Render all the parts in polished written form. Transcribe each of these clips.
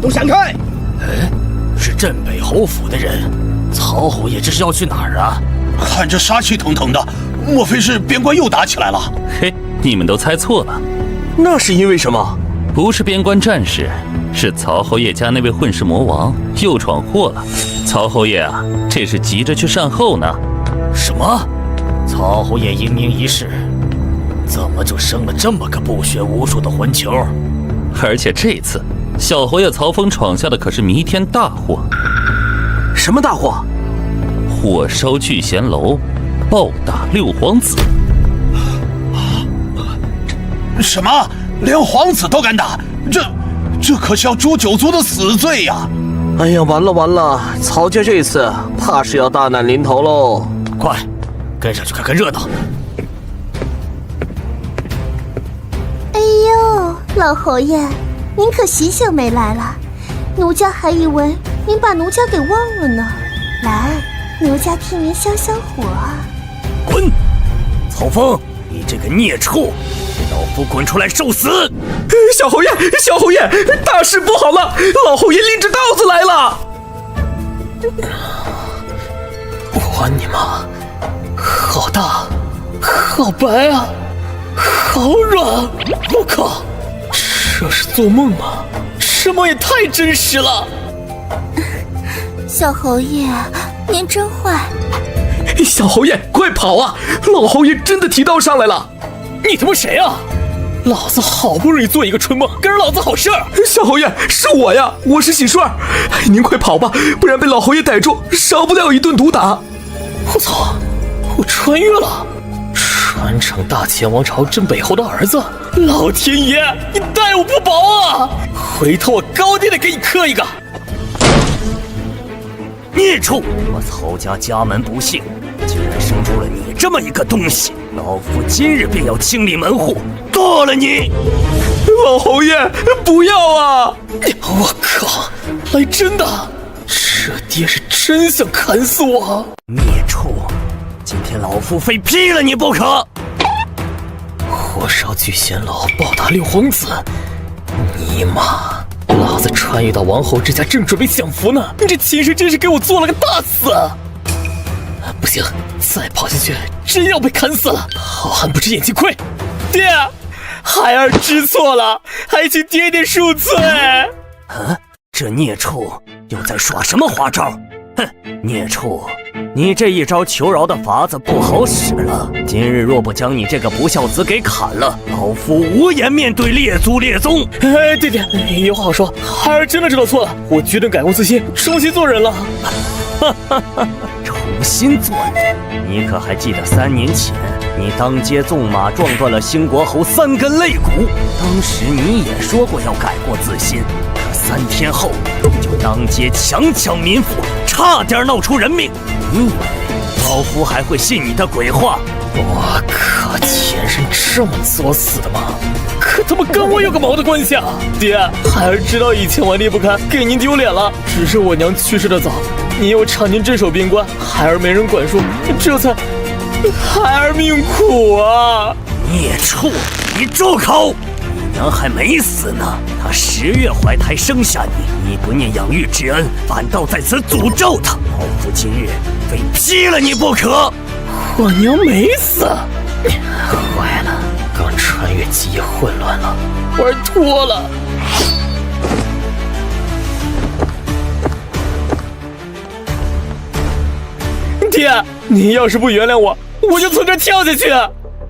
都闪开！哎，是镇北侯府的人，曹侯爷这是要去哪儿啊？看着杀气腾腾的，莫非是边关又打起来了？嘿，你们都猜错了，那是因为什么？不是边关战事，是曹侯爷家那位混世魔王又闯祸了。曹侯爷啊，这是急着去善后呢。什么？曹侯爷英明一世，怎么就生了这么个不学无术的混球？而且这次小侯爷曹峰闯下的可是弥天大祸。什么大祸？火烧聚贤楼，暴打六皇子。什么？连皇子都敢打？这可是要诛九族的死罪呀！哎呀，完了完了，曹家这次怕是要大难临头喽！快，跟上去看看热闹。哎呦，老侯爷，您可喜喜没来了，奴家还以为您把奴家给忘了呢。来，奴家替您消消火。滚！曹峰，你这个孽畜，给老夫滚出来受死！小侯爷，小侯爷，大事不好了！老侯爷拎着刀子来了！我你妈，好大，好白啊，好软！我靠，这是做梦吗？这梦也太真实了！小侯爷，您真坏！小侯爷，快跑啊！老侯爷真的提刀上来了！你他妈谁啊？老子好不容易做一个春梦，跟着老子好事儿！小侯爷，是我呀，我是喜顺。您快跑吧，不然被老侯爷逮住，少不了一顿毒打。我操！我穿越了，传承大前王朝镇北侯的儿子！老天爷，你待我不薄啊！回头我高低的给你磕一个！孽畜！我曹家家门不幸，竟然生出了你这么一个东西！老夫今日便要清理门户，剁了你！老侯爷，不要啊！我靠，来真的！这爹是真想砍死我！孽畜！今天老夫非劈了你不可！火烧聚贤楼，暴打六皇子！尼玛！老子穿越到王后之家，正准备享福呢，你这禽兽真是给我做了个大死！不行，再跑下去真要被砍死了！好汉不知眼前亏，爹，孩儿知错了，还请爹爹恕罪。这孽畜又在耍什么花招？哼，孽畜，你这一招求饶的法子不好使了。今日若不将你这个不孝子给砍了，老夫无颜面对列祖列宗。爹爹，有话好说，孩儿真的知道错了，我决定改过自新，重新做人了。重新做人？你可还记得3年前你当街纵马撞断了兴国侯3根肋骨？当时你也说过要改过自新，可3天后你就当街强抢民妇，差点闹出人命。你以为老夫还会信你的鬼话？我靠，前人这么作死的吗？可他妈跟我有个毛的关系啊！爹，孩儿知道以前顽劣不堪，给您丢脸了。只是我娘去世的早，你又常年镇守边关，孩儿没人管束，这才……孩儿命苦啊！孽畜，你住口！你娘还没死呢，她10月怀胎生下你，你不念养育之恩，反倒在此诅咒她。老夫今日非劈了你不可！我娘没死，坏了，刚穿越记忆混乱了，玩脱了。爹，你要是不原谅我，我就从这跳下去。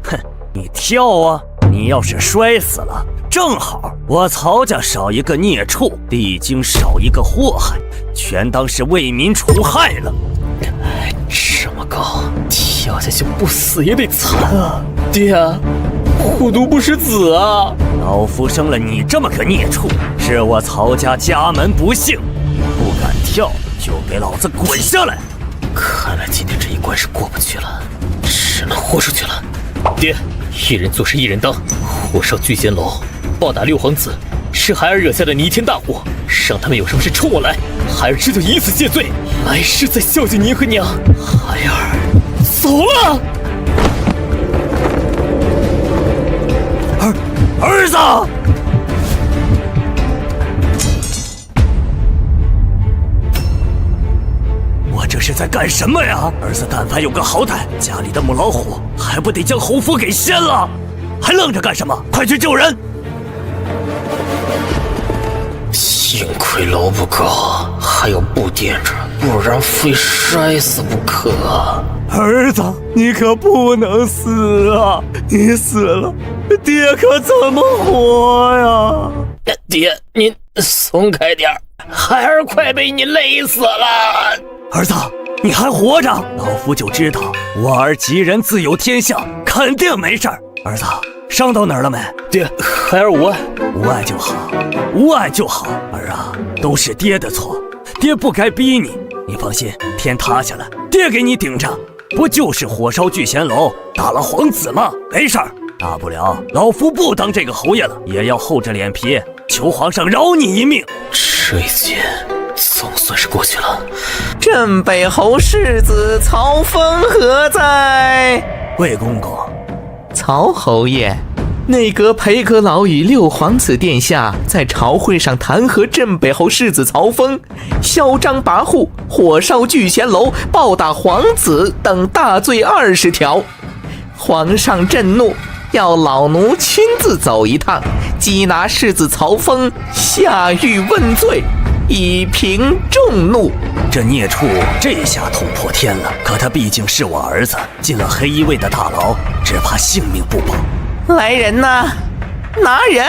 哼，你跳啊！你要是摔死了，正好我曹家少一个孽畜，历经少一个祸害，全当是为民除害了。这么高，跳下去不死也得惨啊！爹，虎毒不食子啊！老夫生了你这么个孽畜，是我曹家家门不幸，你不敢跳，就给老子滚下来！看来今天这一关是过不去了，只能豁出去了。爹，一人做事一人当，火烧聚贤楼，暴打六皇子，是孩儿惹下的弥天大祸，让他们有什么事冲我来，孩儿这就以此谢罪，来世再孝敬您和娘。孩儿走了。儿子，这是在干什么呀？儿子但凡有个好歹，家里的母老虎还不得将侯府给掀了？还愣着干什么？快去救人！幸亏楼不高，还有布垫着，不然非摔死不可。儿子，你可不能死啊！你死了，爹可怎么活呀？爹，您松开点儿，孩儿快被你累死了。儿子，你还活着，老夫就知道我儿吉人自有天相，肯定没事儿。儿子，伤到哪儿了没？爹，孩儿无碍，无碍就好，无碍就好。儿啊，都是爹的错，爹不该逼你。你放心，天塌下来，爹给你顶着。不就是火烧聚贤楼，打了皇子吗？没事儿，大不了老夫不当这个侯爷了，也要厚着脸皮求皇上饶你一命。这一劫总算是过去了。镇北侯世子曹峰何在？魏公公，曹侯爷，内阁裴阁老与六皇子殿下在朝会上弹劾镇北侯世子曹峰嚣张跋扈、火烧聚贤楼、暴打皇子等大罪20条。皇上震怒，要老奴亲自走一趟，缉拿世子曹峰下狱问罪，以平众怒。这孽畜这下捅破天了，可他毕竟是我儿子，进了黑衣卫的大牢，只怕性命不保。来人呐，拿人！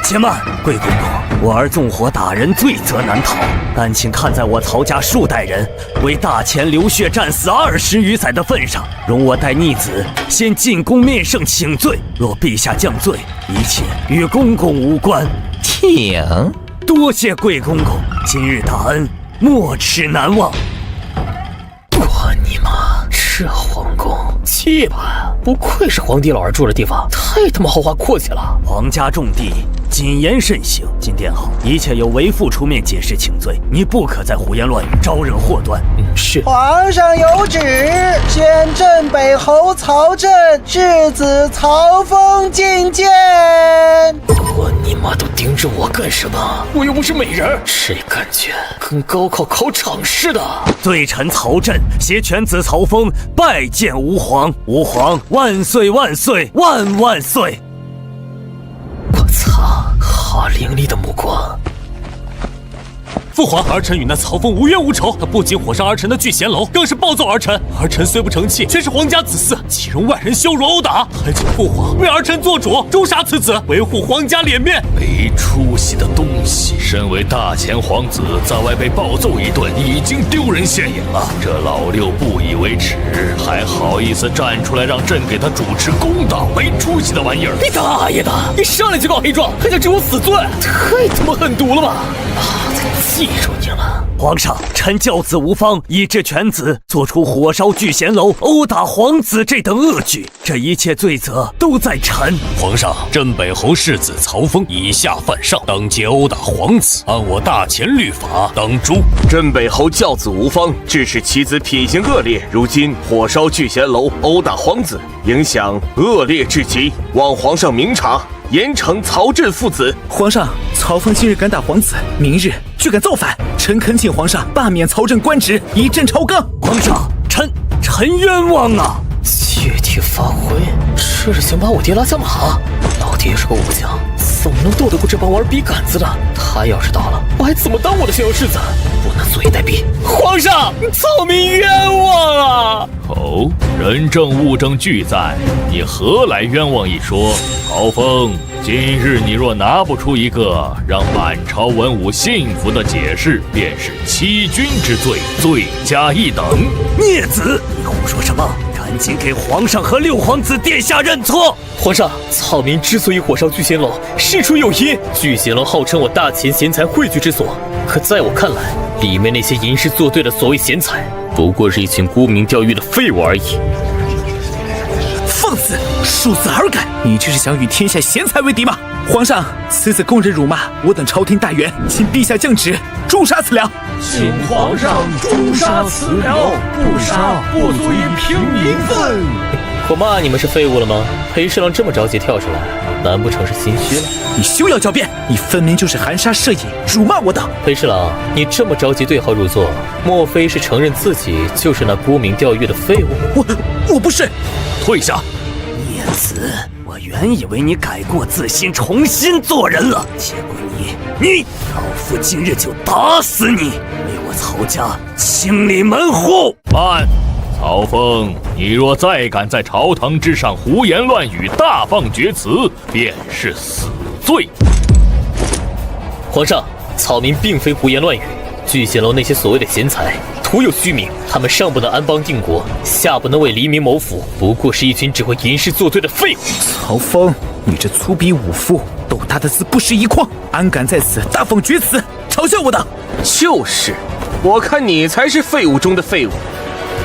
且慢，贵公公，我儿纵火打人，罪责难逃，但请看在我曹家数代人为大钱流血战死20余载的份上，容我带逆子先进宫面圣请罪。若陛下降罪，一切与公公无关。请。多谢贵公公，今日大恩，没齿难忘。我你妈，这皇宫气派，不愧是皇帝老儿住的地方，太他妈豪华阔气了。皇家重地，谨言慎行。金殿后，一切由为父出面解释请罪，你不可再胡言乱语，招惹祸端。是。皇上有旨，宣镇北侯曹振世子曹峰觐见。我你妈都盯着我干什么？我又不是美人，谁感觉跟高考考场似的？罪臣曹振携犬子曹峰拜见吾皇，吾皇万岁万岁万万岁！我操，好凌厉的目光！父皇，儿臣与那曹峰无冤无仇，他不仅火烧儿臣的聚贤楼，更是暴揍儿臣。儿臣虽不成器，却是皇家子嗣，岂容外人羞辱殴打？还请父皇为儿臣做主，诛杀此子，维护皇家脸面。没出息的东西！身为大前皇子，在外被暴揍一顿，已经丢人现眼了。这老六不以为耻，还好意思站出来让朕给他主持公道？没出息的玩意儿！你大爷的！你上来就告黑状，还想治我死罪，太他妈狠毒了吧！记住你了，皇上，臣教子无方，以致犬子做出火烧聚贤楼、殴打皇子这等恶举，这一切罪责都在臣。皇上，镇北侯世子曹峰以下犯上，当街殴打皇子，按我大前律法当诛。镇北侯教子无方，致使其子品行恶劣，如今火烧聚贤楼、殴打皇子，影响恶劣至极，望皇上明察，严惩曹振父子。皇上，曹峰今日敢打皇子，明日却敢造反，臣恳请皇上罢免曹振官职，以正朝纲。皇上，臣冤枉啊！借题发挥，这是想把我爹拉下马？老爹是个武将，怎么能斗得过这帮玩笔杆子的？他要是倒了，我还怎么当我的逍遥世子？不能坐以待毙！皇上，草民冤枉啊！哦，人证物证俱在，你何来冤枉一说？曹峰，今日你若拿不出一个让满朝文武信服的解释，便是欺君之罪，罪加一等。孽子，你胡说什么？赶紧给皇上和六皇子殿下认错！皇上，草民之所以火烧聚贤楼，事出有因。聚贤楼号称我大钱贤才汇聚之所，可在我看来，里面那些吟诗作对的所谓贤才，不过是一群沽名钓誉的废物而已。放肆，恕子而改！你这是想与天下贤才为敌吗？皇上，此子供人辱骂，我等朝廷大员，请陛下降旨，诛杀此僚。请皇上诛杀此僚，不杀不足以平民愤。我骂你们是废物了吗？裴侍郎这么着急跳出来，难不成是心虚了？你休要狡辩，你分明就是含沙射影，辱骂我的。裴侍郎，你这么着急对号入座，莫非是承认自己就是那沽名钓誉的废物？我不是。退下！叶子，我原以为你改过自新，重新做人了，结果你，老夫今日就打死你，为我曹家清理门户！慢！曹峰，你若再敢在朝堂之上胡言乱语、大放厥词，便是死罪。皇上，草民并非胡言乱语，聚贤楼那些所谓的贤才，徒有虚名，他们上不能安邦定国，下不能为黎民谋福，不过是一群只会吟诗作对的废物。曹峰，你这粗鄙武夫，斗大的字不识一筐，安敢在此大放厥词，嘲笑我的？就是，我看你才是废物中的废物。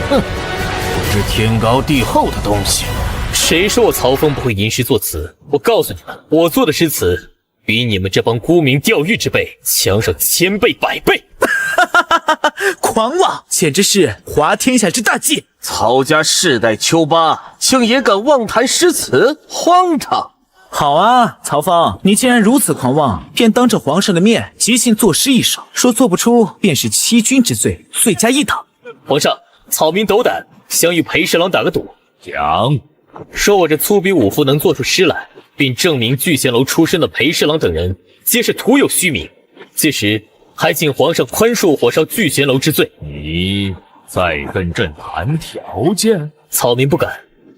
哼，不知天高地厚的东西。谁说我曹峰不会吟诗作词？我告诉你们，我做的诗词比你们这帮沽名钓誉之辈强上1000倍100倍。狂妄，简直是滑天下之大稽！曹家世代丘八，竟也敢妄谈诗词，荒唐！好啊，曹峰，你既然如此狂妄，便当着皇上的面即兴作诗一首，说做不出便是欺君之罪，罪加一等。皇上，草民斗胆，想与裴侍郎打个赌。讲，说我这粗鄙武夫能做出诗来，并证明聚贤楼出身的裴侍郎等人皆是徒有虚名，届时还请皇上宽恕火烧聚贤楼之罪。你再跟朕谈条件？草民不敢。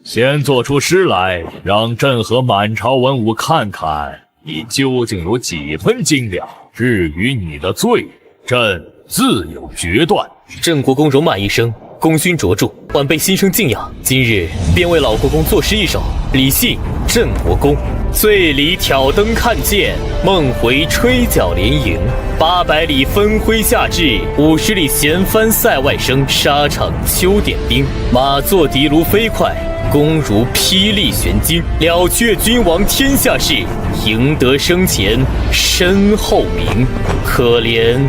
先做出诗来，让朕和满朝文武看看你究竟有几分斤两。至于你的罪，朕自有决断。郑国公戎马一生，功勋卓著，晚辈心生敬仰，今日便为老国公作诗一首，礼信郑国公。醉里挑灯看剑，梦回吹角连营。800里分麾下炙，50里闲帆塞外生。沙场秋点兵，马作的卢飞快，弓如霹雳悬惊。了却君王天下事，赢得生前身后名。可怜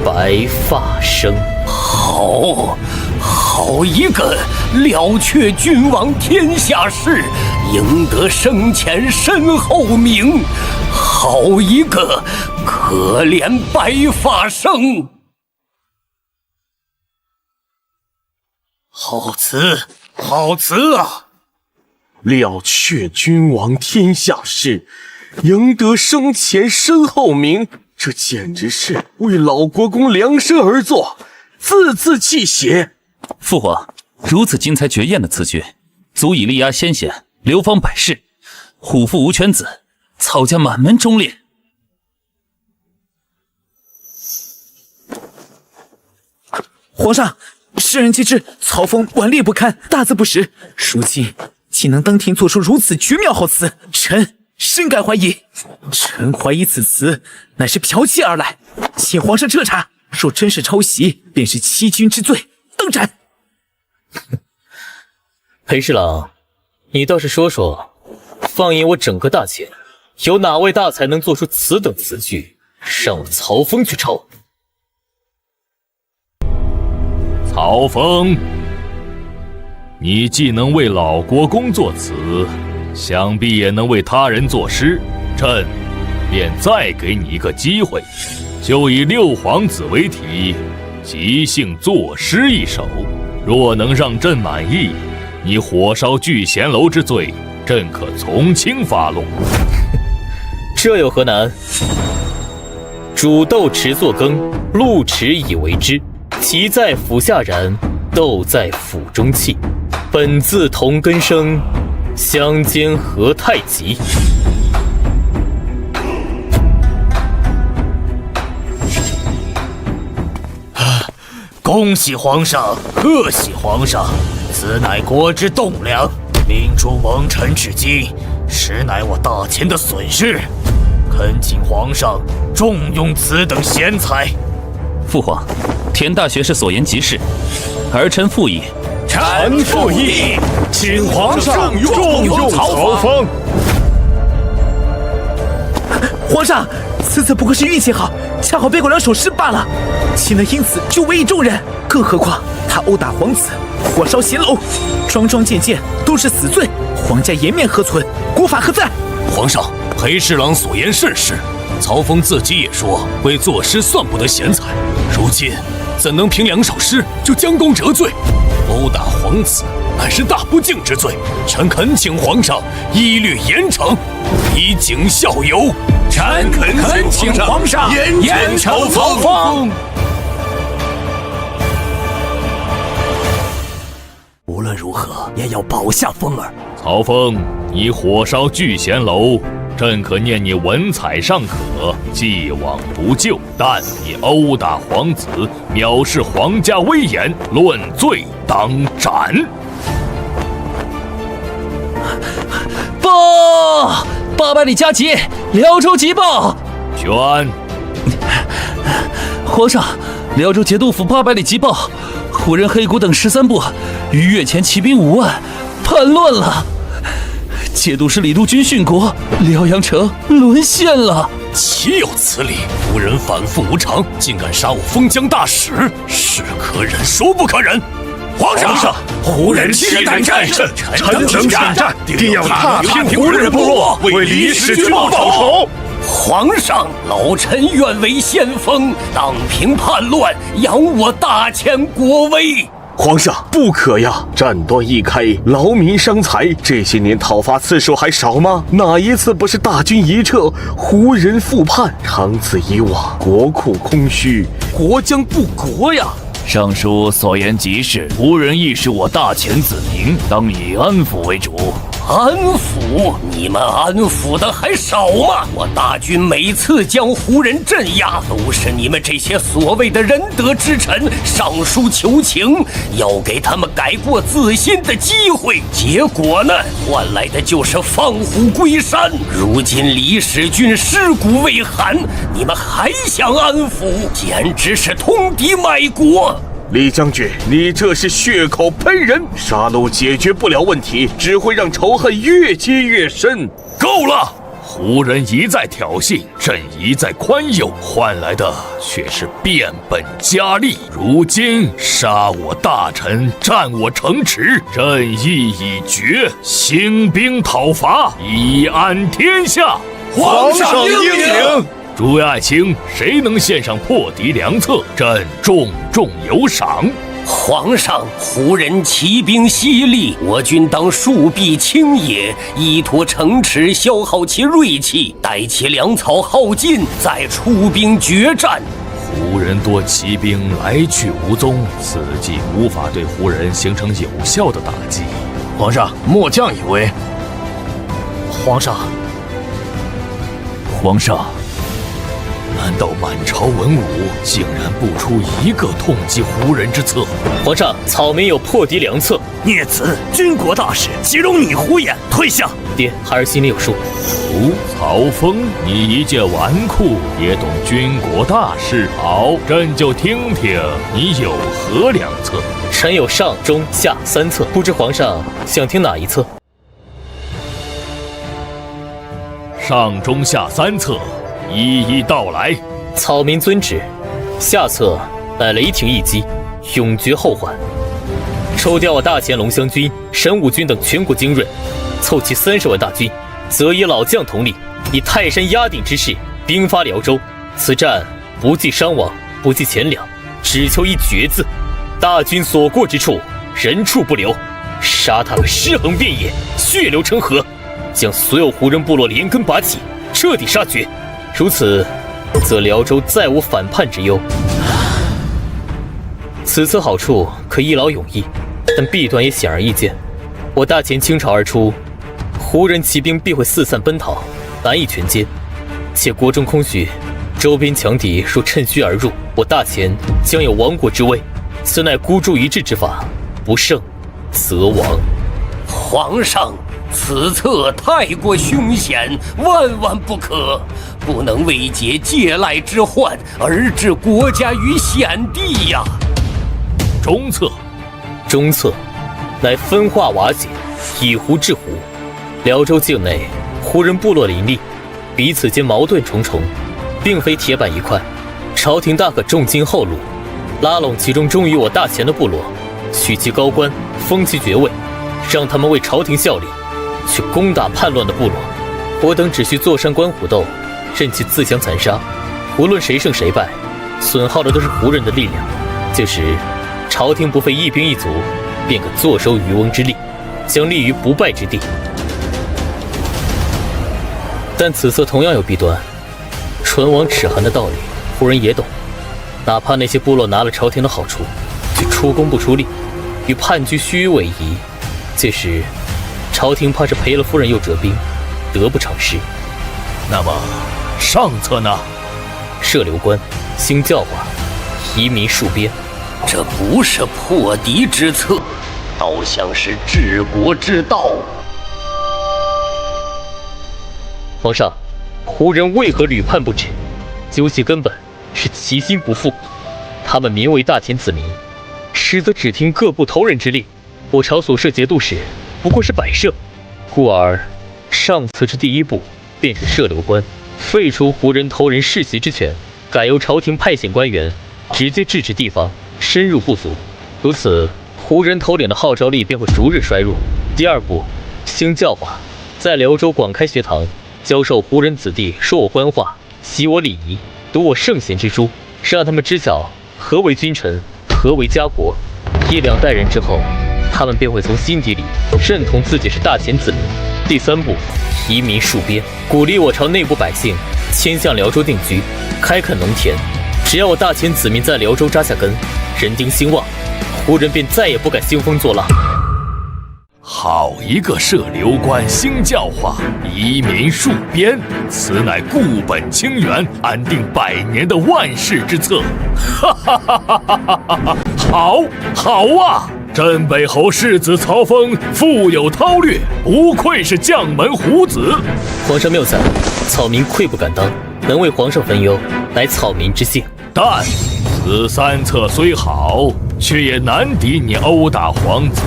白发生。好一个了却君王天下事，赢得生前身后名。好一个可怜白发生。好词，好词啊！了却君王天下事，赢得生前身后名，这简直是为老国公量身而作，字字泣血。父皇，如此精彩绝艳的词句，足以力压先贤，流芳百世。虎父无犬子，曹家满门忠烈。皇上，世人皆知曹峰顽劣不堪，大字不识，如今竟能当庭做出如此绝妙好词，臣深感怀疑。臣怀疑此词乃是剽窃而来，请皇上彻查，若真是抄袭，便是欺君之罪，当斩。裴侍郎，你倒是说说，放眼我整个大秦，有哪位大才能做出此等词句，让我曹峰去抄？曹峰，你既能为老国公作词，想必也能为他人作诗。朕便再给你一个机会，就以六皇子为题，即兴作诗一首。若能让朕满意，你火烧聚贤楼之罪，朕可从轻发落。这有何难？煮豆持作羹，漉匙以为汁。其在釜下燃，豆在釜中泣。本自同根生，相煎何太急。恭喜皇上，贺喜皇上！此乃国之栋梁，命出蒙尘至今，实乃我大秦的损失。恳请皇上重用此等贤才。父皇，田大学士所言极是，儿臣附议。臣附议，请皇上重用曹峰。皇上，此次不过是运气好，恰好背过2首诗罢了，岂能因此就委以重任？更何况他殴打皇子，火烧咸楼，桩桩件件都是死罪，皇家颜面何存？国法何在？皇上，裴侍郎所言甚是，曹峰自己也说会作诗算不得贤才，如今怎能凭2首诗就将功折罪？殴打皇子乃是大不敬之罪，臣恳请皇上一律严惩，以儆效尤。臣恳请皇上严惩曹峰。无论如何也要保下风儿。曹峰，你火烧聚贤楼，朕可念你文采尚可，既往不咎，但你殴打皇子，藐视皇家威严，论罪当斩。报！800里加急，辽州急报！宣，皇上，辽州节度府800里急报，胡人黑谷等13部于月前骑兵5万，叛乱了。节度使李督军殉国，辽阳城沦陷了。岂有此理！胡人反复无常，竟敢杀我封疆大使，是可忍，孰不可忍！皇上，胡人欺人胆战，臣等战战，定要踏平胡人部落，为李使君报仇。皇上，老臣愿为先锋，荡平叛乱，扬我大前国威。皇上不可呀！战端一开，劳民伤财，这些年讨伐次数还少吗？哪一次不是大军一撤，胡人复叛？长此以往，国库空虚，国将不国呀！上书所言极是，胡人亦是我大前子民，当以安抚为主。安抚？你们安抚的还少吗？我大军每次将胡人镇压，都是你们这些所谓的仁德之臣上书求情，要给他们改过自新的机会。结果呢，换来的就是放虎归山。如今李使君尸骨未寒，你们还想安抚？简直是通敌卖国！李将军，你这是血口喷人，杀戮解决不了问题，只会让仇恨越积越深。够了！胡人一再挑衅，朕一再宽宥，换来的却是变本加厉。如今杀我大臣，占我城池，朕意已决，兴兵讨伐，以安天下。皇上英明。诸位爱卿，谁能献上破敌良策，朕重重有赏。皇上，胡人骑兵犀利，我军当树壁清野，依托城池，消耗其锐气，待其粮草耗尽，再出兵决战。胡人多骑兵来去无踪，此计无法对胡人形成有效的打击。皇上，末将以为。皇上，难道满朝文武竟然不出一个痛击胡人之策？皇上，草民有破敌良策。孽子，军国大事岂容你胡言？退下！爹，孩儿心里有数。曹峰，你一介纨绔也懂军国大事，好，朕就听听你有何良策。臣有上、中、下3策，不知皇上想听哪一策？上、中、下3策。一一道来。草民遵旨。下策乃雷霆一击，永绝后患。抽调我大前龙骧军、神武军等全国精锐，凑齐30万大军，则以老将统领，以泰山压顶之势兵发辽州。此战不计伤亡，不计钱粮，只求一决字。大军所过之处，人畜不留，杀他们尸横遍野，血流成河，将所有胡人部落连根拔起，彻底杀绝。如此，则辽州再无反叛之忧。此策好处可一劳永逸，但弊端也显而易见。我大前倾巢而出，胡人骑兵必会四散奔逃，难以全歼。且国中空虚，周边强敌若趁虚而入，我大前将有亡国之危。此乃孤注一掷之法，不胜则亡。皇上，此策太过凶险，万万不可，不能为解借赖之患而置国家于险地呀。中策，中策乃分化瓦解，以胡制胡。辽州境内胡人部落林立，彼此间矛盾重重，并非铁板一块。朝廷大可重金厚禄，拉拢其中忠于我大前的部落，许其高官，封其爵位，让他们为朝廷效力，去攻打叛乱的部落。我等只需坐山观虎斗，任其自相残杀，无论谁胜谁败，损耗的都是胡人的力量。届时，朝廷不费一兵一卒，便可坐收渔翁之利，将立于不败之地。但此策同样有弊端，唇亡齿寒的道理，胡人也懂。哪怕那些部落拿了朝廷的好处，却出工不出力，与叛军虚伪夷，届时朝廷怕是赔了夫人又折兵，得不偿失。那么上策呢？设流官，兴教化，移民戍边。这不是破敌之策，倒像是治国之道。皇上，胡人为何屡叛不止？究其根本，是其心不复。他们名为大前子民，实则只听各部头人之令。我朝所设节度使不过是摆设，故而上策之第一步便是设流官，废除胡人头人世袭之权，改由朝廷派遣官员直接制止地方，深入部族。如此，胡人头领的号召力便会逐日衰弱。第二步，兴教化，在辽州广开学堂，教授胡人子弟说我官话，习我礼仪，读我圣贤之书，让他们知晓何为君臣，何为家国。1、2代人之后，他们便会从心底里认同自己是大前子民。第三步，移民戍边，鼓励我朝内部百姓迁向辽州定居，开垦农田。只要我大前子民在辽州扎下根，人丁兴旺，胡人便再也不敢兴风作浪。好一个设流官兴教化，移民戍边，此乃固本清源、安定100年的万世之策。哈哈哈哈哈哈！好，好啊！镇北侯世子曹峰富有韬略，不愧是将门虎子。皇上谬赞，草民愧不敢当，能为皇上分忧，乃草民之幸。但此3策虽好，却也难敌你殴打皇子、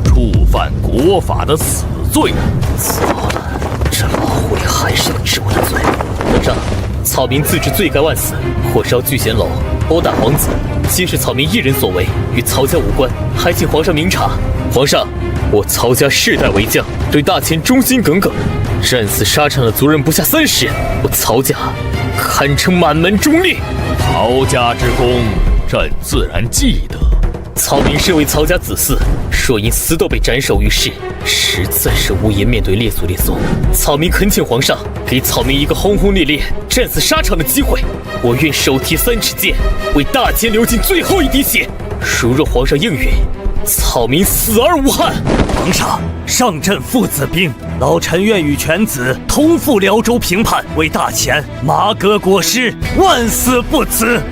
触犯国法的死罪。糟了，这老狐狸还是要治我的罪。皇上，草民自知罪该万死，火烧聚贤楼，殴打皇子，皆是草民一人所为，与曹家无关，还请皇上明察。皇上，我曹家世代为将，对大前忠心耿耿，战死沙场的族人不下30，我曹家堪称满门忠烈。曹家之功，朕自然记得。草民身为曹家子嗣，若因私斗被斩首于世，实在是无颜面对列祖列宗。草民恳请皇上给草民一个轰轰烈烈战死沙场的机会，我愿手提3尺剑，为大前流尽最后一滴血。如若皇上应允，草民死而无憾。皇上，上阵父子兵，老臣愿与犬子同赴辽州平叛，为大前马革裹尸，万死不辞。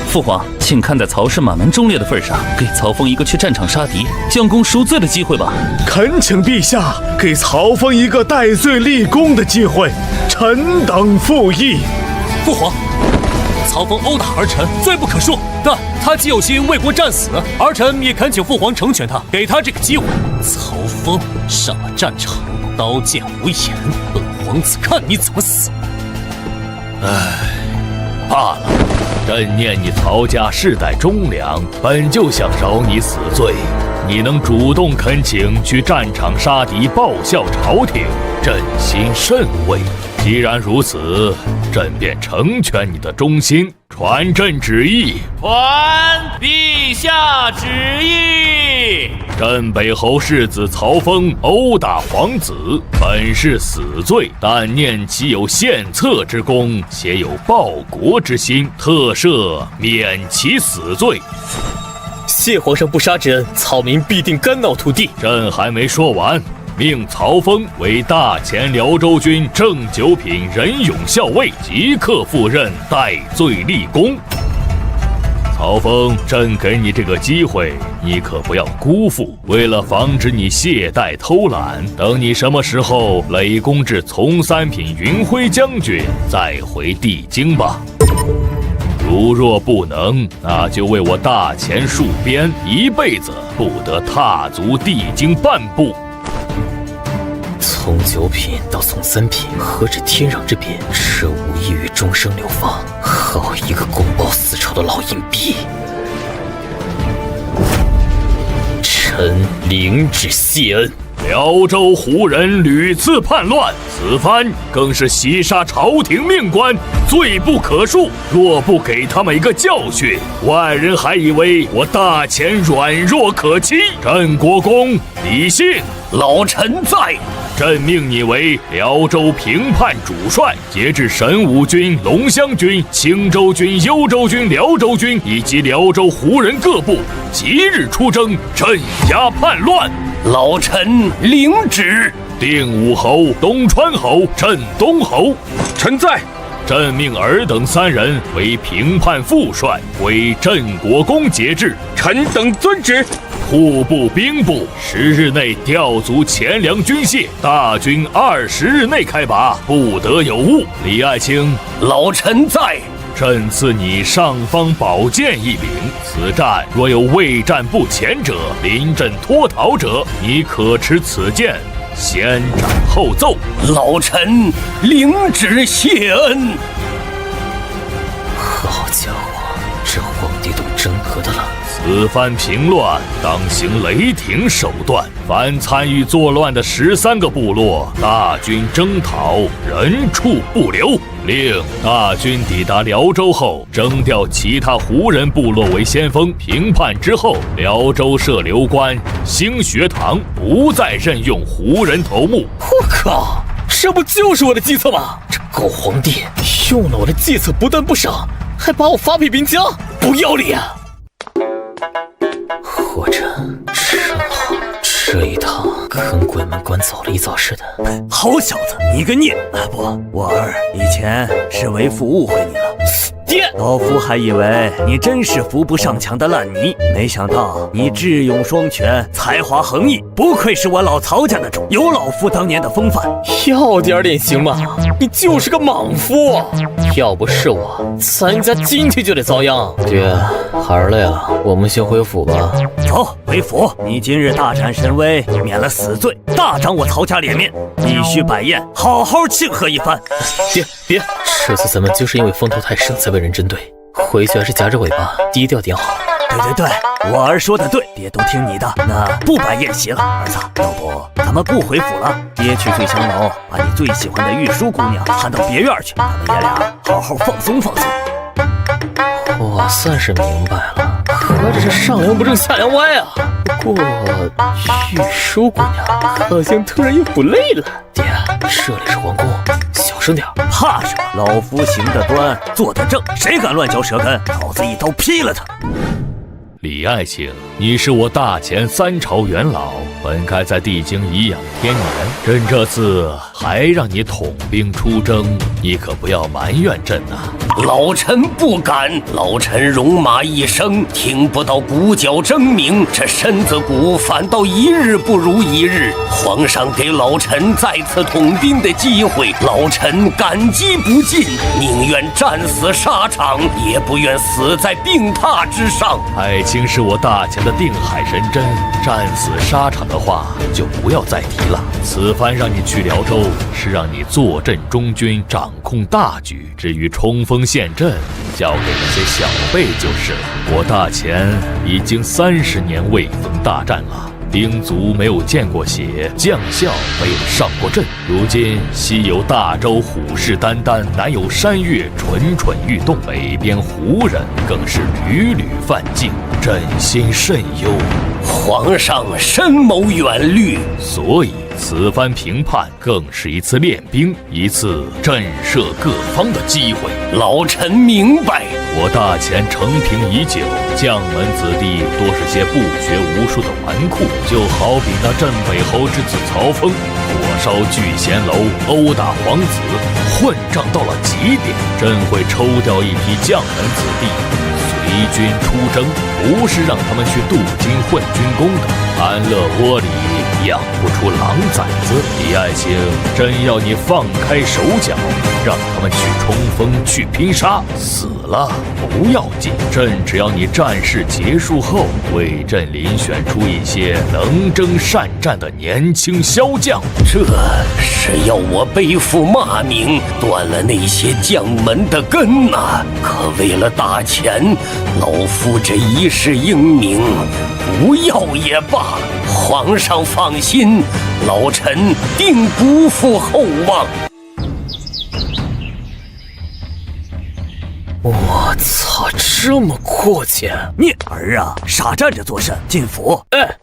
父皇，请看在曹氏满门忠烈的份上，给曹峰一个去战场杀敌、将功赎罪的机会吧。恳请陛下给曹峰一个戴罪立功的机会，臣等附议。父皇，曹峰殴打儿臣，罪不可恕，但他既有心为国战死，儿臣也恳请父皇成全他，给他这个机会。曹峰上了战场，刀剑无眼，本皇子看你怎么死。罢了，朕念你曹家世代忠良，本就想饶你死罪。你能主动恳请去战场杀敌，报效朝廷，朕心甚慰。既然如此，朕便成全你的忠心，传朕旨意。传陛下旨意。镇北侯世子曹峰殴打皇子，本是死罪，但念其有献策之功，且有报国之心，特赦免其死罪。谢皇上不杀之恩，草民必定肝脑涂地。朕还没说完，命曹峰为大前辽州军正九品任勇校尉，即刻赴任，戴罪立功。曹峰，朕给你这个机会，你可不要辜负。为了防止你懈怠偷懒，等你什么时候累功至从3品云辉将军，再回帝京吧。如若不能，那就为我大前戍边，一辈子不得踏足帝京半步。从9品到从3品，何止天壤之别？这无异于终生流放。好一个公报私仇的老阴逼！臣领旨谢恩。辽州胡人屡次叛乱，此番更是袭杀朝廷命官，罪不可恕。若不给他们一个教训，外人还以为我大前软弱可欺。镇国公李信，老臣在。朕命你为辽州平叛主帅，节制神武军、龙骧军、青州军、幽州军、辽州军以及辽州胡人各部，即日出征，镇压叛乱。老臣领旨。定武侯、东川侯、镇东侯，臣在。朕命尔等3人为平叛副帅，归镇国公节制。臣等遵旨。户部兵部10日内调足钱粮军械，大军20日内开拔，不得有误。李爱卿，老臣在。朕赐你上方宝剑一柄，此战若有畏战不前者，临阵脱逃者，你可持此剑，先斩后奏。老臣领旨谢恩。好家伙，这皇帝都真格的了。此番平乱，当行雷霆手段。凡参与作乱的13个部落，大军征讨，人畜不留。令大军抵达辽州后，征调其他胡人部落为先锋。平叛之后，辽州设流官、兴学堂，不再任用胡人头目。我靠，这不就是我的计策吗？这狗皇帝用了我的计策，不但不赏，还把我发配边疆，不要脸！活着真好，这一趟跟鬼门关走了一遭似的。好小子，你个孽！不，我儿以前是为父误会你了。爹，老夫还以为你真是扶不上墙的烂泥，没想到你智勇双全，才华横溢，不愧是我老曹家的种，有老夫当年的风范。要点脸行吗？你就是个莽夫！要不是我，咱家今天就得遭殃。爹，孩儿累了，我们先回府吧。走，回府。你今日大展神威，免了死罪，大长我曹家脸面，必须摆宴，好好庆贺一番。别，这次咱们就是因为风头太盛才被人针对，回去还是夹着尾巴低调点好。对，我儿说的对，爹都听你的。那不摆宴席了，儿子，要不咱们不回府了？爹去醉香楼，把你最喜欢的玉书姑娘喊到别院去，咱们爷俩好好放松放松。我算是明白了，合着是上梁不正下梁歪啊。不过玉书姑娘好像突然又不累了。爹，这里是皇宫，小声点。怕什么？老夫行得端，坐得正，谁敢乱嚼舌根，老子一刀劈了他。李爱卿，你是我大前3朝元老，本该在地京颐养天年。朕这次还让你统兵出征，你可不要埋怨朕啊！老臣不敢，老臣戎马一生，听不到鼓角争鸣，这身子骨反倒一日不如一日。皇上给老臣再次统兵的机会，老臣感激不尽，宁愿战死沙场，也不愿死在病榻之上。爱卿是我大前的定海神针，战死沙场的话就不要再提了。此番让你去辽州，是让你坐镇中军，掌控大局。至于冲锋陷阵，交给那些小辈就是了。我大前已经30年未逢大战了。兵卒没有见过血，将校没有上过阵。如今西有大周虎视眈眈，南有山岳蠢蠢欲动，北边胡人更是屡屡犯境，朕心甚忧。皇上深谋远虑，所以此番平叛更是一次练兵，一次震慑各方的机会。老臣明白。我大前承平已久，将门子弟多是些不学无术的纨绔，就好比那镇北侯之子曹峰，火烧聚贤楼，殴打皇子，混账到了极点。朕会抽调一批将门子弟，随军出征，不是让他们去镀金混军功的。安乐窝里养不出狼崽子。李爱卿，真要你放开手脚，让他们去冲锋，去拼杀，死了不要紧。朕只要你战事结束后，为朕遴选出一些能征善战的年轻骁将。这是要我背负骂名，断了那些将门的根呐！可为了大钱，老夫这一世英名不要也罢。皇上放心，老臣定不负厚望。我操，这么阔气！你儿啊，傻站着做甚？进府！哎。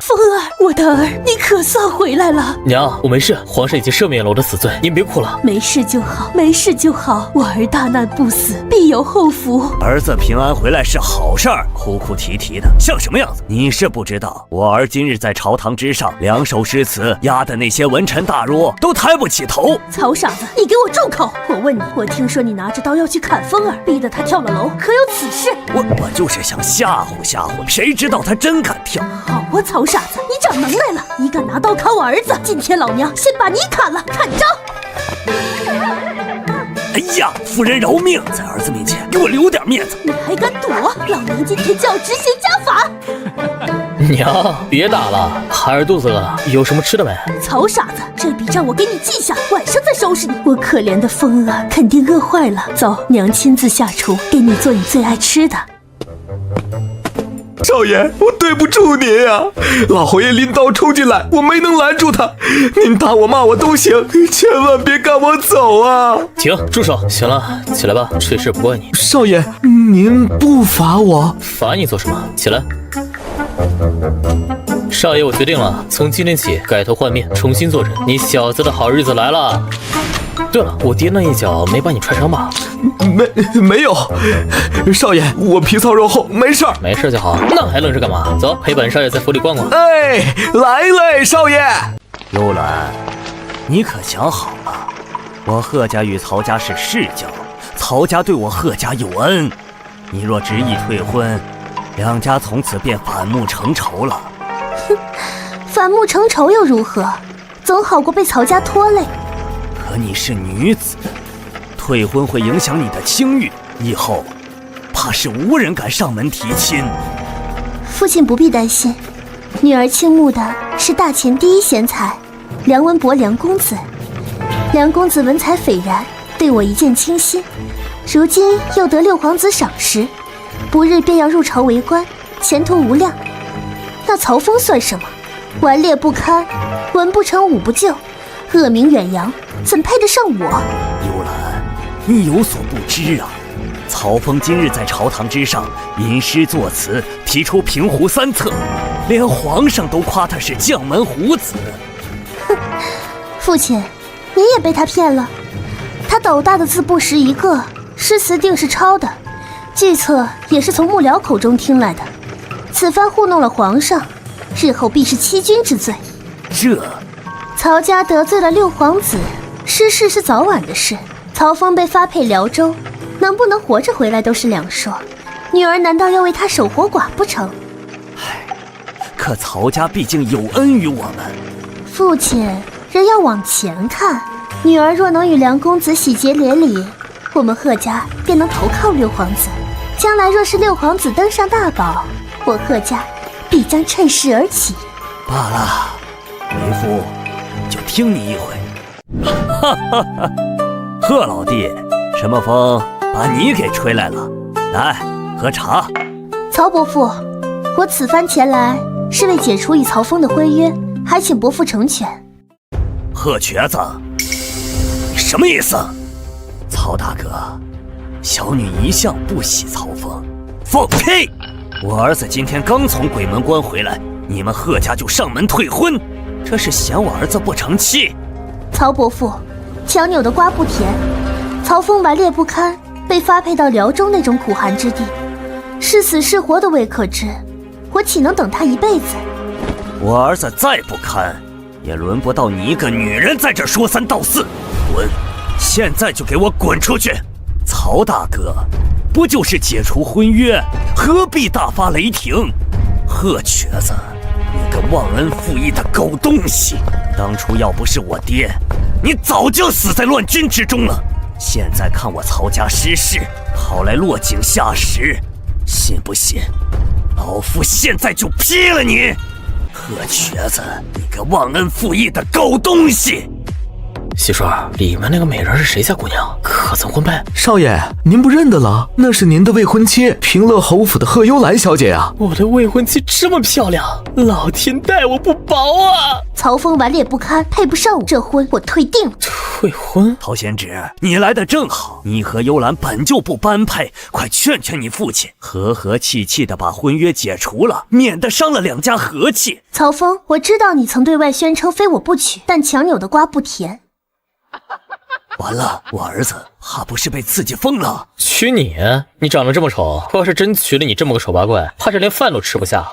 风儿，我的儿，你可算回来了。娘，我没事，皇上已经赦免了我的死罪，您别哭了。没事就好，没事就好。我儿大难不死，必有后福。儿子平安回来是好事儿，哭哭啼啼的，像什么样子？你是不知道，我儿今日在朝堂之上，两手诗词，压得那些文臣大儒都抬不起头。曹傻子，你给我住口！我问你，我听说你拿着刀要去砍风儿，逼得他跳了楼，可有此事？我就是想吓唬吓唬，谁知道他真敢跳。好啊，曹傻子，你长能耐了，你敢拿刀砍我儿子？今天老娘先把你砍了，看招！哎呀，夫人饶命，在儿子面前给我留点面子。你还敢躲？老娘今天就要执行家法！娘，别打了，孩儿肚子饿，有什么吃的没？曹傻子，这笔账我给你记下，晚上再收拾你。我可怜的风儿肯定饿坏了，走，娘亲自下厨，给你做你最爱吃的。少爷，我对不住您啊！老侯爷拎刀冲进来，我没能拦住他。您打我骂我都行，千万别赶我走啊！停，住手！行了，起来吧，这事不怪你。少爷，您不罚我？罚你做什么？起来。少爷，我决定了，从今天起改头换面，重新做人。你小子的好日子来了。对了，我爹那一脚没把你踹伤吧？没有，少爷，我皮糙肉厚，没事儿。没事就好，那还愣着干嘛？走，陪本少爷在府里逛逛。哎，来嘞，少爷。幽兰，你可想好了，我贺家与曹家是世交，曹家对我贺家有恩，你若执意退婚，两家从此便反目成仇了。哼，反目成仇又如何？总好过被曹家拖累。可你是女子，退婚会影响你的清誉，以后怕是无人敢上门提亲。父亲不必担心，女儿倾慕的是大秦第一贤才梁文博梁公子。梁公子文采斐然，对我一见倾心，如今又得六皇子赏识，不日便要入朝为官，前途无量。那曹峰算什么？顽劣不堪，文不成武不就，恶名远扬，怎配得上我？幽兰，你有所不知啊，曹峰今日在朝堂之上吟诗作词，提出平湖三策，连皇上都夸他是将门虎子。哼，父亲，你也被他骗了。他斗大的字不识一个，诗词定是抄的，计策也是从幕僚口中听来的。此番糊弄了皇上，日后必是欺君之罪。这曹家得罪了六皇子，失势是早晚的事。曹峰被发配辽州，能不能活着回来都是两说。女儿难道要为他守活寡不成？唉，可曹家毕竟有恩于我们。父亲，人要往前看。女儿若能与梁公子喜结连理，我们贺家便能投靠六皇子。将来若是六皇子登上大宝，我贺家必将趁势而起。罢了，为父就听你一回。哈哈哈！贺老弟，什么风把你给吹来了？来，喝茶。曹伯父，我此番前来是为解除与曹峰的婚约，还请伯父成全。贺瘸子，你什么意思？曹大哥，小女一向不喜曹峰。放屁！我儿子今天刚从鬼门关回来，你们贺家就上门退婚，这是嫌我儿子不成器。曹伯父，强扭的瓜不甜。曹峰顽劣不堪，被发配到辽州那种苦寒之地，是死是活都未可知，我岂能等他一辈子？我儿子再不堪，也轮不到你一个女人在这说三道四。滚！现在就给我滚出去！曹大哥，不就是解除婚约，何必大发雷霆？贺瘸子，你个忘恩负义的狗东西！当初要不是我爹，你早就死在乱军之中了。现在看我曹家失势，跑来落井下石，信不信老夫现在就劈了你！贺瘸子，你个忘恩负义的狗东西！媳妇儿，里面那个美人是谁家姑娘？可曾婚配？少爷，您不认得了？那是您的未婚妻，平乐侯府的贺幽兰小姐啊！我的未婚妻这么漂亮，老天待我不薄啊！曹峰顽劣不堪，配不上我，这婚我退定了。退婚？陶贤侄，你来的正好，你和幽兰本就不般配，快劝劝你父亲，和和气气的把婚约解除了，免得伤了两家和气。曹峰，我知道你曾对外宣称非我不娶，但强扭的瓜不甜。完了，我儿子怕不是被刺激疯了。娶你？你长得这么丑，我要是真娶了你这么个丑八怪，怕是连饭都吃不下。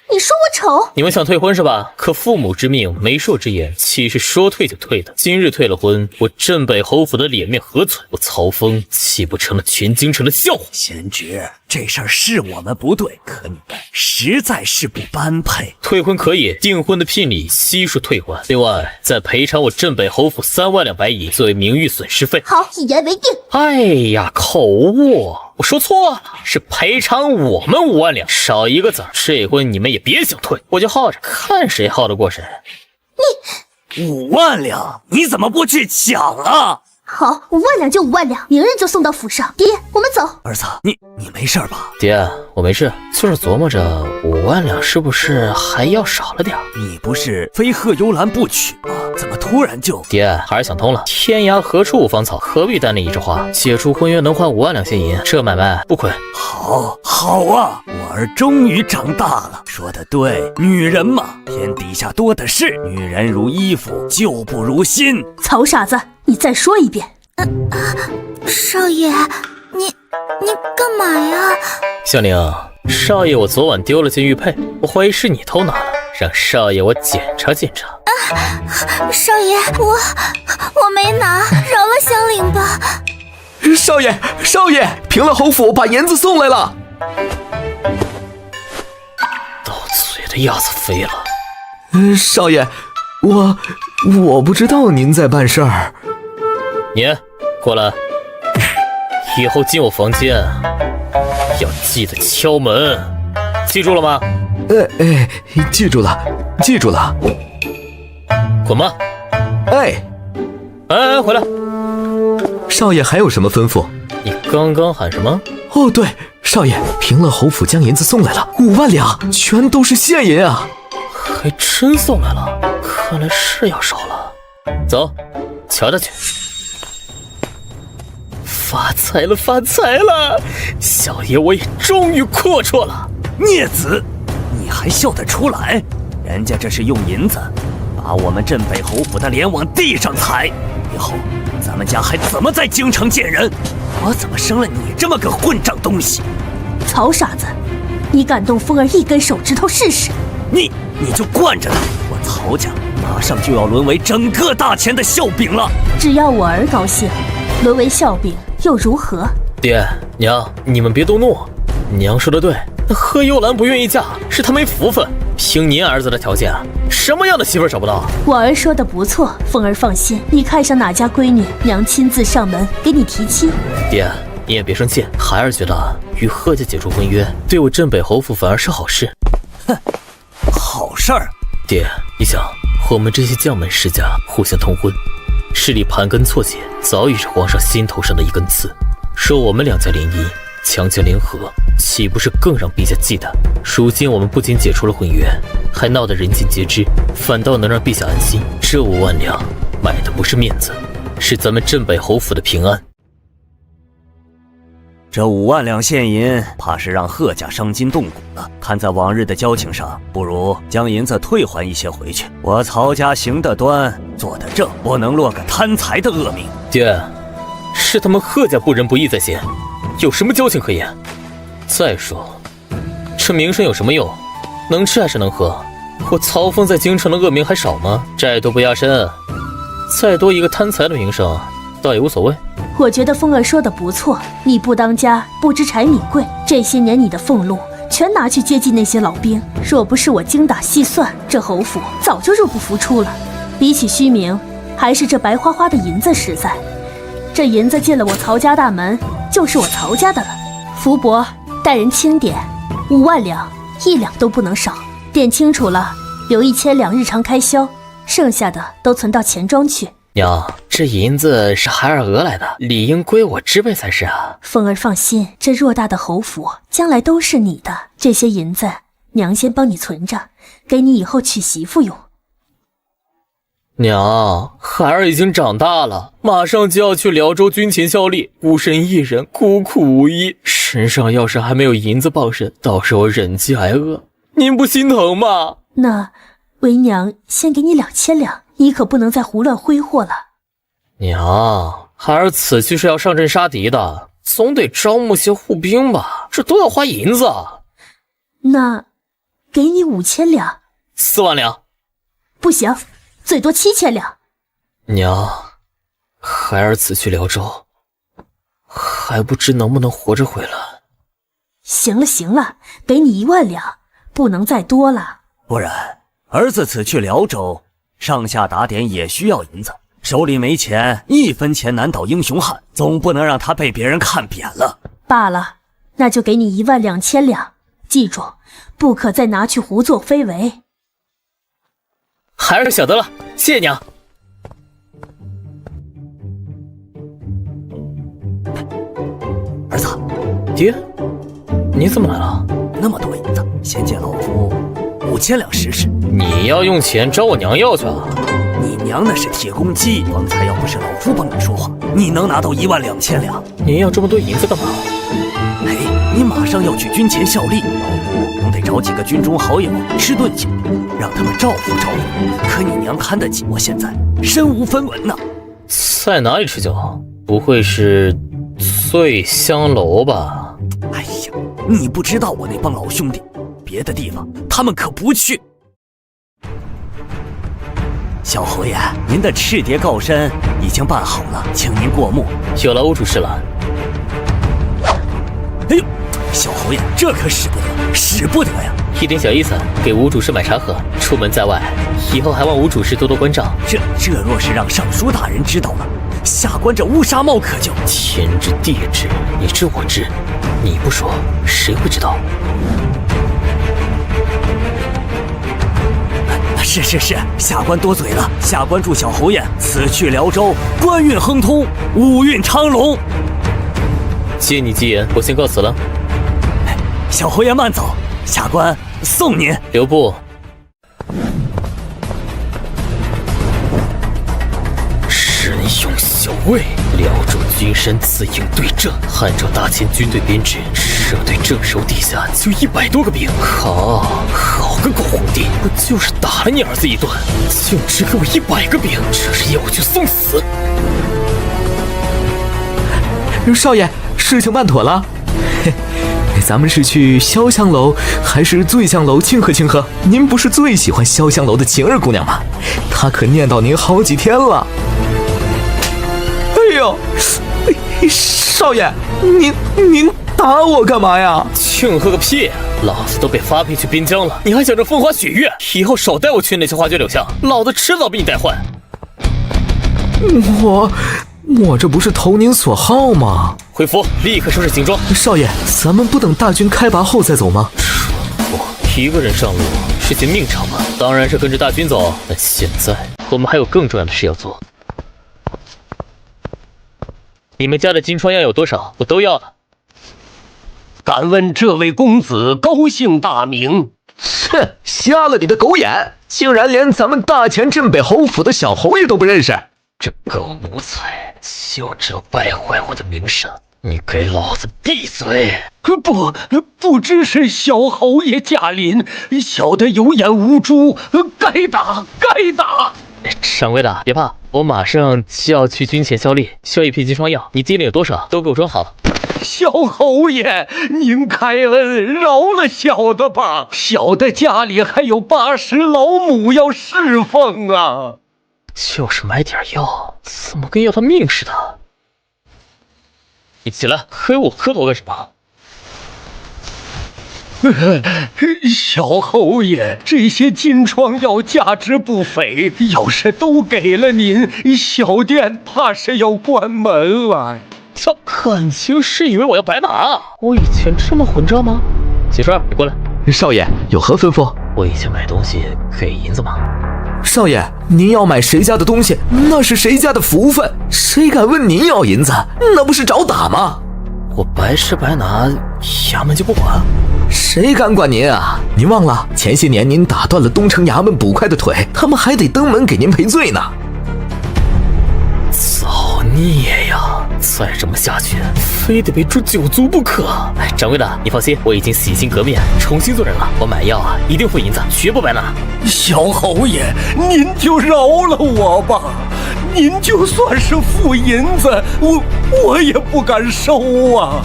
你说我丑？你们想退婚是吧？可父母之命，媒妁之言，岂是说退就退的？今日退了婚，我镇北侯府的脸面何存？我曹峰岂不成了全京城的笑话？贤侄，这事儿是我们不对，可你们实在是不般配。退婚可以，订婚的聘礼悉数退还，另外再赔偿我镇北侯府3万两白银作为名誉损失费。好，一言为定。哎呀，口误，我说错了，是赔偿我们5万两，少一个字儿。这婚你们也别想退，我就耗着，看谁耗得过谁。你5万两，你怎么不去抢啊？好，5万两就5万两，明日就送到府上。爹，我们走。儿子，你没事吧？爹，我没事，就是琢磨着5万两是不是还要少了点。你不是非贺幽兰不娶吗？怎么突然就……爹，还是想通了，天涯何处无芳草，何必单恋一枝花？解除婚约能换5万两现银，这买卖不亏。好啊，我儿终于长大了。说得对，女人嘛，天底下多的是，女人如衣服，旧不如新。曹傻子，你再说一遍。少爷，你干嘛呀？香菱，少爷我昨晚丢了件玉佩，我怀疑是你偷拿了，让少爷我检查检查。少爷，我没拿，饶了香菱吧。少爷，平乐侯府把银子送来了。到嘴的鸭子飞了。少爷，我不知道您在办事儿。你过来，以后进我房间要记得敲门，记住了吗？记住了。滚吧。哎，回来。少爷还有什么吩咐？你刚刚喊什么？哦，对，少爷，平乐侯府将银子送来了，5万两，全都是现银啊！还真送来了，看来是要少了。走，瞧他去。发财了！小爷我也终于阔绰了。孽子，你还笑得出来？人家这是用银子把我们镇北侯府的脸往地上踩，以后咱们家还怎么在京城见人？我怎么生了你这么个混账东西？曹傻子，你敢动风儿一根手指头试试？你就惯着他，我曹家马上就要沦为整个大钱的笑柄了。只要我儿高兴，沦为笑柄又如何？爹娘，你们别动怒，娘说的对，那贺幽兰不愿意嫁，是她没福分。凭您儿子的条件，什么样的媳妇找不到？我儿说的不错，凤儿放心，你看上哪家闺女，娘亲自上门给你提亲。爹，你也别生气，孩儿觉得与贺家解除婚约，对我镇北侯府反而是好事。哼，好事儿。爹，你想，我们这些将门世家互相通婚，势力盘根错节，早已是皇上心头上的一根刺。说我们两家联姻，强强联合，岂不是更让陛下忌惮？如今我们不仅解除了婚约，还闹得人尽皆知，反倒能让陛下安心。这5万两买的不是面子，是咱们镇北侯府的平安。这5万两现银，怕是让贺家伤筋动骨了。看在往日的交情上，不如将银子退还一些回去。我曹家行得端，坐得正，不能落个贪财的恶名。爹，是他们贺家不仁不义在先，有什么交情可言？再说，这名声有什么用？能吃还是能喝？我曹峰在京城的恶名还少吗？债多不压身，再多一个贪财的名声，倒也无所谓。我觉得风儿说的不错，你不当家，不知柴米贵，这些年你的俸禄全拿去接济那些老兵，若不是我精打细算，这侯府早就入不敷出了。比起虚名，还是这白花花的银子实在。这银子进了我曹家大门，就是我曹家的了。福伯，待人轻点，5万两，1两都不能少。点清楚了，留1000两日常开销，剩下的都存到钱庄去。娘，这银子是孩儿讹来的，理应归我支配才是啊。凤儿放心，这偌大的侯府将来都是你的，这些银子娘先帮你存着，给你以后娶媳妇用。娘，孩儿已经长大了，马上就要去辽州军前效力，孤身一人，孤苦无依，身上要是还没有银子傍身，到时候忍饥挨饿，您不心疼吗？那为娘先给你2000两，你可不能再胡乱挥霍了。娘，孩儿此去是要上阵杀敌的，总得招募些护兵吧，这都要花银子。那给你5000两。4万两。不行，最多7000两。娘，孩儿此去辽州，还不知能不能活着回来。行了行了，给你1万两，不能再多了。不然儿子此去辽州，上下打点也需要银子，手里没钱，1分钱难倒英雄汉，总不能让他被别人看扁了。罢了，那就给你12000两，记住，不可再拿去胡作非为。孩儿晓得了，谢谢娘。儿子，爹，你怎么来了？那么多银子，先借老夫5000两试试。你要用钱找我娘要去啊？你娘那是铁公鸡，方才要不是老夫帮你说话，你能拿到12000两？您要这么多银子干嘛？嘿，你马上要去军前效力，老夫总得找几个军中好友吃顿酒，让他们照顾照顾。可你娘看得起我现在，身无分文呢。在哪里吃酒？不会是醉香楼吧？哎呀，你不知道我那帮老兄弟，别的地方他们可不去。小侯爷，您的赤蝶告身已经办好了，请您过目。有劳吴主事了。哎呦，小侯爷，这可使不得，使不得呀！一点小意思，给吴主事买茶喝。出门在外，以后还望吴主事多多关照。这若是让尚书大人知道了，下官这乌纱帽可就……天知地知，你知我知，你不说，谁会知道？是，下官多嘴了。下官祝小侯爷此去辽州，官运亨通，五运昌隆。借你吉言，我先告辞了。小侯爷慢走，下官送您。留步。神勇校尉，辽州军山自营对阵，按照大前军队编制，设队镇守地下就100多个兵。好个狗皇帝！我就是打了你儿子一顿，竟只给我100个兵，这是要我去送死！少爷，事情办妥了。咱们是去潇湘楼还是醉香楼庆贺庆贺？您不是最喜欢潇湘楼的晴儿姑娘吗？她可念叨您好几天了。哎呦，少爷，您打我干嘛呀？庆贺个屁！老子都被发配去边疆了，你还想着风花雪月？以后少带我去那些花街柳巷，老子迟早被你带坏。我这不是投您所好吗？回府，立刻收拾行装。少爷，咱们不等大军开拔后再走吗？一个人上路是件命长吗？当然是跟着大军走，但现在我们还有更重要的事要做。你们家的金疮药有多少？我都要了。敢问这位公子高姓大名？哼，瞎了你的狗眼，竟然连咱们大前镇北侯府的小侯爷都不认识。这狗奴才，就这败坏我的名声！你给老子闭嘴！不知是小侯爷驾临，小的有眼无珠，该打！掌柜的，别怕，我马上就要去军前效力，需要一批金疮药，你店里有多少都给我装好了。小侯爷，您开恩，饶了小的吧，小的家里还有80老母要侍奉啊。就是买点药，怎么跟要他命似的？你起来，黑我磕头干什么？小侯爷，这些金疮药价值不菲，要是都给了您，小店怕是要关门了。操，感情是以为我要白拿？我以前这么混账吗？媳妇儿，你过来。少爷有何吩咐？我以前买东西给银子吗？少爷，您要买谁家的东西，那是谁家的福分，谁敢问您要银子，那不是找打吗？我白吃白拿，衙门就不管？谁敢管您啊？您忘了前些年您打断了东城衙门捕快的腿，他们还得登门给您赔罪呢。造孽呀！再这么下去，非得被诛九族不可。哎，掌柜的，你放心，我已经洗心革面，重新做人了。我买药啊，一定付银子，绝不白拿。小侯爷，您就饶了我吧，您就算是付银子，我也不敢收啊。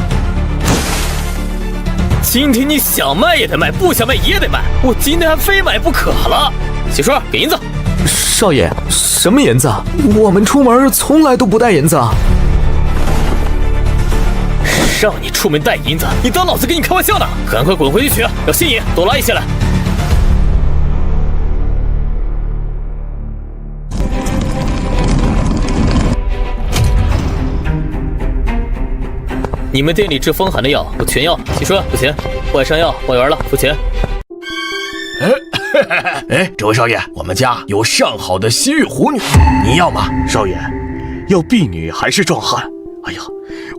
今天你想卖也得卖，不想卖也得卖，我今天还非买不可了。媳妇儿，给银子。少爷，什么银子？我们出门从来都不带银子啊。让你出门带银子，你当老子跟你开玩笑呢？赶快滚回去取，要新银，多拉一些来。你们店里治风寒的药我全要，媳妇付钱。外伤药外园了，付钱。哎，这位少爷，我们家有上好的西域虎女，你要吗？少爷，要婢女还是壮汉？哎呀，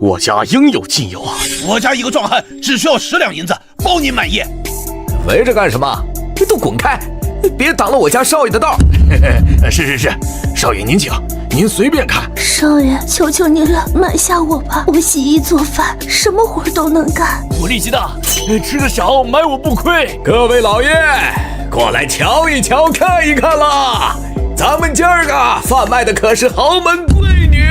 我家应有尽有啊！我家一个壮汉只需要10两银子，包您满意。围着干什么？都滚开！别挡了我家少爷的道。是，少爷您请，您随便看。少爷，求求您了，买下我吧！我洗衣做饭，什么活都能干。我力气大，吃得少，买我不亏。各位老爷，过来瞧一瞧，看一看啦！咱们今儿个贩卖的可是豪门贵女。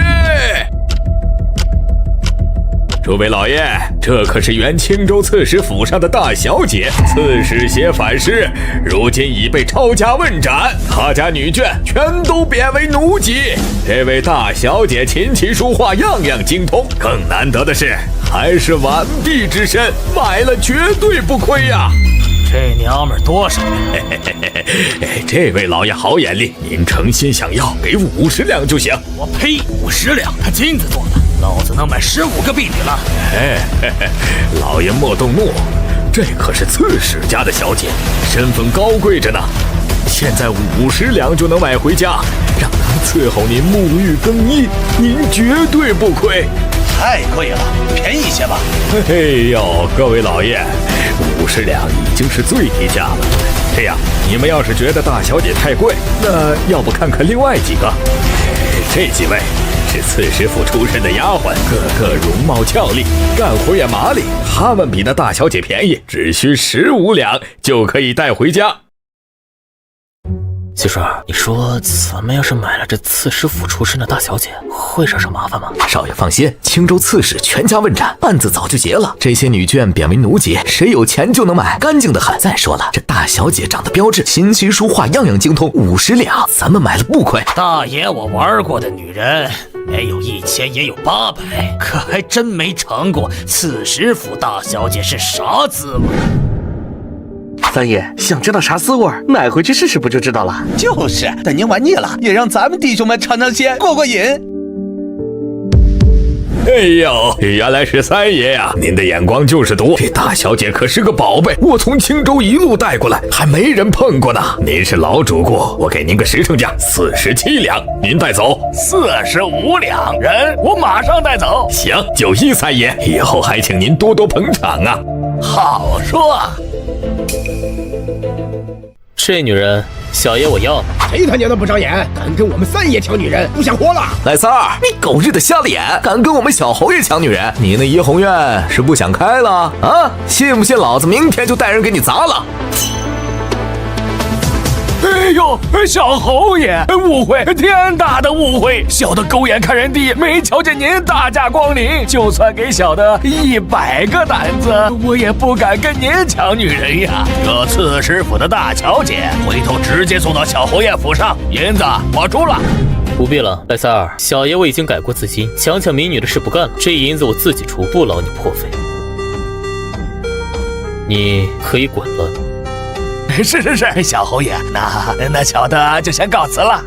诸位老爷，这可是原青州刺史府上的大小姐，刺史写反诗，如今已被抄家问斩，他家女眷全都贬为奴籍。这位大小姐琴棋书画样样精通，更难得的是还是完璧之身，买了绝对不亏呀。这娘们儿多少？这位老爷好眼力，您诚心想要，给50两就行。我呸，50两，他金子做的，老子能买15个婢女了。老爷莫动怒，这可是刺史家的小姐，身份高贵着呢。现在50两就能买回家，让他们伺候您沐浴更衣，您绝对不亏。太贵了，便宜些吧。哎呦，各位老爷，50两已经是最低价了。这样，你们要是觉得大小姐太贵，那要不看看另外几个？这几位是刺史府出身的丫鬟，个个容貌俏丽，干活也麻利，他们比那大小姐便宜，只需15两就可以带回家。媳妇儿，你说咱们要是买了这刺史府出身的大小姐，会惹上麻烦吗？少爷放心，青州刺史全家问斩，案子早就结了。这些女眷贬为奴籍，谁有钱就能买，干净的很。再说了，这大小姐长得标致，琴棋书画样样精通，50两咱们买了不亏。大爷，我玩过的女人没有1000也有800，可还真没尝过刺史府大小姐是啥滋味。三爷，想知道啥滋味，买回去试试不就知道了？就是，等您玩腻了，也让咱们弟兄们尝尝鲜，过过瘾。哎呦，原来是三爷呀！您的眼光就是毒，这大小姐可是个宝贝，我从青州一路带过来，还没人碰过呢。您是老主顾，我给您个实诚价，47两，您带走。45两，人我马上带走。行，就依三爷，以后还请您多多捧场啊。好说。这女人，小爷我要。谁他娘的不长眼，敢跟我们三爷抢女人，不想活了！赖三儿，你狗日的瞎了眼，敢跟我们小侯爷抢女人？你那怡红院是不想开了啊？信不信老子明天就带人给你砸了？哎呦，小侯爷，误会，天大的误会！小的狗眼看人低，没瞧见您大驾光临，就算给小的100个胆子，我也不敢跟您抢女人呀。这刺史府的大小姐，回头直接送到小侯爷府上，银子我出了。不必了，赖三儿，小爷我已经改过自新，抢民女的事不干了，这银子我自己出，不劳你破费。你可以滚了。是，小侯爷，那小的就先告辞了。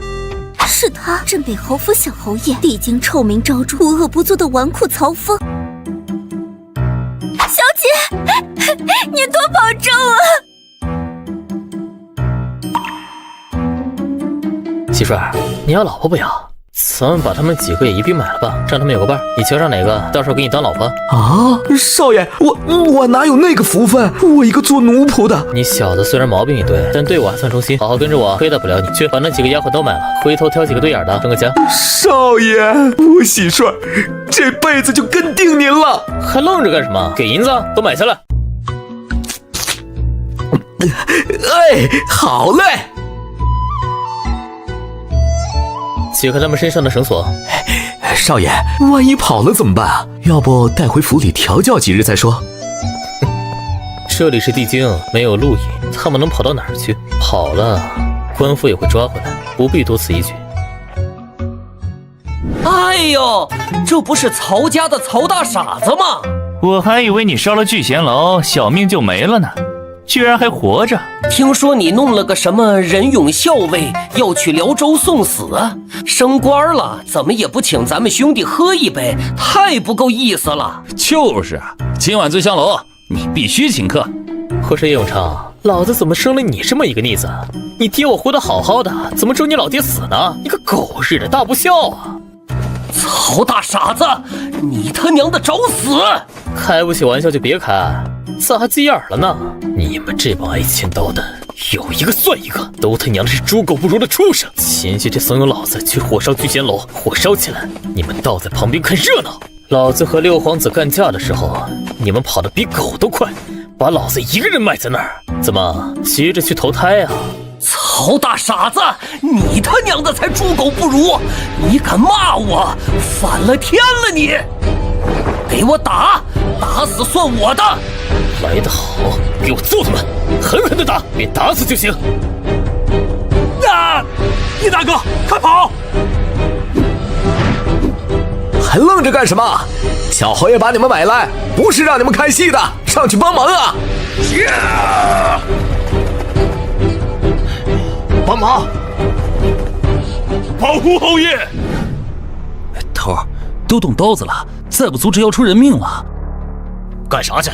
是他，镇北侯府小侯爷，历经臭名昭著、无恶不作的纨绔曹风。小姐，你多保重啊！蟋蟀，你要老婆不要？咱们把他们几个也一并买了吧，让他们有个伴儿。你瞧上哪个，到时候给你当老婆。啊，少爷，我哪有那个福分？我一个做奴仆的。你小子虽然毛病一堆，但对我还算忠心，好好跟着我，黑大不了你。去把那几个丫鬟都买了，回头挑几个对眼的争个家。少爷，我蟋蟀这辈子就跟定您了。还愣着干什么？给银子都买下来。哎，好嘞。解开他们身上的绳索。少爷，万一跑了怎么办啊？要不带回府里调教几日再说。这里是地京，没有路引，他们能跑到哪儿去？跑了，官府也会抓回来，不必多此一举。哎呦，这不是曹家的曹大傻子吗？我还以为你烧了聚贤楼，小命就没了呢，居然还活着。听说你弄了个什么仁勇校尉，要去辽州送死啊？升官了，怎么也不请咱们兄弟喝一杯，太不够意思了。就是啊，今晚醉香楼你必须请客。可是叶永昌，老子怎么生了你这么一个逆子？你爹我活得好好的，怎么咒你老爹死呢？你个狗日的大不孝啊！曹大傻子，你他娘的找死！开不起玩笑就别开，咋还急眼了呢？你们这帮挨千刀的，有一个算一个，都他娘的是猪狗不如的畜生！前些天怂恿老子去火烧聚贤楼，火烧起来，你们倒在旁边看热闹。老子和六皇子干架的时候，你们跑得比狗都快，把老子一个人埋在那儿，怎么急着去投胎啊？曹大傻子，你他娘的才猪狗不如！你敢骂我，反了天了你！给我打，打死算我的！来得好，给我揍他们，狠狠的打，别打死就行。啊！叶大哥，快跑！还愣着干什么？小侯爷把你们买来，不是让你们看戏的，上去帮忙啊！帮忙，保护侯爷！头儿，都动刀子了，再不阻止要出人命了。干啥去？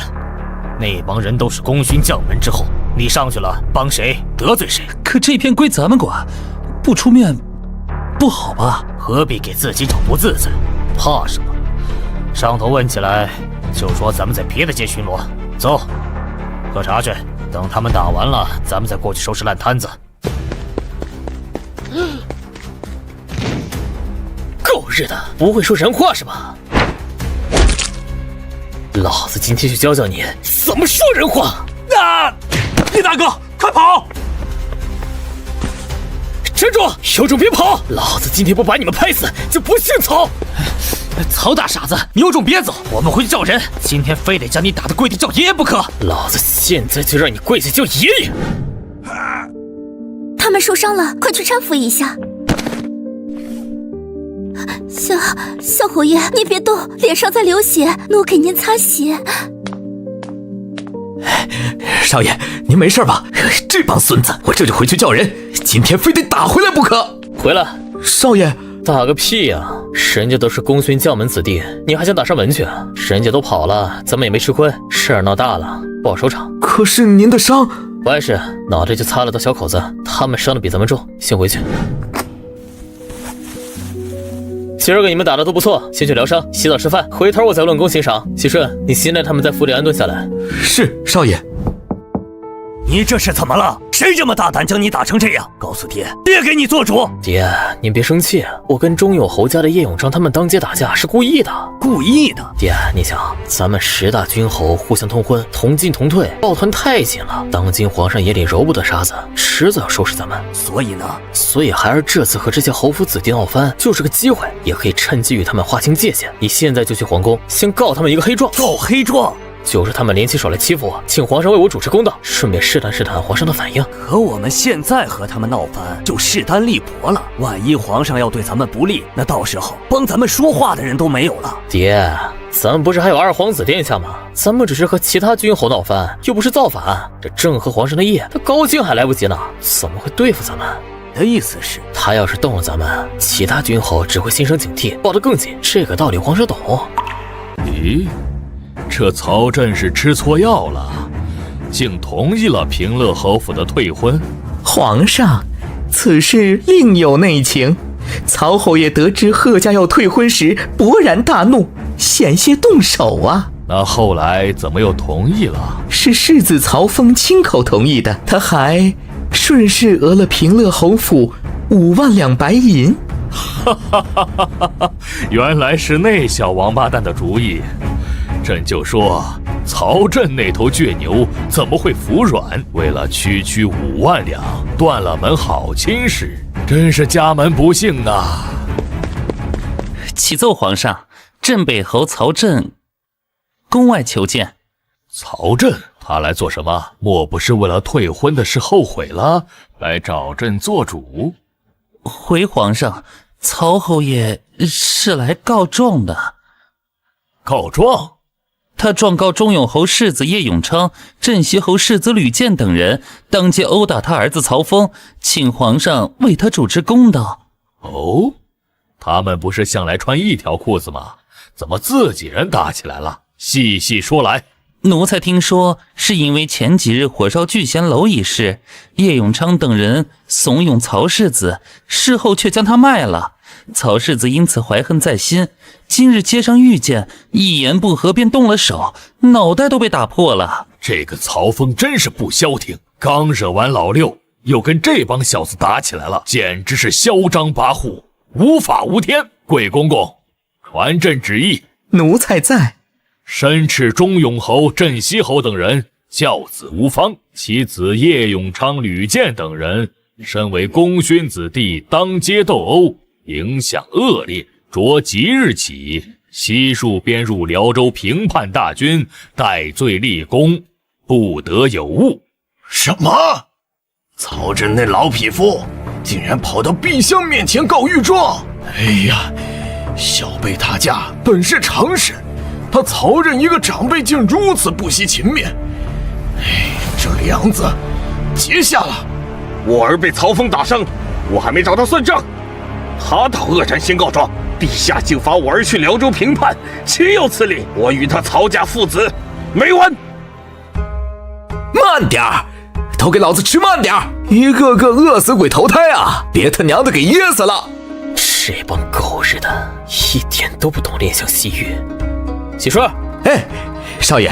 那帮人都是功勋将门之后，你上去了帮谁得罪谁？可这片归咱们管，不出面不好吧？何必给自己找不自在？怕什么？上头问起来就说咱们在别的街巡逻。走，喝茶去。等他们打完了，咱们再过去收拾烂摊子。狗日的，不会说人话是吧？老子今天就教教你怎么说人话！啊！叶大哥，快跑！站住！有种别跑！老子今天不把你们拍死，就不姓曹！曹大傻子，你有种别走，我们回去叫人。今天非得将你打得跪地叫爷爷不可！老子现在就让你跪下叫爷爷！他们受伤了，快去搀扶一下。小侯爷，您别动，脸上在流血，奴给您擦血。少爷，您没事吧？这帮孙子，我这就回去叫人，今天非得打回来不可。回来，少爷，打个屁呀！人家都是功勋将门子弟，你还想打上门去？人家都跑了，咱们也没吃亏，事儿闹大了不好收场。可是您的伤，不碍事，脑袋就擦了道小口子，他们伤的比咱们重，先回去。今儿个你们打的都不错，先去疗伤、洗澡、吃饭，回头我再论功行赏。喜顺，你先带他们在府里安顿下来。是，少爷。你这是怎么了？谁这么大胆将你打成这样？告诉爹，爹给你做主。爹，您别生气，我跟中永侯家的叶永昌他们当街打架是故意的。故意的？爹，你想，咱们10大军侯互相通婚，同进同退，抱团太紧了。当今皇上眼里揉不得沙子，迟早要收拾咱们。所以呢？所以孩儿这次和这些侯府子弟闹翻，就是个机会，也可以趁机与他们划清界限。你现在就去皇宫，先告他们一个黑状。告黑状？就是他们联起手来欺负我，请皇上为我主持公道，顺便试探试探皇上的反应。可我们现在和他们闹翻，就势单力薄了。万一皇上要对咱们不利，那到时候帮咱们说话的人都没有了。爹，咱们不是还有二皇子殿下吗？咱们只是和其他军侯闹翻，又不是造反。这正合皇上的意，他高兴还来不及呢，怎么会对付咱们？你的意思是，他要是动了咱们，其他军侯只会心生警惕，抱得更紧。这个道理皇上懂。咦？这曹振是吃错药了，竟同意了平乐侯府的退婚。皇上，此事另有内情。曹侯爷得知贺家要退婚时，勃然大怒，险些动手啊。那后来怎么又同意了？是世子曹峰亲口同意的，他还顺势讹了平乐侯府5万两白银。原来是那小王八蛋的主意。朕就说曹振那头倔牛怎么会服软？为了区5万两，断了门好亲事，真是家门不幸啊！启奏皇上，镇北侯曹振宫外求见。曹振，他来做什么？莫不是为了退婚的事后悔了，来找朕做主？回皇上，曹侯爷是来告状的。告状？他状告中永侯世子叶永昌、镇西侯世子吕健等人当街殴打他儿子曹峰，请皇上为他主持公道。哦，他们不是向来穿一条裤子吗？怎么自己人打起来了？细细说来。奴才听说是因为前几日火烧聚贤楼一事，叶永昌等人怂恿曹世子，事后却将他卖了。曹世子因此怀恨在心，今日街上遇见，一言不合便动了手，脑袋都被打破了。这个曹峰真是不消停，刚惹完老六，又跟这帮小子打起来了，简直是嚣张跋扈，无法无天。贵公公，传朕旨意。奴才在。申斥中永侯、镇西侯等人教子无方，其子叶永昌、吕健等人身为功勋子弟，当街斗殴，影响恶劣。着即日起，悉数编入辽州平叛大军，戴罪立功，不得有误。什么？曹振那老匹夫竟然跑到陛下面前告御状！哎呀，小辈他家本是常识，他曹任一个长辈竟如此不惜情面，哎，这梁子结下了。我儿被曹峰打伤，我还没找他算账，他倒恶战先告状，陛下竟罚我儿去辽州平叛，岂有此理！我与他曹家父子没完！慢点儿，都给老子吃慢点儿！一个个饿死鬼投胎啊！别他娘的给噎死了！这帮狗日的，一点都不懂怜香惜玉。喜叔，哎，少爷，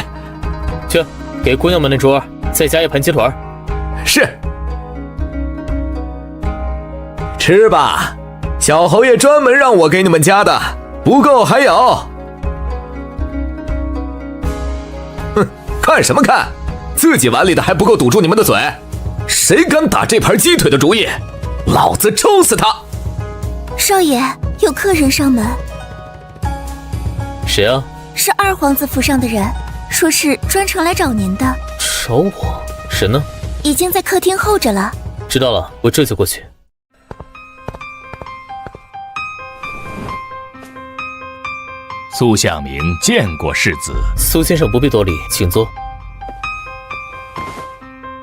去给姑娘们那桌再加一盘鸡腿。是。吃吧，小侯爷专门让我给你们加的，不够还有。哼，看什么看？自己碗里的还不够堵住你们的嘴？谁敢打这盘鸡腿的主意，老子抽死他！少爷，有客人上门。谁啊？是二皇子府上的人，说是专程来找您的。找我？人呢？已经在客厅候着了。知道了，我这就过去。苏向明见过世子。苏先生不必多礼，请坐。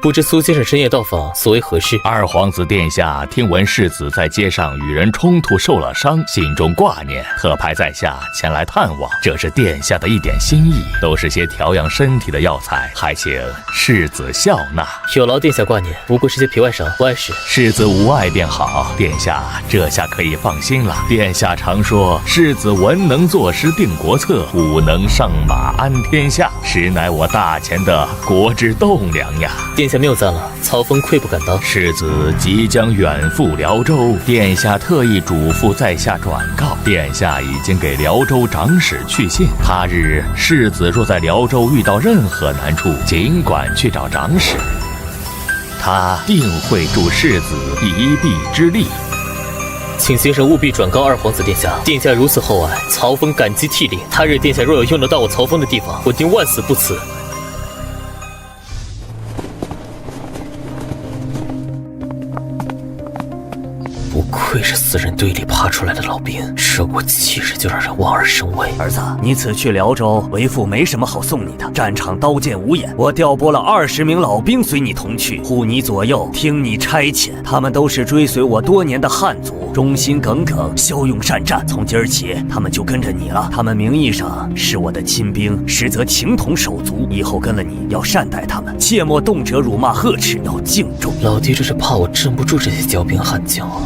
不知苏先生深夜到访，所为何事？二皇子殿下听闻世子在街上与人冲突受了伤，心中挂念，特派在下前来探望。这是殿下的一点心意，都是些调养身体的药材，还请世子笑纳。有劳殿下挂念，不过是些皮外伤，不碍事。世子无碍便好，殿下这下可以放心了。殿下常说，世子文能作诗定国策，武能上马安天下，实乃我大前的国之栋梁呀。殿下谬赞了，曹峰愧不敢当。世子即将远赴辽州，殿下特意嘱咐在下转告，殿下已经给辽州长史去信，他日世子若在辽州遇到任何难处，尽管去找长史，他定会助世子一臂之力。请先生务必转告二皇子殿下，殿下如此厚爱，曹峰感激涕零。他日殿下若有用得到我曹峰的地方，我定万死不辞。不愧是是死人堆里爬出来的老兵，受过气势就让人望而生畏。儿子，你此去辽州，为父没什么好送你的，战场刀剑无眼，我调拨了20名老兵随你同去，护你左右，听你差遣。他们都是追随我多年的汉族，忠心耿耿，骁勇善战。从今儿起，他们就跟着你了。他们名义上是我的亲兵，实则情同手足。以后跟了你，要善待他们，切莫动辄辱骂呵斥，要敬重。老爹这是怕我镇不住这些骄兵悍将啊！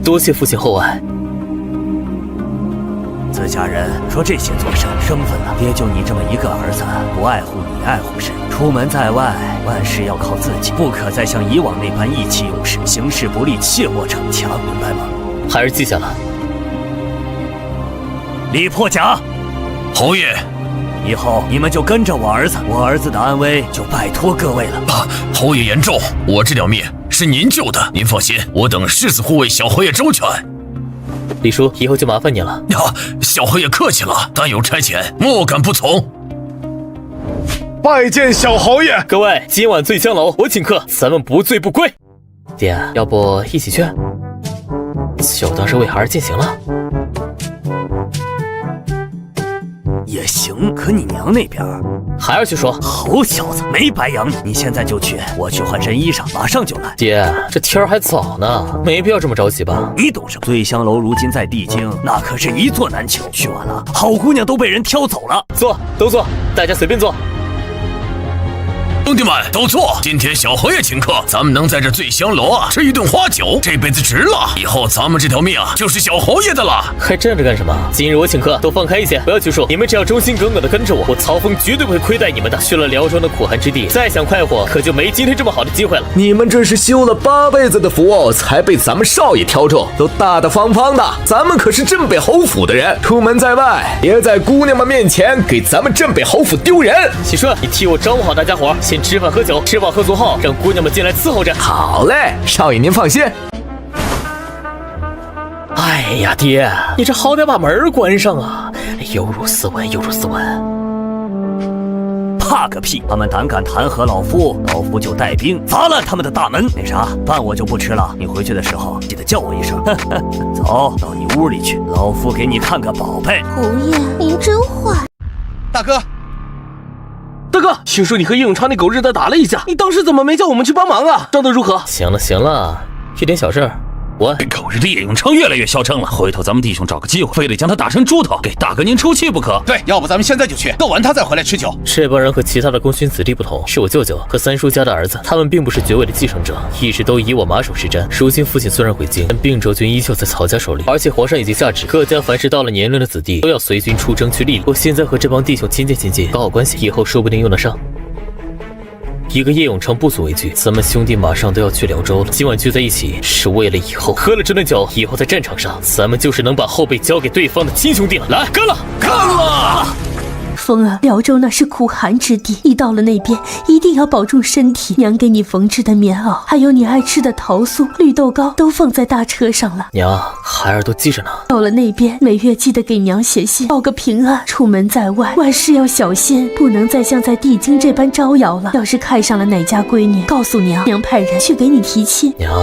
多谢父亲厚爱。自家人说这些做甚？生分了，爹就你这么一个儿子，不爱护你爱护谁？出门在外，万事要靠自己，不可再像以往那般意气用事，行事不利，切莫逞强，明白吗？孩儿记下了。李破甲，侯爷，以后你们就跟着我儿子，我儿子的安危就拜托各位了。侯爷言重，我这条命是您救的，您放心，我等誓死护卫小侯爷周全。李叔，以后就麻烦你了。小侯爷客气了，但有差遣，莫敢不从。拜见小侯爷。各位，今晚醉香楼我请客，咱们不醉不归。爹，要不一起去？就当是为孩儿践行了。也行，可你娘那边，孩儿去说。猴小子，没白养你，你现在就去，我去换身衣裳，马上就来。爹，这天儿还早呢，没必要这么着急吧？你懂什么？醉香楼如今在帝京，那可是一座难求，去晚了，好姑娘都被人挑走了。坐，都坐，大家随便坐。兄弟们都坐，今天小侯爷请客，咱们能在这醉香楼啊吃一顿花酒，这辈子值了。以后咱们这条命啊就是小侯爷的了。还站着干什么？今日我请客，都放开一些，不要拘束。你们只要忠心耿耿的跟着我，我曹峰绝对不会亏待你们的。去了辽州的苦寒之地，再想快活，可就没今天这么好的机会了。你们这是修了8辈子的福，才被咱们少爷挑中，都大大方方的。咱们可是镇北侯府的人，出门在外，别在姑娘们面前给咱们镇北侯府丢人。喜顺，你替我招呼好大家伙，先吃饭喝酒，吃饱喝足后，让姑娘们进来伺候着。好嘞，少爷您放心。哎呀，爹，你这好歹把门关上啊！有辱斯文，有辱斯文。怕个屁！他们胆敢弹劾老夫，老夫就带兵砸烂他们的大门。那啥，饭我就不吃了，你回去的时候记得叫我一声。走到你屋里去，老夫给你看个宝贝。侯爷，您真坏。大哥，听说你和叶永昌那狗日的打了一架，你当时怎么没叫我们去帮忙啊？伤得如何？行了行了，一点小事儿。这狗日的叶永昌越来越嚣张了，回头咱们弟兄找个机会，非得将他打成猪头，给大哥您出气不可。对，要不咱们现在就去，斗完他再回来吃酒。这帮人和其他的功勋子弟不同，是我舅舅和三叔家的儿子，他们并不是爵位的继承者，一直都以我马首是瞻。如今父亲虽然回京，但并州军依旧在曹家手里，而且皇上已经下旨，各家凡是到了年龄的子弟都要随军出征去历练。我现在和这帮弟兄亲近，搞好关系，以后说不定用得上。一个叶永昌不足为惧，咱们兄弟马上都要去辽州了，今晚聚在一起是为了以后喝了这顿酒，以后在战场上，咱们就是能把后背交给对方的亲兄弟了。来，干了，干了！风儿，辽州那是苦寒之地，你到了那边一定要保重身体。娘给你缝制的棉袄，还有你爱吃的桃酥、绿豆糕，都放在大车上了。娘，孩儿都记着呢。到了那边，每月记得给娘写信，报个平安。出门在外，万事要小心，不能再像在帝京这般招摇了。要是看上了哪家闺女，告诉娘，娘派人去给你提亲。娘，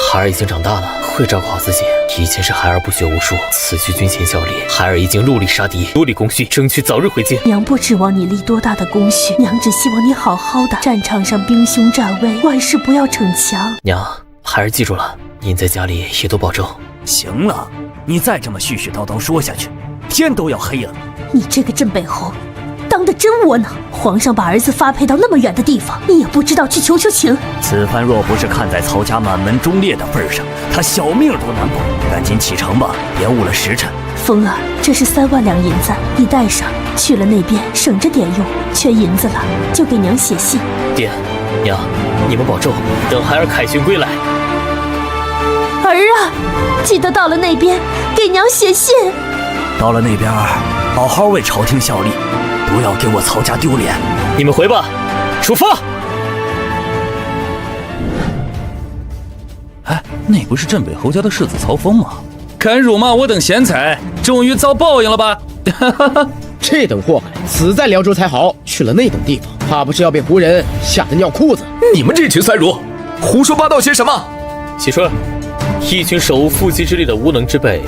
孩儿已经长大了，会照顾好自己。以前是孩儿不学无术，此去军前效力，孩儿已经戮力杀敌，努力功勋，争取早日回京。娘不指望你立多大的功勋，娘只希望你好好的，战场上兵凶战危，万事不要逞强。娘，孩儿记住了，您在家里也都保重。行了，你再这么絮絮叨叨说下去，天都要黑了。你这个镇北侯，当得真窝囊！皇上把儿子发配到那么远的地方，你也不知道去求求情。此番若不是看在曹家满门忠烈的份上，他小命都难保。赶紧启程吧，别误了时辰。风儿，这是3万两银子，你带上去了那边，省着点用。缺银子了，就给娘写信。爹，娘，你们保重，等孩儿凯旋归来。儿啊，记得到了那边给娘写信。到了那边，好好为朝廷效力，不要给我曹家丢脸。你们回吧，出发。哎，那不是镇北侯家的世子曹峰吗？敢辱骂我等贤才，终于遭报应了吧？这等祸害死在辽州才好，去了那等地方，怕不是要被胡人吓得尿裤子。你们这群三儒，胡说八道些什么？喜春，一群手无缚鸡之力的无能之辈，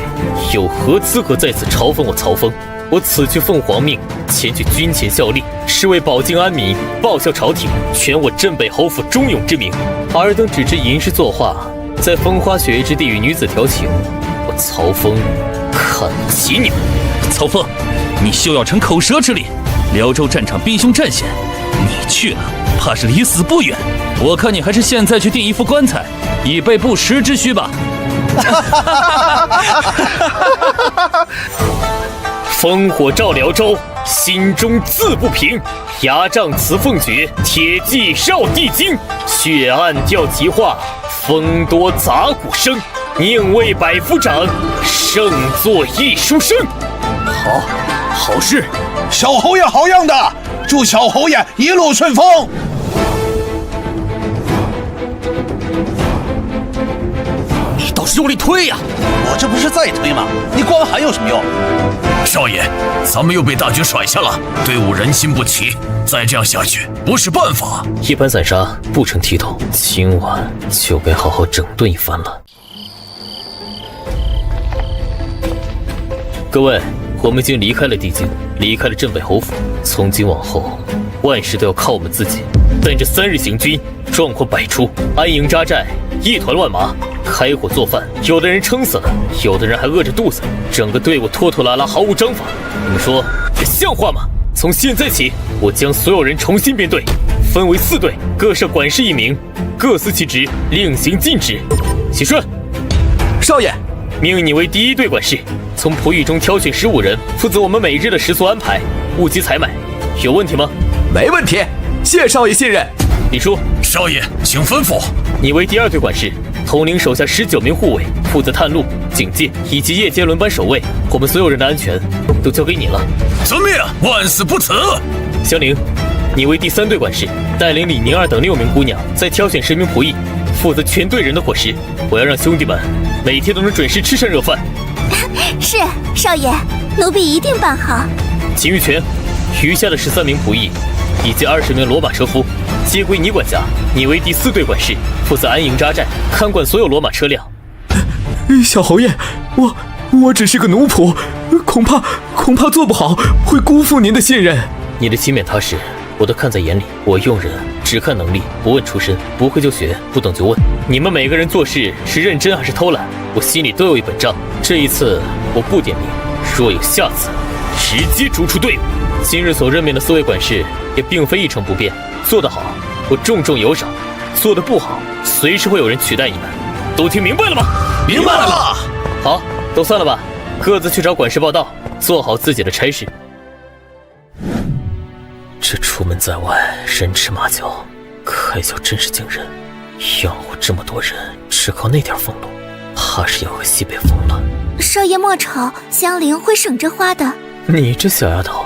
有何资格在此嘲讽我曹峰？我此去奉皇命，前去军前效力，是为保境安民，报效朝廷，全我镇北侯府忠勇之名。尔等只知吟诗作画，在风花雪月之地与女子调情，我曹峰看不起你们。曹峰，你休要逞口舌之利！辽州战场兵凶战险，你去了，怕是离死不远。我看你还是现在去订一副棺材，以备不时之需吧。烽火照辽州，心中自不平。牙帐辞凤诀，铁骑绕地京。血案调急化，风多杂鼓声。宁为百夫长，胜作一书生。好事！小侯爷好样的！祝小侯爷一路顺风。你倒是用力推呀！我这不是在推吗？你光喊有什么用？少爷，咱们又被大军甩下了，队伍人心不齐，再这样下去不是办法。一盘散沙不成体统，今晚就该好好整顿一番了。各位，我们已经离开了地京，离开了镇北侯府，从今往后，万事都要靠我们自己。但这3日行军，状况百出，安营扎寨，一团乱麻，开火做饭，有的人撑死了，有的人还饿着肚子，整个队伍拖拖拉拉，毫无章法。你们说这像话吗？从现在起，我将所有人重新编队，分为4队，各设管事1名，各司其职，另行禁止。喜顺，少爷，命你为第1队管事，从仆役中挑选15人，负责我们每日的食宿安排、物资采买。有问题吗？没问题，谢少爷信任。李叔，少爷，请吩咐。你为第2队管事，统领手下19名护卫，负责探路、警戒以及夜间轮班守卫。我们所有人的安全都交给你了。遵命，万死不辞。香菱，你为第3队管事，带领李宁儿等6名姑娘，再挑选10名仆役，负责全队人的伙食。我要让兄弟们每天都能准时吃上热饭。是，少爷，奴婢一定办好。秦玉泉，余下的13名仆役以及20名骡马车夫皆归你管辖。你为第4队管事，负责安营扎寨，看管所有骡马车辆。小侯爷，我只是个奴仆，恐怕做不好，会辜负您的信任。你的勤勉踏实，我都看在眼里。我用人只看能力，不问出身，不会就学，不懂就问。你们每个人做事是认真还是偷懒，我心里都有一本账。这一次我不点名，若有下次，直接逐出队伍。今日所任命的4位管事也并非一成不变，做得好我重重有赏，做得不好随时会有人取代你们。都听明白了吗？明白了。好，都散了吧，各自去找管事报到，做好自己的差事。这出门在外，人吃马嚼，开销真是惊人。养活这么多人，只靠那点俸禄，怕是要和西北疯了。少爷莫愁，香菱会省着花的。你这小丫头，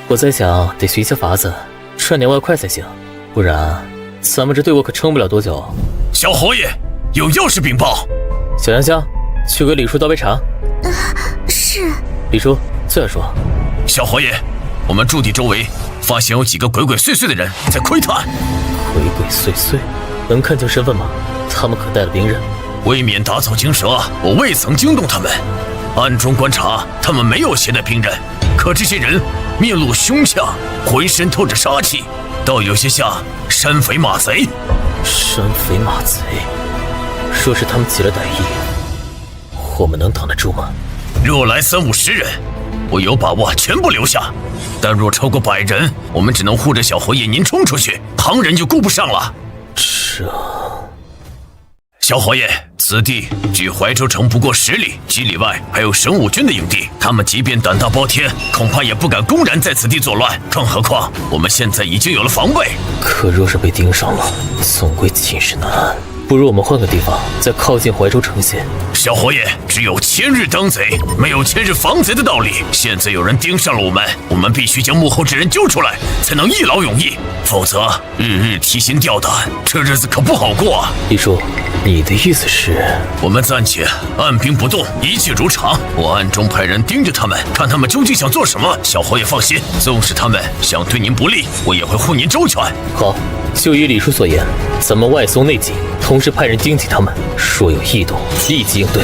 我在想得寻些法子，赚点外快才行，不然咱们这队伍可撑不了多久。小侯爷，有要事禀报。小香香，去给李叔倒杯茶。是。李叔，再说。小侯爷，我们驻地周围发现有几个鬼鬼祟祟的人在窥探。鬼鬼祟祟，能看清身份吗？他们可带了兵刃？未免打草惊蛇，我未曾惊动他们。暗中观察，他们没有携带兵刃，可这些人面露凶相，浑身透着杀气，倒有些像山匪马贼。山匪马贼，若是他们起了歹意，我们能挡得住吗？若来30-50人，我有把握全部留下，但若超过100人，我们只能护着小侯爷您冲出去，旁人就顾不上了。小侯爷，此地距怀州城不过10里，几里外还有神武军的营地，他们即便胆大包天，恐怕也不敢公然在此地作乱。更何况我们现在已经有了防备。可若是被盯上了，总归寝食难安。不如我们换个地方，再靠近怀州城些。小侯爷，只有千日当贼，没有千日防贼的道理。现在有人盯上了我们必须将幕后之人揪出来，才能一劳永逸。否则日日提心吊胆，这日子可不好过啊。李叔，你的意思是？我们暂且按兵不动，一切如常。我暗中派人盯着他们，看他们究竟想做什么。小侯爷放心，纵使他们想对您不利，我也会护您周全。好，就依李叔所言，咱们外松内紧，同时派人盯紧他们，若有异动，立即应对。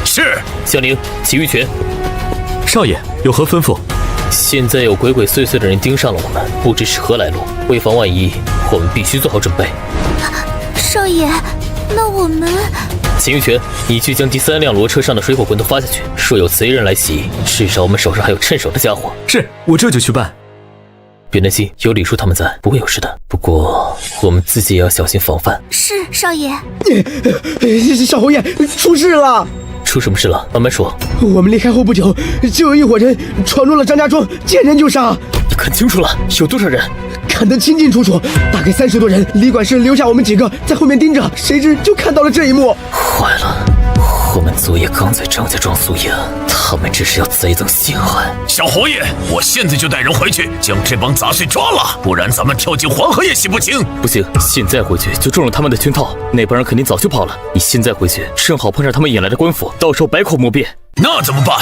是。江陵、齐玉泉，少爷有何吩咐？现在有鬼鬼祟祟的人盯上了我们，不知是何来路。为防万一，我们必须做好准备。少爷，那我们……秦玉泉，你去将第3辆骡车上的水火棍都发下去。若有贼人来袭，至少我们手上还有趁手的家伙。是，我这就去办。别担心，有李叔他们在，不会有事的。不过我们自己也要小心防范。是，少爷。小侯爷，出事了！出什么事了？慢慢说。我们离开后不久，就有一伙人闯入了张家庄，见人就杀。你看清楚了，有多少人？看得清清楚楚，大概30多人。李管事留下我们几个在后面盯着，谁知就看到了这一幕。坏了，我们昨夜刚在张家庄宿营，他们这是要贼增陷害。小侯爷，我现在就带人回去将这帮杂碎抓了，不然咱们跳进黄河也洗不清。不行，现在回去就中了他们的圈套，那帮人肯定早就跑了。你现在回去，正好碰上他们引来的官府，到时候百口莫辩。那怎么办？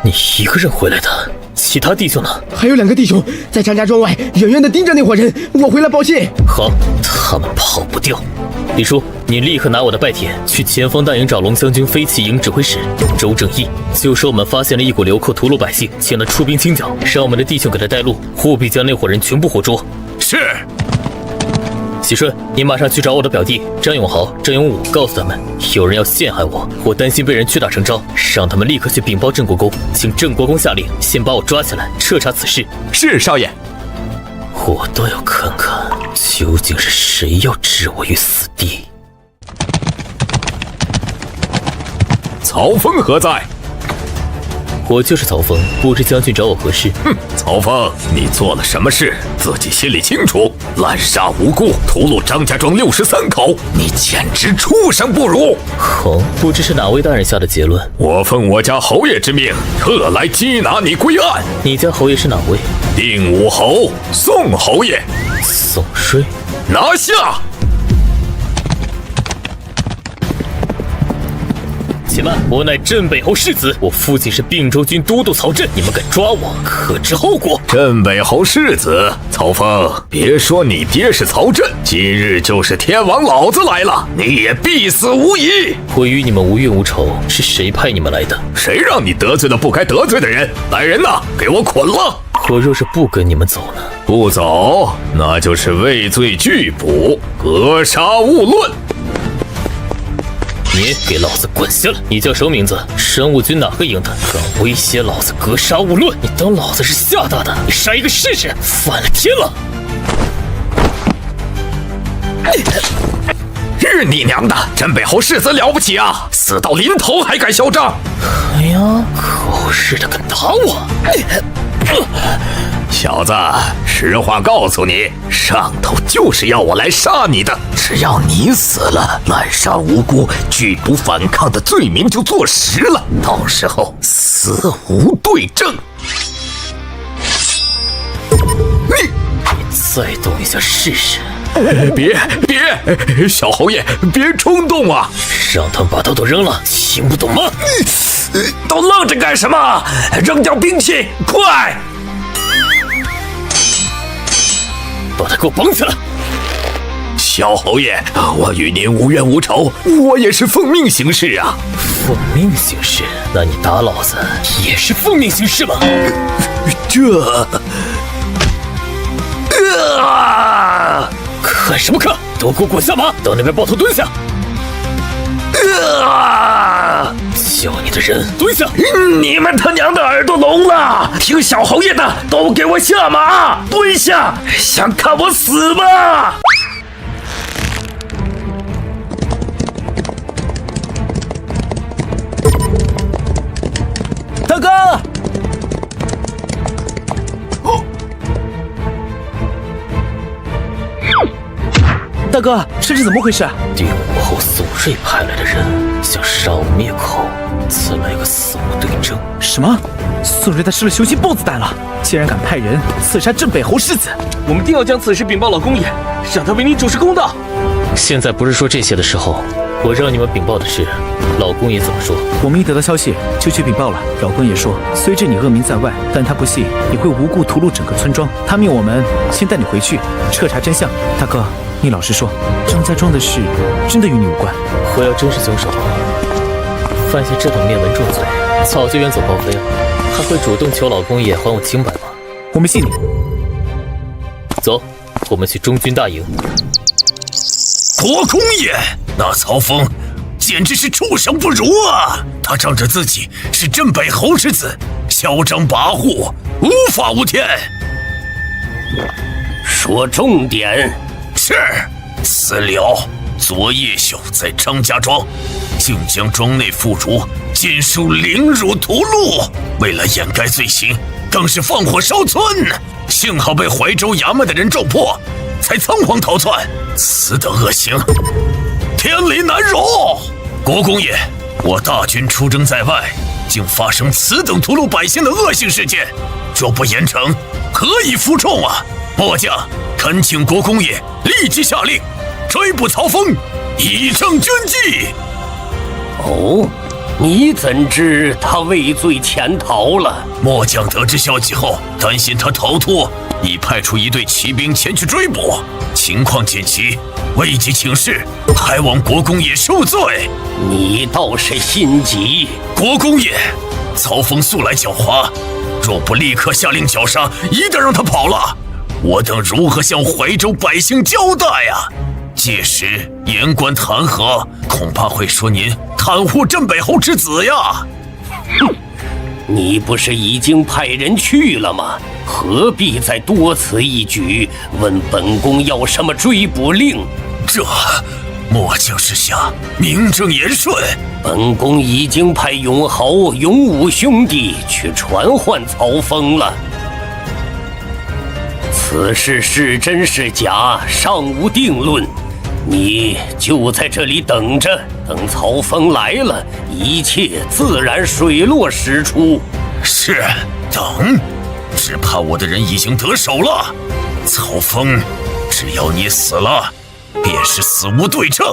你一个人回来的，其他弟兄呢？还有2个弟兄在张家庄外远远地盯着那伙人，我回来报信。好，他们跑不掉。李叔，你立刻拿我的拜帖去前方大营找龙将军飞骑营指挥使周正义，就说我们发现了一股流寇屠戮百姓，请他出兵清剿，让我们的弟兄给他带路，务必将那伙人全部活捉。是。喜顺，你马上去找我的表弟张永豪、张永武，告诉他们有人要陷害我，我担心被人屈打成招，让他们立刻去禀报郑国公，请郑国公下令先把我抓起来，彻查此事。是，少爷。我倒要看看究竟是谁要置我于死地。曹峰何在？我就是曹峰，不知将军找我何事？哼，曹峰，你做了什么事，自己心里清楚。滥杀无辜，屠戮张家庄63口，你简直畜生不如！哦，不知是哪位大人下的结论？我奉我家侯爷之命，特来缉拿你归案。你家侯爷是哪位？定武侯宋侯爷。宋税，拿下！且慢，我乃镇北侯世子，我父亲是并州军都督曹振，你们敢抓我，可知后果？镇北侯世子，曹峰，别说你爹是曹振，今日就是天王老子来了，你也必死无疑。我与你们无怨无仇，是谁派你们来的？谁让你得罪了不该得罪的人？来人呐，给我捆了！我若是不跟你们走呢？不走，那就是畏罪拒捕，格杀勿论。你给老子滚下来！你叫什么名字？神武军哪个营的？敢威胁老子格杀勿论！你当老子是吓大的？你杀一个试试！反了天了！日你娘的！镇北侯世子了不起啊！死到临头还敢嚣张！哎呀，狗日的敢打我！小子，实话告诉你，上头就是要我来杀你的。只要你死了，滥杀无辜、拒捕反抗的罪名就坐实了，到时候死无对证。你再动一下试试。别，小侯爷，别冲动啊！让他们把刀都扔了，听不懂吗？都愣着干什么？扔掉兵器，快！把他给我绑起来！小侯爷，我与您无冤无仇，我也是奉命行事啊！奉命行事？那你打老子也是奉命行事吗？看什么看？都给我滚下马，到那边抱头蹲下！叫你的人蹲下！你们他娘的耳朵聋了！听小侯爷的，都给我下马，蹲下！想看我死吗？大哥！大哥，这是怎么回事？定武侯宋瑞派来的人想杀我灭口，再来个死无对证。什么？宋瑞他吃了雄心豹子胆了，竟然敢派人刺杀镇北侯世子！我们定要将此事禀报老公爷，让他为你主持公道。现在不是说这些的时候，我让你们禀报的是老公爷怎么说？我们一得到消息就去禀报了。老公爷说，虽知你恶名在外，但他不信你会无故屠戮整个村庄，他命我们先带你回去彻查真相。大哥，你老实说，张家庄的事真的与你无关？我要真是遵守了，犯下这等灭门重罪，早就远走高飞了，还会主动求老公爷还我清白吗？我们信你。走，我们去中军大营。国公爷，那曹峰简直是畜生不如啊！他仗着自己是镇北侯之子，嚣张跋扈，无法无天。说重点。是，私了昨夜宿在张家庄，竟将庄内妇孺尽数凌辱屠戮，为了掩盖罪行，更是放火烧村。幸好被怀州衙门的人撞破，才仓皇逃窜。此等恶行，天理难容。国公爷，我大军出征在外，竟发生此等屠戮百姓的恶性事件，若不严惩，何以服众啊？末将恳请国公爷立即下令追捕曹峰，以正军纪。哦，你怎知他畏罪潜逃了？末将得知消息后，担心他逃脱，已派出一队骑兵前去追捕。情况紧急，未及请示，还望国公爷恕罪。你倒是心急。国公爷，曹峰素来狡猾，若不立刻下令绞杀，一旦让他跑了，我等如何向怀州百姓交代啊？届时言官弹劾，恐怕会说您袒护镇北侯之子呀。哼，你不是已经派人去了吗？何必再多此一举？问本宫要什么追捕令？这末将是想名正言顺。本宫已经派永豪、永武兄弟去传唤曹峰了。此事是真是假，尚无定论。你就在这里等着，等曹峰来了，一切自然水落石出。是，等。只怕我的人已经得手了。曹峰，只要你死了，便是死无对证。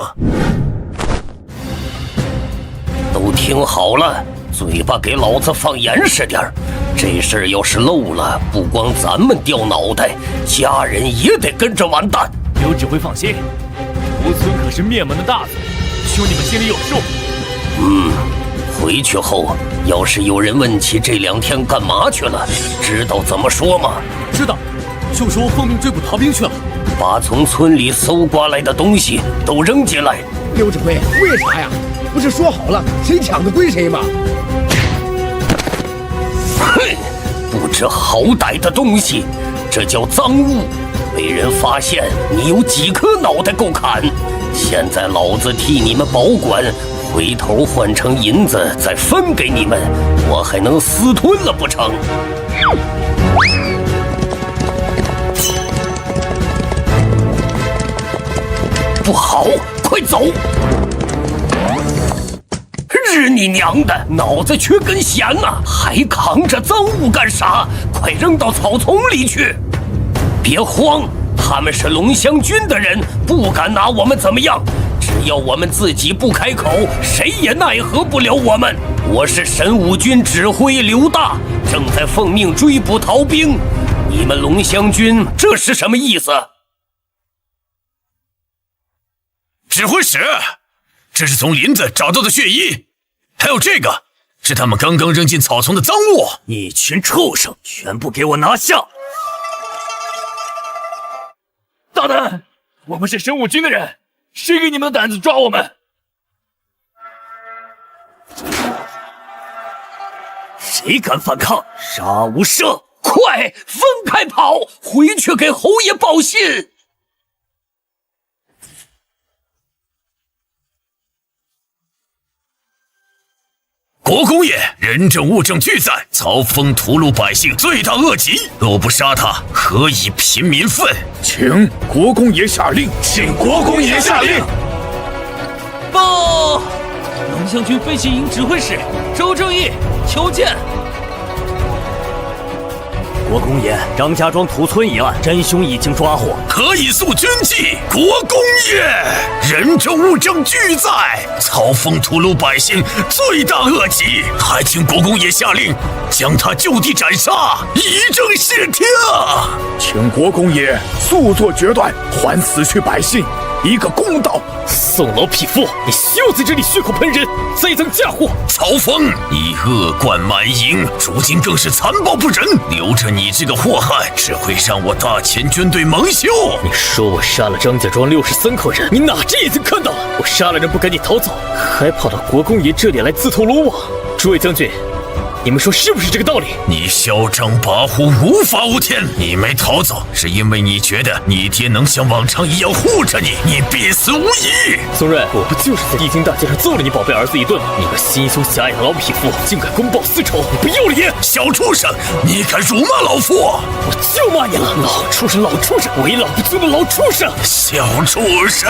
都听好了，嘴巴给老子放严实点儿。这事儿要是漏了，不光咱们掉脑袋，家人也得跟着完蛋。刘指挥放心，屠村可是灭门的大罪，兄弟们心里有数。回去后要是有人问起这2天干嘛去了，知道怎么说吗？知道，就说奉命追捕逃兵去了。把从村里搜刮来的东西都扔进来。刘指挥，为啥呀？不是说好了谁抢的归谁吗？哼，不知好歹的东西，这叫赃物。被人发现，你有几颗脑袋够砍？现在老子替你们保管，回头换成银子再分给你们，我还能私吞了不成？不好，快走！日你娘的，脑子缺根弦呐，还扛着赃物干啥？快扔到草丛里去！别慌，他们是龙香军的人，不敢拿我们怎么样。只要我们自己不开口，谁也奈何不了我们。我是神武军指挥刘大，正在奉命追捕逃兵。你们龙香军这是什么意思？指挥使，这是从林子找到的血衣，还有这个是他们刚刚扔进草丛的赃物。一群畜生，全部给我拿下！大胆！我们是神武军的人，谁给你们的胆子抓我们？谁敢反抗，杀无赦！快分开跑，回去给侯爷报信！国公爷，人证物证俱在，曹峰屠戮百姓，罪大恶极，若不杀他，何以平民愤？请国公爷下令，请国公爷下令。报！龙香军飞行营指挥使周正义求见。国公爷，张家庄屠村一案，真凶已经抓获，可以肃军纪。国公爷，人证物证俱在，曹峰屠戮百姓，罪大恶极，还请国公爷下令将他就地斩杀，以正视听。请国公爷速作决断，还死去百姓一个公道。宋老匹夫，你休在这里血口喷人，栽赃嫁祸！曹峰，你恶贯满盈，如今更是残暴不仁，留着你这个祸害，只会让我大前军队蒙羞。你说我杀了张家庄63口人，你哪只眼睛看到了？我杀了人不赶紧逃走，还跑到国公爷这里来自投罗网。诸位将军，你们说是不是这个道理？你嚣张跋扈，无法无天。你没逃走，是因为你觉得你爹能像往常一样护着你，你必死无疑。宋瑞，我不就是在帝京大街上揍了你宝贝儿子一顿吗？你个心胸狭隘的老匹夫，竟敢公报私仇，你不要脸！小畜生，你敢辱骂老夫？我就骂你了，老畜生，老畜生，为老不尊的老畜生！小畜生，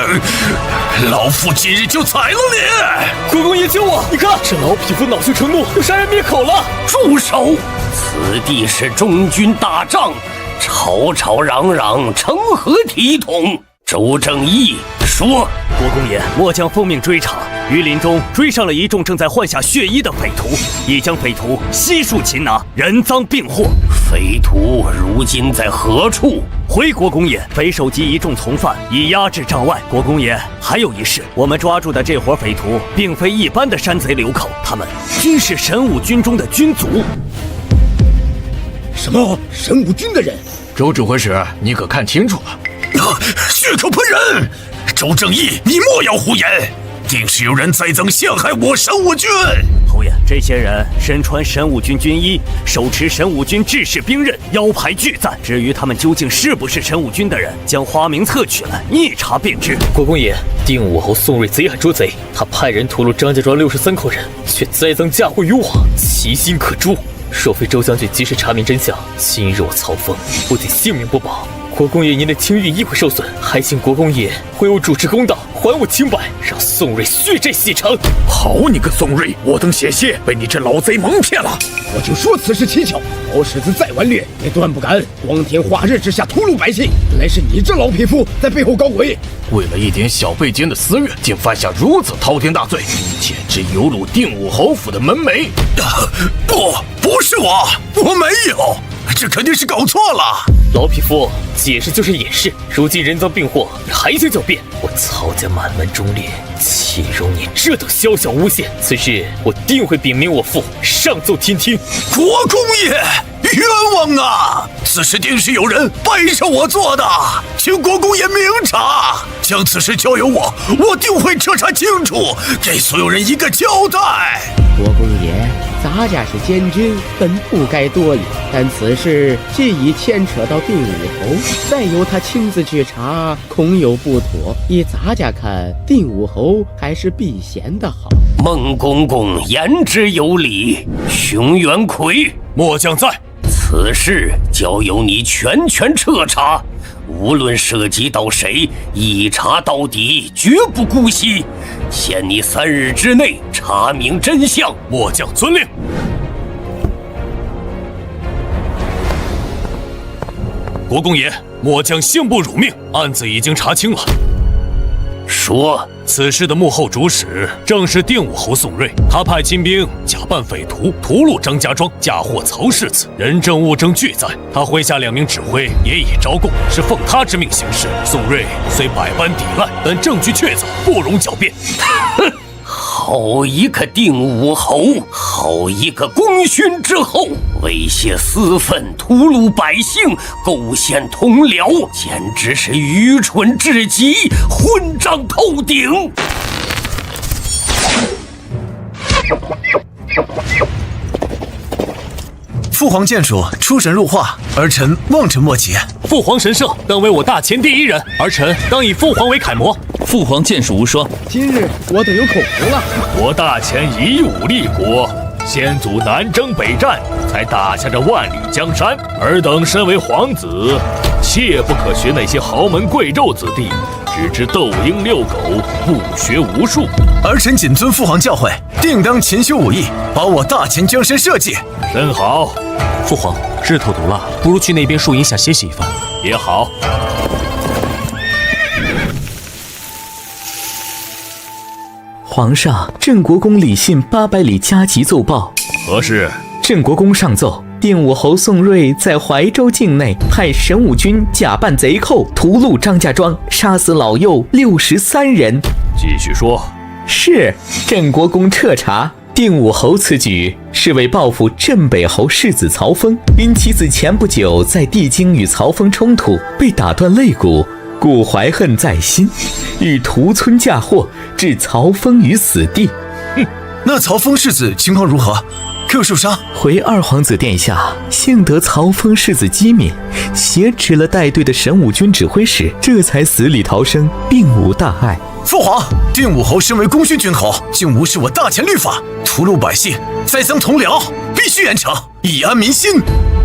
老夫今日就宰了你！国公爷救我！你看，这老匹夫恼羞成怒，又杀人灭口了！住手！此地是中军大帐，吵吵嚷嚷，成何体统？周正义说：“国公爷，末将奉命追查，于林中追上了一众正在换下血衣的匪徒，已将匪徒悉数擒拿，人赃并获。匪徒如今在何处？”回国公爷，匪首级一众从犯已押至帐外。国公爷，还有一事，我们抓住的这伙匪徒，并非一般的山贼流寇，他们均是神武军中的军卒。什么神武军的人？周指挥使，你可看清楚了？血口喷人！周正义，你莫要胡言，定是有人栽赃陷害我神武军。侯爷，这些人身穿神武军军衣，手持神武军制式兵刃，腰排巨赞。至于他们究竟是不是神武军的人，将花名册取来一查便知。国公爷，定武侯宋瑞贼喊捉贼，他派人屠戮张家庄63口人，却栽赃嫁祸于我，其心可诛。若非周将军及时查明真相，今日我曹峰不仅性命不保，国公爷您的清誉亦会受损。还请国公爷为我主持公道，还我清白，让宋瑞血债血偿。好你个宋瑞，我等险些被你这老贼蒙骗了。我就说此事蹊跷，好狮子再顽劣，也断不敢光天化日之下屠戮百姓。原来是你这老匹夫在背后搞鬼。为了一点小辈间的私怨，竟犯下如此滔天大罪，简直有辱定武侯府的门楣。不是我没有，这肯定是搞错了。老匹夫，解释就是掩饰，如今人赃并获，你还想狡辩？我曹家满门忠烈，岂容你这等宵小诬陷？此事我定会禀明我父，上奏天听。国公爷，冤枉啊！此事定是有人背上我做的，请国公爷明察，将此事交由我，我定会彻查清楚，给所有人一个交代。国公爷，咱家是监军，本不该多言，但此事既已牵扯到定武侯，再由他亲自去查，恐有不妥。依咱家看，定武侯还是避嫌的好。孟公公言之有理，熊元奎，末将在。此事交由你全权彻查，无论涉及到谁，一查到底，绝不姑息。限你3日之内查明真相。末将遵令。国公爷，末将信不辱命，案子已经查清了。说，此事的幕后主使正是定武侯宋瑞，他派亲兵假扮匪徒，屠戮张家庄，嫁祸曹世子，人证物证俱在。他麾下2名指挥也已招供，是奉他之命行事。宋瑞虽百般抵赖，但证据确凿，不容狡辩。哼！好一个定武侯，好一个功勋之后，猥亵私愤，屠戮百姓，构陷同僚，简直是愚蠢至极，混账透顶！父皇见属出神入化，儿臣望尘莫及。父皇神圣，当为我大前第一人，儿臣当以父皇为楷模。父皇见属无双。今日我等有口福了。我大前以武立国，先祖南征北战，才打下这万里江山。尔等身为皇子，切不可学那些豪门贵胄子弟，只知斗鹰遛狗，不学无术。儿臣谨遵父皇教诲，定当勤修武艺，保我大秦江山社稷。甚好。父皇，日头毒辣，不如去那边树荫下歇息一番。也好。皇上，镇国公李信800里加急奏报。何事？镇国公上奏，定武侯宋睿在怀州境内派神武军假扮贼寇屠戮张家庄，杀死老幼63人。继续说。是，镇国公彻查，定武侯此举是为报复镇北侯世子曹峰，因其子前不久在地京与曹峰冲突，被打断肋骨，故怀恨在心，欲屠村嫁祸，置曹峰于死地。那曹峰世子情况如何？可有受伤？回二皇子殿下，幸得曹峰世子机敏，挟持了带队的神武军指挥使，这才死里逃生，并无大碍。父皇，定武侯身为功勋君侯，竟无视我大前律法，屠戮百姓，栽赃同僚，必须严惩，以安民心。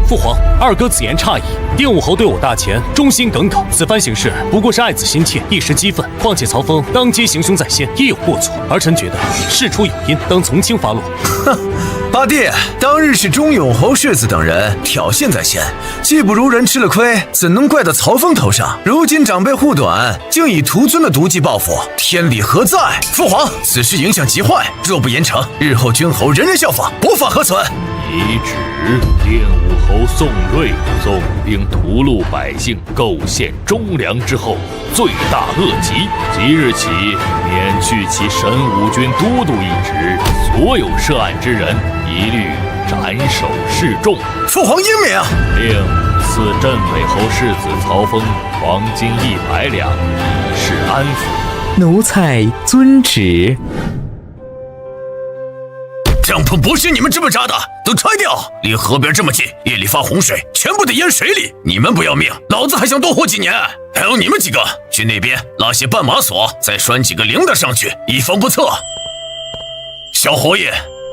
父皇，二哥此言差矣。定武侯对我大前忠心耿耿，此番行事不过是爱子心切，一时激愤。况且曹峰当街行凶在先，亦有过错，儿臣觉得事出有因，当从轻发落。哼，八弟，当日是钟永侯世子等人挑衅在先，技不如人吃了亏，怎能怪到曹峰头上？如今长辈护短，竟以屠村的毒计报复，天理何在？父皇，此事影响极坏，若不严惩，日后君侯人人效仿，国法何存？遗旨：定武侯宋睿纵兵屠戮百姓，构陷忠良之后，罪大恶极。即日起免去其神武军都督一职，所有涉案之人一律斩首示众。父皇英明啊！另赐镇北侯世子曹峰黄金100两，以示安抚。奴才遵旨。帐篷不是你们这么扎的，都拆掉！离河边这么近，夜里发洪水，全部得淹水里。你们不要命，老子还想多活几年。还有你们几个，去那边拉些绊马索，再拴几个铃铛上去，以防不测。小侯爷，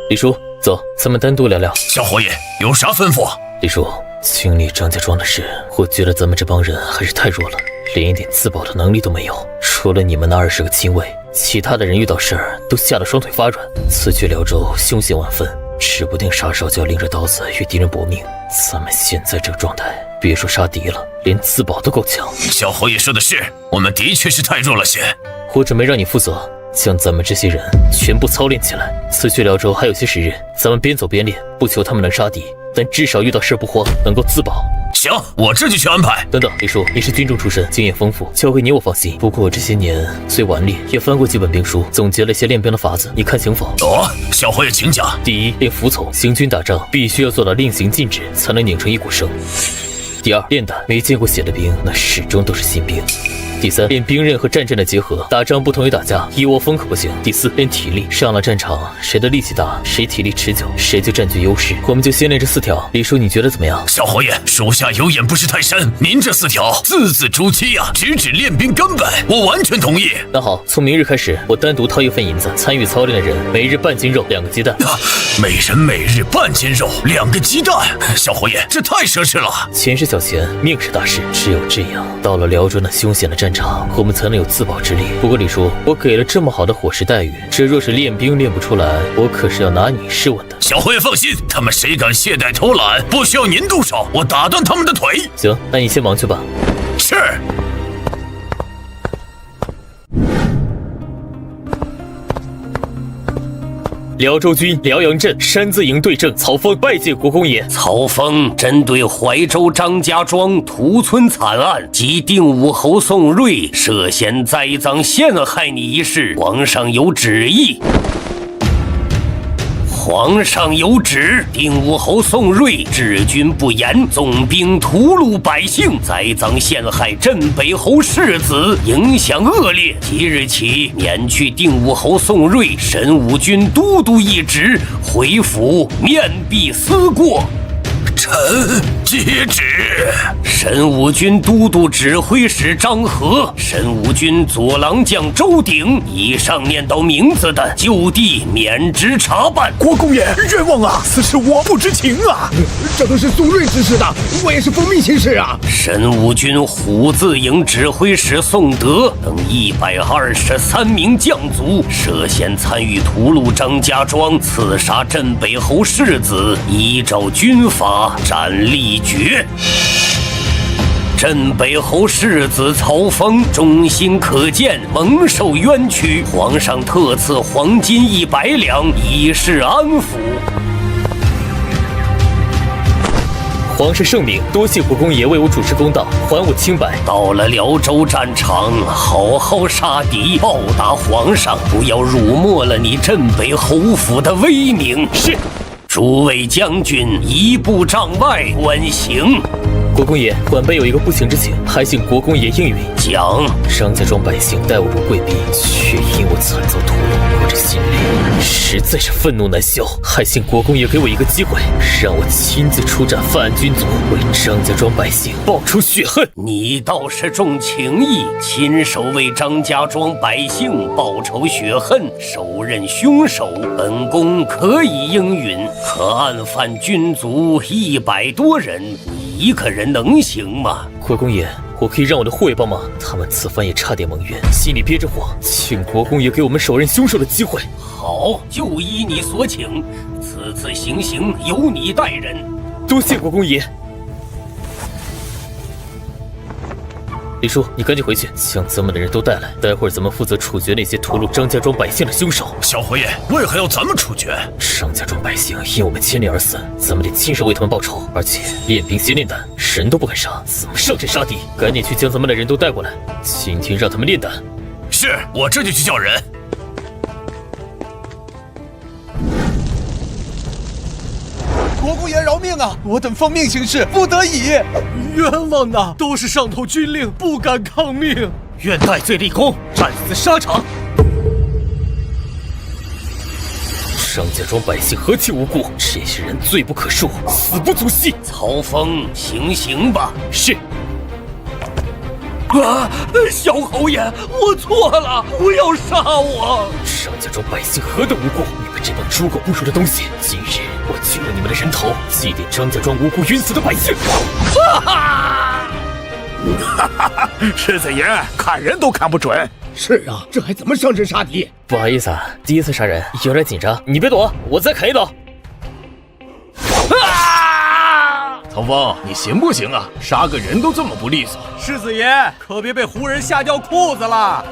李叔，走，咱们单独聊聊。小侯爷有啥吩咐？李叔，清理张家庄的事，我觉得咱们这帮人还是太弱了，连一点自保的能力都没有。除了你们那20个亲卫，其他的人遇到事儿都吓得双腿发软。此去辽州凶险万分，指不定啥时候就要拎着刀子与敌人搏命。咱们现在这个状态，别说杀敌了，连自保都够呛。小侯爷说的是，我们的确是太弱了些。我准备让你负责，将咱们这些人全部操练起来。此去辽州还有些时日，咱们边走边练，不求他们能杀敌，但至少遇到事不慌，能够自保。行，我这就去安排。等等，李叔，你是军中出身，经验丰富，交给你我放心。不过我这些年虽顽劣，也翻过几本兵书，总结了一些练兵的法子，你看行否？小侯爷请讲。第一，练服从，行军打仗必须要做到令行禁止，才能拧成一股绳。第二，练胆，没见过血的兵，那始终都是新兵。第三，练兵刃和战阵的结合，打仗不同于打架，一窝蜂可不行。第四，练体力，上了战场，谁的力气大，谁体力持久，谁就占据优势。我们就先练这4条，李叔你觉得怎么样？小侯爷，属下有眼不识泰山，您这4条字字珠玑呀，直指练兵根本，我完全同意。那好，从明日开始，我单独掏1份银子，参与操练的人每日半斤肉，2个鸡蛋。每人每日半斤肉，2个鸡蛋，小侯爷这太奢侈了。钱是小钱，命是大事，只有这样，到了辽州那凶险的战场，我们才能有自保之力。不过李叔，我给了这么好的伙食待遇，这若是练兵练不出来，我可是要拿你试问的。小侯爷放心，他们谁敢懈怠偷懒，不需要您动手，我打断他们的腿。行，那你先忙去吧。是。辽州军辽阳镇山字营对阵曹峰，拜见国公爷。曹峰针对怀州张家庄屠村惨案及定武侯宋睿涉嫌栽赃陷害你一事，皇上有旨意。皇上有旨，定武侯宋睿治军不严，纵兵屠戮百姓，栽赃陷害镇北侯世子，影响恶劣。即日起免去定武侯宋睿神武军都督一职，回府面壁思过。臣接旨。神武军都督指挥使张合，神武军左郎将周鼎，以上念到名字的，就地免职查办。国公爷，冤枉啊！此事我不知情啊，这都是宋睿指示的，我也是奉命行事啊。神武军虎字营指挥使宋德等123名将卒涉嫌参与屠戮张家庄、刺杀镇北侯世子，依照军法斩立决。镇北侯世子曹峰忠心可见，蒙受冤屈，皇上特赐黄金100两，以示安抚。皇上圣明，多谢国公爷为我主持公道，还我清白。到了辽州战场，好好杀敌，报答皇上，不要辱没了你镇北侯府的威名。是。诸位将军，移步帐外观刑。国公爷，晚辈有一个不情之请，还请国公爷应允。讲，张家庄百姓待我如贵宾，却因我惨遭屠戮，我这心里实在是愤怒难消。还请国公爷给我一个机会，让我亲自出战犯案军卒，为张家庄百姓报仇雪恨。你倒是重情义，亲手为张家庄百姓报仇雪恨，手刃凶手，本宫可以应允。可案犯军卒100多人，你一个人能行吗？国公爷，我可以让我的护卫帮忙，他们此番也差点蒙冤，心里憋着火，请国公爷给我们手刃凶手的机会。好，就依你所请，此次行刑由你带人。多谢国公爷。李叔，你赶紧回去，将咱们的人都带来，待会儿咱们负责处决那些屠戮张家庄百姓的凶手。小侯爷，为何要咱们处决？张家庄百姓因我们牵连而死，咱们得亲手为他们报仇。而且练兵先练胆，人都不敢杀，怎么上阵杀敌？赶紧去将咱们的人都带过来，今天让他们练胆。是，我这就去叫人。国公爷饶命啊！我等奉命行事，不得已。冤枉啊！都是上头军令，不敢抗命。愿戴罪立功，战死沙场。张家庄百姓何其无辜，这些人罪不可恕，死不足惜。曹峰，行刑吧。是。小侯爷，我错了，不要杀我！张家庄百姓何等无辜！你们这帮猪狗不如的东西！今日我取了你们的人头，祭奠张家庄无辜晕死的百姓！世子爷看人都看不准。是啊，这还怎么上阵杀敌？不好意思啊，第一次杀人，有点紧张。你别躲，我再砍一刀。曹峰，你行不行啊？杀个人都这么不利索。世子爷，可别被胡人吓掉裤子了。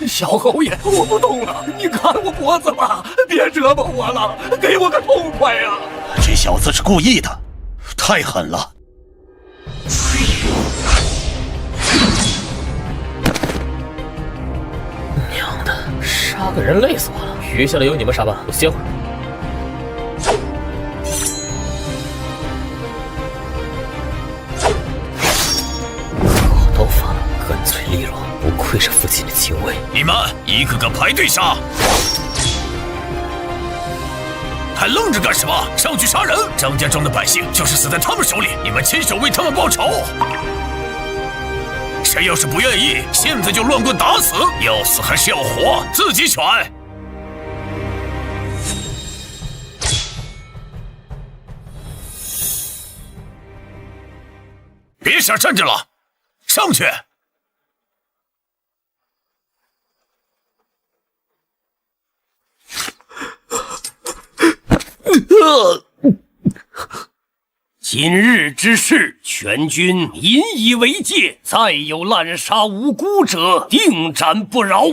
小侯爷，我不动了，你砍我脖子吧，别折磨我了，给我个痛快呀！这小子是故意的，太狠了。娘的，杀个人累死我了。余下来由你们杀吧，我歇会儿。好刀法，干脆利落，不愧是父亲的亲卫。你们一个个排队杀！还愣着干什么？上去杀人！张家庄的百姓就是死在他们手里，你们亲手为他们报仇。谁要是不愿意，现在就乱棍打死！要死还是要活，自己选。别傻站着了，上去！今日之事，全军引以为戒，再有滥杀无辜者，定斩不饶。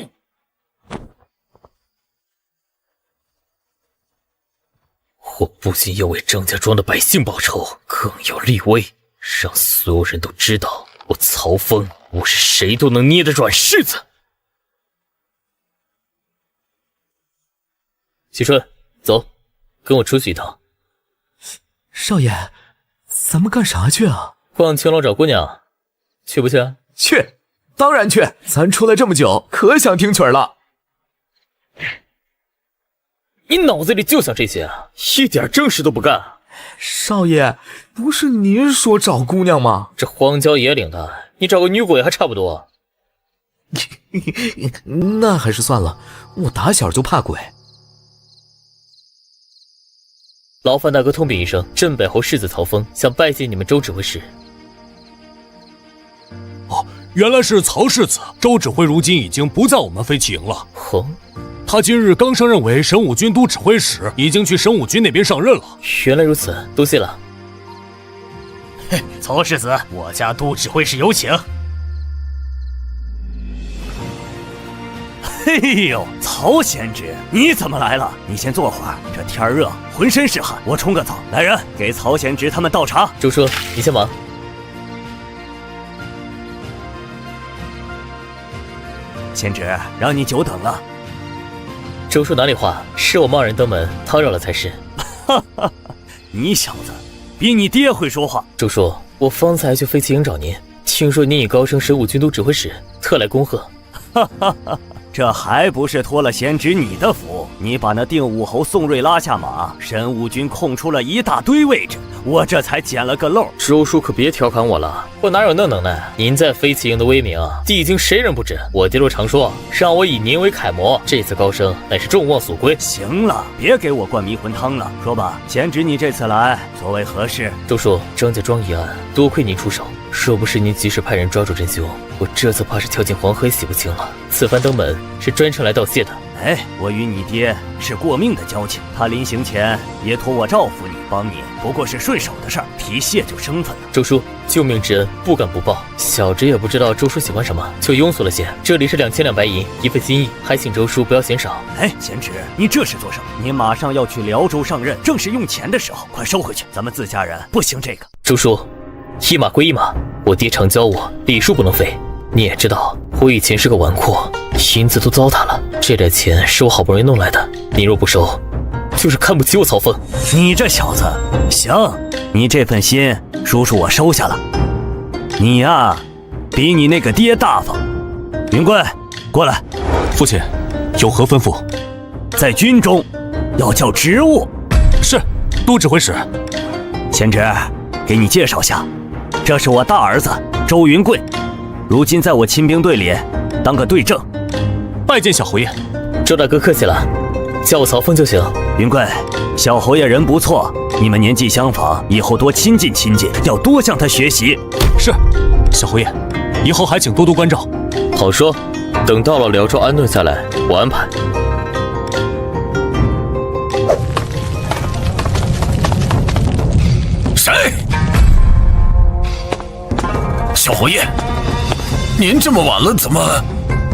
我不仅要为张家庄的百姓报仇，更要立威，让所有人都知道，我曹峰不是谁都能捏的软柿子。启春，走，跟我出去一趟。少爷，咱们干啥去啊？逛青楼找姑娘，去不去啊？去，当然去。咱出来这么久，可想听曲儿了。你脑子里就想这些啊，一点正事都不干。少爷，不是您说找姑娘吗？这荒郊野岭的，你找个女鬼还差不多。那还是算了，我打小就怕鬼。劳烦大哥通禀一声，镇北侯世子曹峰想拜见你们周指挥使。哦，原来是曹世子。周指挥如今已经不在我们飞骑营了。他今日刚升任为神武军都指挥使，已经去神武军那边上任了。原来如此，多谢了。曹世子，我家都指挥使有请。嘿呦，曹贤侄，你怎么来了？你先坐会儿，这天热，浑身是汗，我冲个澡。来人，给曹贤侄他们倒茶。周叔，你先忙。贤侄，让你久等了。周叔哪里话，是我贸然登门，叨扰了才是。哈哈，你小子比你爹会说话。周叔，我方才去飞骑营找您，听说您已高升神武军都指挥使，特来恭贺。哈哈哈。这还不是托了贤侄你的福？你把那定武侯宋瑞拉下马，神武军空出了一大堆位置，我这才捡了个漏。周叔可别调侃我了，我哪有那能耐？您在飞骑营的威名，地京谁人不知？我爹若常说，让我以您为楷模，这次高升乃是众望所归。行了，别给我灌迷魂汤了，说吧，贤侄你这次来所为何事？周叔，张家庄一案，多亏您出手，若不是您及时派人抓住真凶，我这次怕是跳进黄河也洗不清了。此番登门是专程来道谢的。哎，我与你爹是过命的交情，他临行前也托我照拂你，帮你不过是顺手的事儿，提谢就生分了。周叔，救命之恩不敢不报，小侄也不知道周叔喜欢什么，就庸俗了些。这里是2000两白银，一份心意，还请周叔不要嫌少。哎，贤侄，你这是做什么？你马上要去辽州上任，正是用钱的时候，快收回去，咱们自家人不行这个。周叔，一码归一码，我爹常教我，礼数不能废。你也知道，我以前是个纨绔，银子都糟蹋了，这点钱是我好不容易弄来的，你若不收，就是看不起我曹峰。你这小子，行，你这份心，叔叔我收下了。你呀，比你那个爹大方。云贵，过来。父亲，有何吩咐？在军中，要叫职务。是，都指挥使。贤侄，给你介绍下，这是我大儿子周云贵。如今在我亲兵队里当个队正。拜见小侯爷。周大哥客气了，叫我曹峰就行。云贵，小侯爷人不错，你们年纪相仿，以后多亲近亲近，要多向他学习。是，小侯爷，以后还请多多关照。好说，等到了辽州安顿下来，我安排。谁？小侯爷，您这么晚了，怎么？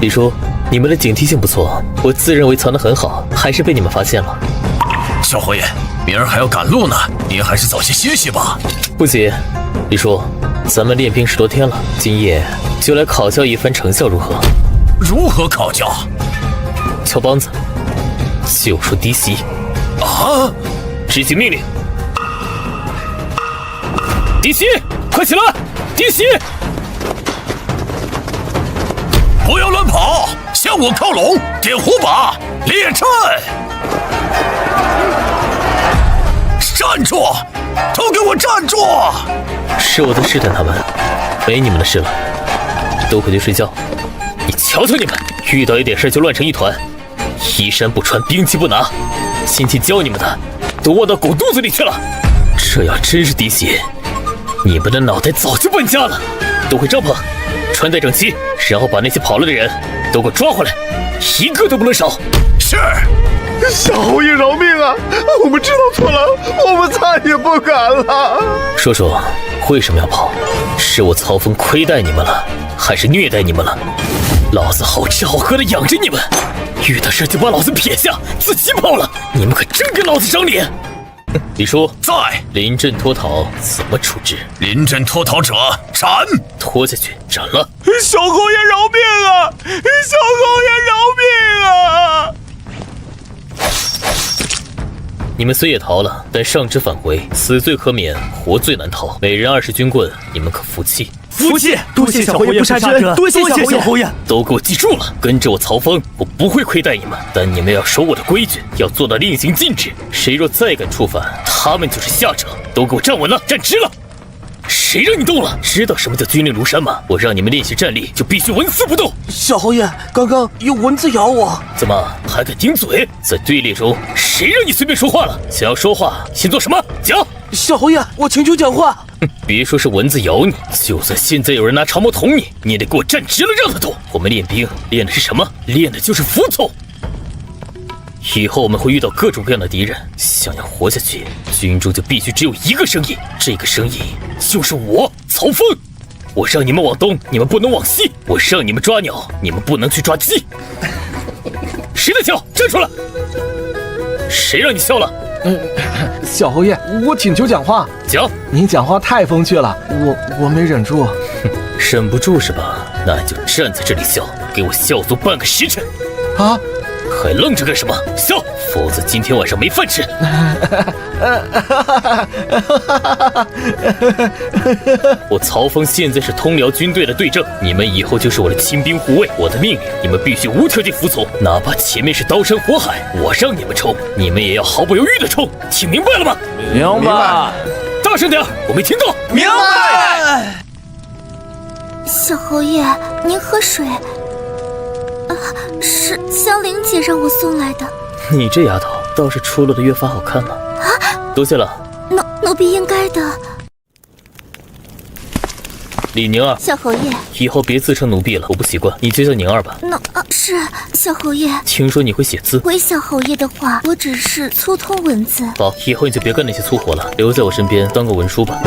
李叔，你们的警惕性不错，我自认为藏得很好，还是被你们发现了。小侯爷，明儿还要赶路呢，您还是早些歇息吧。不急，李叔，咱们练兵10多天了，今夜就来考教一番成效如何？如何考教？敲梆子，就说低息。啊！执行命令。低息，快起来！低息！不要乱跑，向我靠拢，点火把，列阵！站住！都给我站住！是我在试探他们，没你们的事了，都回去睡觉。你瞧瞧你们，遇到一点事就乱成一团，衣衫不穿，兵器不拿，今天教你们的都忘到狗肚子里去了。这要真是嫡系，你们的脑袋早就搬家了。都回帐篷，穿戴整齐，然后把那些跑了的人都给我抓回来，一个都不能少。是。小侯爷饶命啊！我们知道错了，我们再也不敢了。说说为什么要跑？是我曹峰亏待你们了，还是虐待你们了？老子好吃好喝的养着你们，遇到事就把老子撇下，自己跑了，你们可真给老子长脸！李叔在。临阵脱逃怎么处置？临阵脱逃者斩，拖下去斩了。小侯爷饶命啊！小侯爷饶命啊！你们虽也逃了，但上旨返回，死罪可免，活罪难逃。每人20军棍，你们可服气？服气！多谢小侯爷不杀之恩，多谢小侯爷。都给我记住了，跟着我曹峰，我不会亏待你们，但你们要守我的规矩，要做到令行禁止。谁若再敢触犯，他们就是下者。都给我站稳了，站直了。谁让你动了？知道什么叫军令如山吗？我让你们练习站立，就必须纹丝不动。小侯爷，刚刚有蚊子咬我。怎么还敢顶嘴？在队列中，谁让你随便说话了？想要说话，先做什么？讲。小侯爷，我请求讲话。别说是蚊子咬你，就算现在有人拿长矛捅你，你也得给我站直了，让他动。我们练兵练的是什么？练的就是服从。以后我们会遇到各种各样的敌人，想要活下去，军中就必须只有一个声音，这个声音就是我，曹峰。我让你们往东，你们不能往西；我让你们抓鸟，你们不能去抓鸡。谁在笑？站出来！谁让你笑了？小侯爷，我请求讲话。讲，您讲话太风趣了，我没忍住。忍不住是吧？那你就站在这里笑，给我笑足半个时辰。啊！还愣着干什么？笑，否则今天晚上没饭吃。我曹峰现在是通辽军队的队正，你们以后就是我的亲兵护卫，我的命令你们必须无条件服从，哪怕前面是刀山火海，我让你们冲，你们也要毫不犹豫的冲，听明白了吗？明白。大声点，我没听到。明白。小侯爷，您喝水。是香菱姐让我送来的。你这丫头倒是出落的越发好看了。多谢了。奴婢应该的。李宁儿，小侯爷，以后别自称奴婢了，我不习惯，你就叫宁儿吧。是小侯爷。听说你会写字？回小侯爷的话，我只是粗通文字。好，以后你就别干那些粗活了，留在我身边当个文书吧。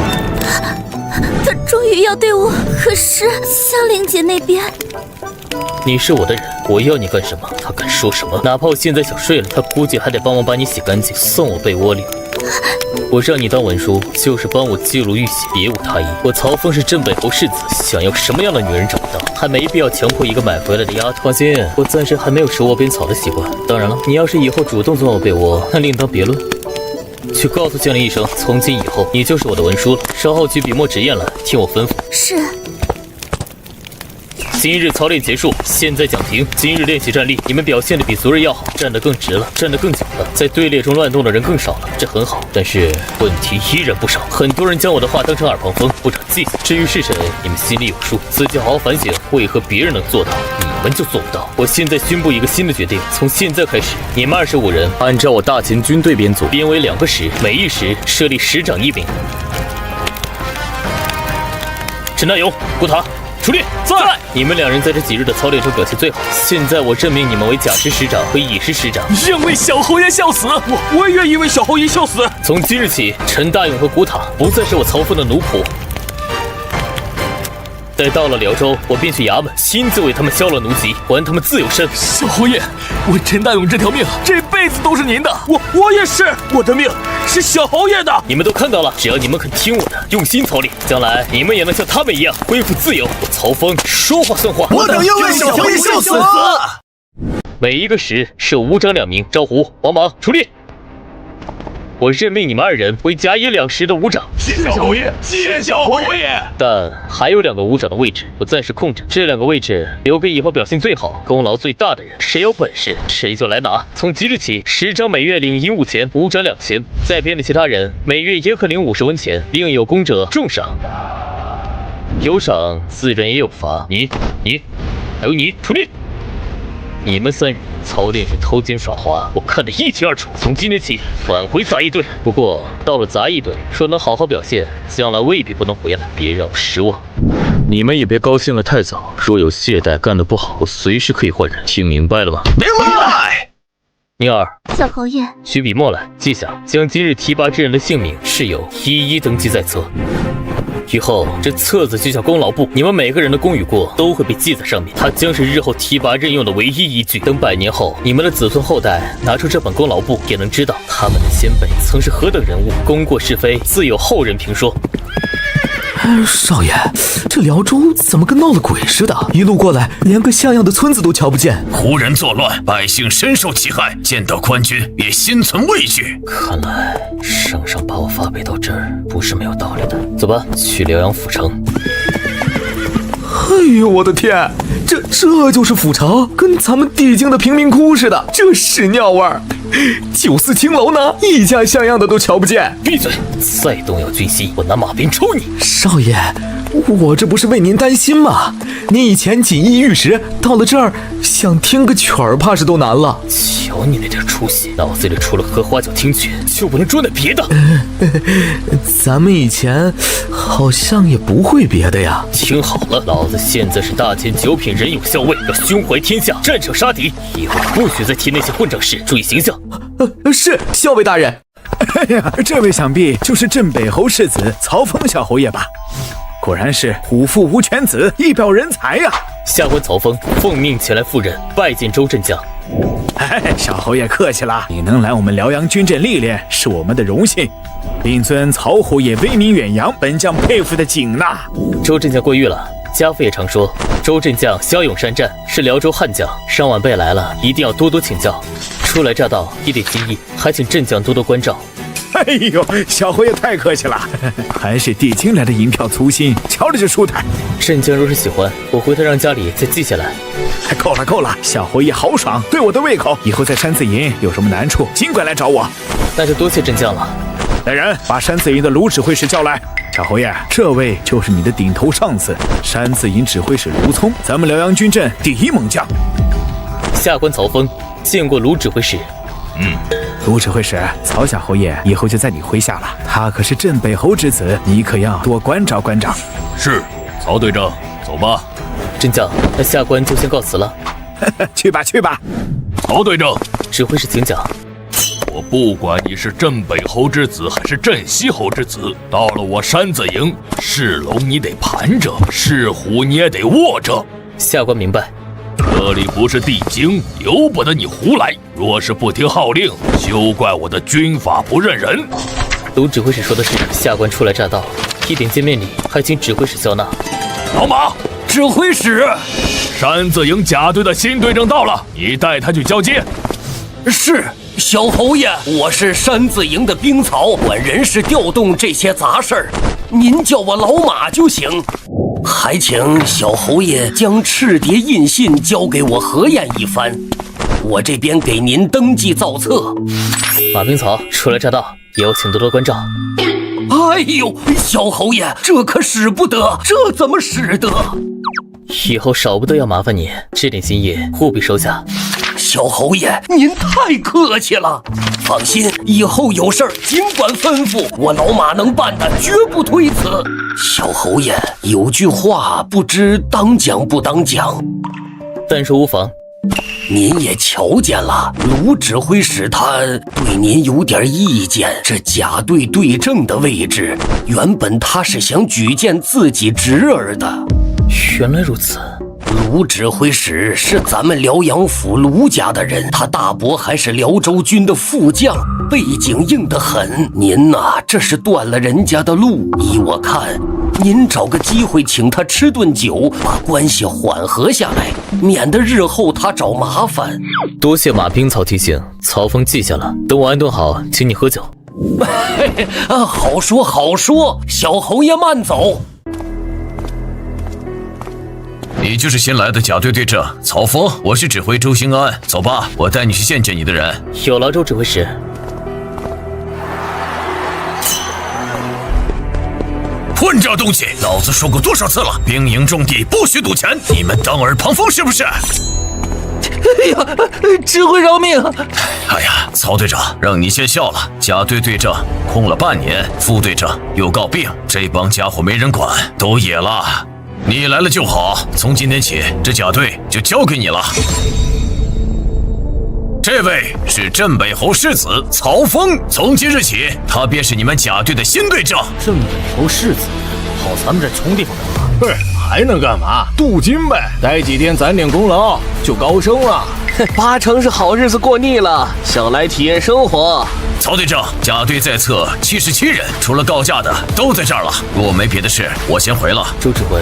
他终于要对我，可是香菱姐那边。你是我的人，我要你干什么，他敢说什么？哪怕我现在想睡了，他估计还得帮忙把你洗干净，送我被窝里。我让你当文书，就是帮我记录玉玺，别无他意。我曹峰是镇北侯世子，想要什么样的女人找不到，还没必要强迫一个买回来的丫头。放心，我暂时还没有手握边草的习惯。当然了，你要是以后主动钻我被窝，那另当别论。去告诉将领一声，从今以后你就是我的文书了。稍后举笔墨纸砚来，听我吩咐。是。今日操练结束，现在讲评。今日练习站立，你们表现的比昨日要好，站得更直了，站得更久了，在队列中乱动的人更少了，这很好。但是问题依然不少，很多人将我的话当成耳旁风，不长记性。至于是谁，你们心里有数，自己好好反省，为何别人能做到，你们就做不到。我现在宣布一个新的决定，从现在开始，你们25人按照我大秦军队编组，编为2个师，每一师设立师长1名。陈大勇、顾塔。出列，在！你们2人在这几日的操练中表现最好。现在我任命你们为甲师师长和乙师师长。愿为小侯爷效死！我也愿意为小侯爷效死。从今日起，陈大勇和古塔不再是我曹峰的奴仆。待到了辽州，我便去衙门亲自为他们消了奴籍，还他们自由身。小侯爷，我陈大勇这条命这辈子都是您的，我也是，我的命是小侯爷的。你们都看到了，只要你们肯听我的，用心操练，将来你们也能像他们一样恢复自由。我曹峰说话算话，我等要为小侯爷效死。每一个师设武长2名，赵虎、王莽出列。我任命你们2人为甲乙2师的武长。谢小侯爷，谢小侯爷。但还有2个武长的位置，我暂时空着，这2个位置留给以后表现最好、功劳最大的人，谁有本事谁就来拿。从即日起，师长每月领银5钱，武长2钱，在编的其他人每月也可领50文钱，另有功者重赏。有赏自然也有罚，你，还有你出列。你们3人操练是偷奸耍滑，我看得一清二楚。从今天起返回杂役队。不过到了杂役队，若能好好表现，将来未必不能回来，别让我失望。你们也别高兴得太早，若有懈怠干得不好，我随时可以换人，听明白了吗？明白。宁儿，小侯爷，取笔墨来，记下，将今日提拔之人的姓名、事由一一登记在册。以后这册子就叫功劳簿，你们每个人的功与过都会被记在上面，它将是日后提拔任用的唯一依据。等100年后，你们的子孙后代拿出这本功劳簿，也能知道他们的先辈曾是何等人物，功过是非自有后人评说。少爷，这辽州怎么跟闹了鬼似的？一路过来，连个像样的村子都瞧不见。胡人作乱，百姓深受其害，见到官军也心存畏惧。看来圣上把我发配到这儿不是没有道理的。走吧，去辽阳府城。哎呦，我的天，这就是府城，跟咱们地京的贫民窟似的，这屎尿味儿。94青楼呢，一家像样的都瞧不见。闭嘴！再动摇军心，我拿马鞭抽你！少爷，我这不是为您担心吗？您以前锦衣玉食，到了这儿想听个曲儿，怕是都难了。瞧你那点出息，脑子里除了荷花脚听曲，就不能装点别的。咱们以前好像也不会别的呀。听好了，老子现在是大监9品人有校尉，要胸怀天下，战场杀敌。以后不许再提那些混账事，注意形象。是校尉大人。哎呀，这位想必就是镇北侯世子曹峰小侯爷吧？果然是虎父无犬子，一表人才呀！下官曹峰奉命前来赴任，拜见周镇将。哎，小侯爷客气了，你能来我们辽阳军阵历练，是我们的荣幸。令尊曹侯爷威名远扬，本将佩服的紧呐。周镇将过誉了，家父也常说，周镇将骁勇善战，是辽州悍将。上晚辈来了，一定要多多请教。初来乍到，也得敬意，还请镇将多多关照。哎呦，小侯爷太客气了，还是地精来的银票粗心，瞧着就舒坦。镇将若是喜欢，我回头让家里再记下来。够了，小侯爷豪爽，对我的胃口。以后在山子营有什么难处，尽管来找我。那就多谢镇将了。来人，把山子营的卢指挥使叫来。小侯爷，这位就是你的顶头上司，山子营指挥使卢聪，咱们辽阳军阵第一猛将。下官曹峰见过卢指挥使。卢指挥使，曹小侯爷以后就在你麾下了，他可是镇北侯之子，你可要多关照关照。是，曹队长，走吧。镇将，那下官就先告辞了。去吧。曹队长，指挥使请讲。我不管你是镇北侯之子还是镇西侯之子，到了我山子营，是龙你得盘着，是虎你也得卧着。下官明白。这里不是地京，由不得你胡来。若是不听号令，休怪我的军法不认人。卢指挥使说的是，下官初来乍到，一点见面礼，还请指挥使笑纳。老马，指挥使，山子营甲队的新队长到了，你带他去交接。是，小侯爷，我是山子营的兵曹，管人事调动这些杂事儿，您叫我老马就行。还请小侯爷将赤蝶印信交给我核验一番，我这边给您登记造册。马兵曹初来乍到，也要请多多关照。哎呦，小侯爷，这可使不得，这怎么使得？以后少不得要麻烦你，这点心意务必收下。小侯爷，您太客气了。放心，以后有事儿尽管吩咐，我老马能办的，绝不推辞。小侯爷，有句话不知当讲不当讲，但说无妨。您也瞧见了，卢指挥使他对您有点意见。这甲队队正的位置，原本他是想举荐自己侄儿的。原来如此。卢指挥使是咱们辽阳府卢家的人，他大伯还是辽州军的副将，背景硬得很。您呐，这是断了人家的路。依我看，您找个机会请他吃顿酒，把关系缓和下来，免得日后他找麻烦。多谢马兵曹提醒，曹峰记下了。等我安顿好，请你喝酒。好说好说，小侯爷慢走。你就是新来的甲队队长曹峰，我是指挥周兴安。走吧，我带你去见见你的人。有劳周指挥使。混账东西！老子说过多少次了，兵营重地不许赌钱，你们当耳旁风是不是？哎呀，指挥饶命！哎呀，曹队长，让你见笑了。甲队队长空了半年，副队长又告病，这帮家伙没人管，都野了。你来了就好，从今天起，这甲队就交给你了。这位是镇北侯世子曹峰，从今日起，他便是你们甲队的新队长。镇北侯世子，跑咱们这穷地方来了，还能干嘛？镀金呗，待几天攒点功劳就高升了。八成是好日子过腻了，想来体验生活。曹队长，甲队在册77人，除了告假的都在这儿了。若没别的事，我先回了。周指挥，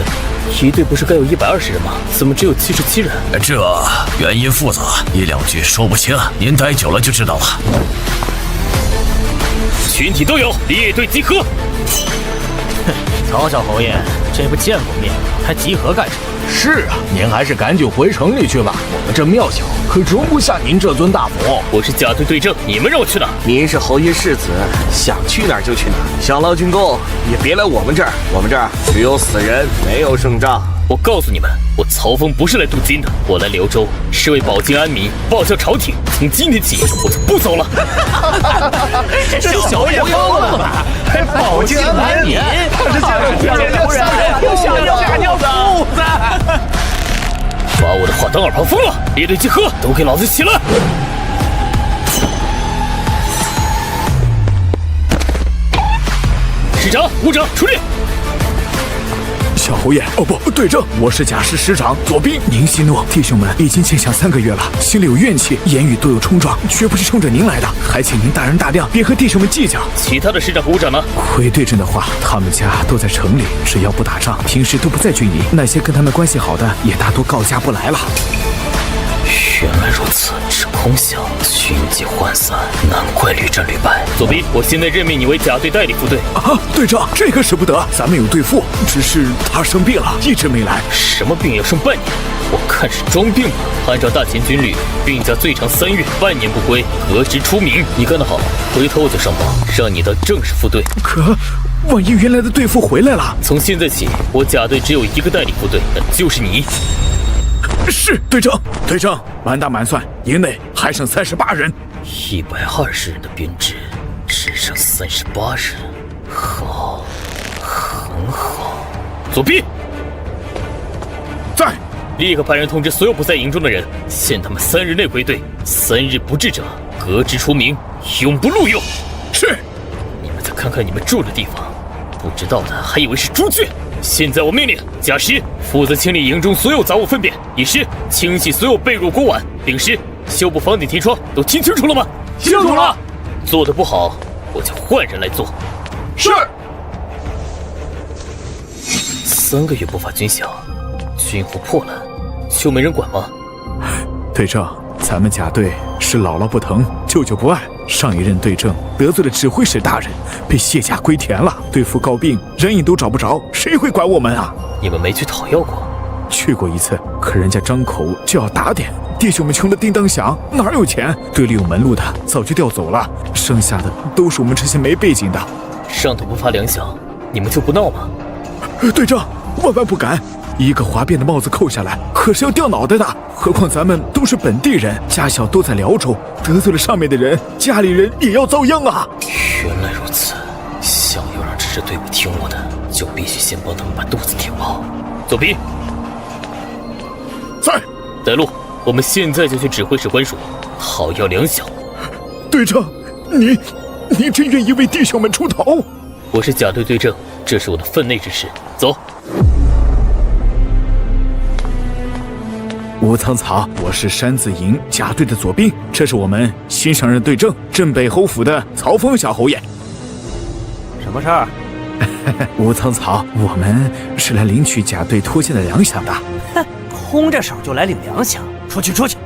一队不是该有120人吗？怎么只有77人？这原因复杂，一两句说不清，您待久了就知道了。群体都有，列队集合。曹小侯爷，这不见过面还集合干什么？是啊，您还是赶紧回城里去吧。我们这庙小，可容不下您这尊大佛。我是甲队队正，你们让我去哪？您是侯爷世子，想去哪儿就去哪儿。想捞军功，也别来我们这儿，我们这儿只有死人，没有胜仗。我告诉你们，我曹峰不是来镀金的，我来辽州是为保境安民，报效朝廷。从今天起，我就不走了。这小侯爷疯了吧？还保境安民？他是想让天人夫人又想要假尿裤子？把我的话当耳旁风了！列队集合，都给老子起来！师长、武长出列。小侯爷，哦不，队正，我是甲师师长左兵。您息怒，弟兄们已经见相3个月了，心里有怨气，言语都有冲撞，绝不是冲着您来的，还请您大人大量，别和弟兄们计较。其他的师长和武长呢？回队正的话，他们家都在城里，只要不打仗，平时都不在军营。那些跟他们关系好的，也大多告假不来了。原来如此，是空想，军纪涣散，难怪屡战屡败。左兵，我现在任命你为甲队代理副队。啊，队长，这个使不得，咱们有队副，只是他生病了，一直没来。什么病要剩半年？我看是装病吧。按照大前军律，病假最长3月，半年不归，革职出名。你干得好，回头我就上报，让你当正式副队。可，万一原来的队副回来了？从现在起，我甲队只有1个代理副队，那就是你。是队长，队长，满打满算，营内还剩38人，120人的编制，只剩38人，好，很好。左臂，在，立刻派人通知所有不在营中的人，限他们3日内归队，3日不至者，革职除名，永不录用。是。你们再看看你们住的地方，不知道的还以为是猪圈。现在我命令甲师负责清理营中所有杂物粪便，乙师清洗所有被褥锅碗，丙师修补房顶提窗，都听清楚了吗？清楚了。做得不好，我就换人来做。是。3个月不发军饷，军服破烂，就没人管吗？队长，咱们甲队是姥姥不疼，舅舅不爱。上一任队正得罪了指挥使大人，被卸甲归田了。队副告病，人影都找不着，谁会管我们啊？你们没去讨要过？去过1次，可人家张口就要打点，弟兄们穷得叮当响，哪有钱？队里有门路的早就调走了，剩下的都是我们这些没背景的。上头不发粮饷，你们就不闹吗？队长，万万不敢！一个哗变的帽子扣下来，可是要掉脑袋的。何况咱们都是本地人，家小都在辽州，得罪了上面的人，家里人也要遭殃啊！原来如此，想要让这支队伍听我的，就必须先帮他们把肚子填饱。左兵，在，带路，我们现在就去指挥使官署讨要粮饷。队长，你真愿意为弟兄们出头？我是甲队队正，这是我的分内之事。走。吴苍草，我是山子营甲队的左兵，这是我们新上任队正镇北侯府的曹峰小侯爷。什么事儿？吴苍草，我们是来领取甲队拖欠的粮饷的。哼，空着手就来领粮饷，出去出去！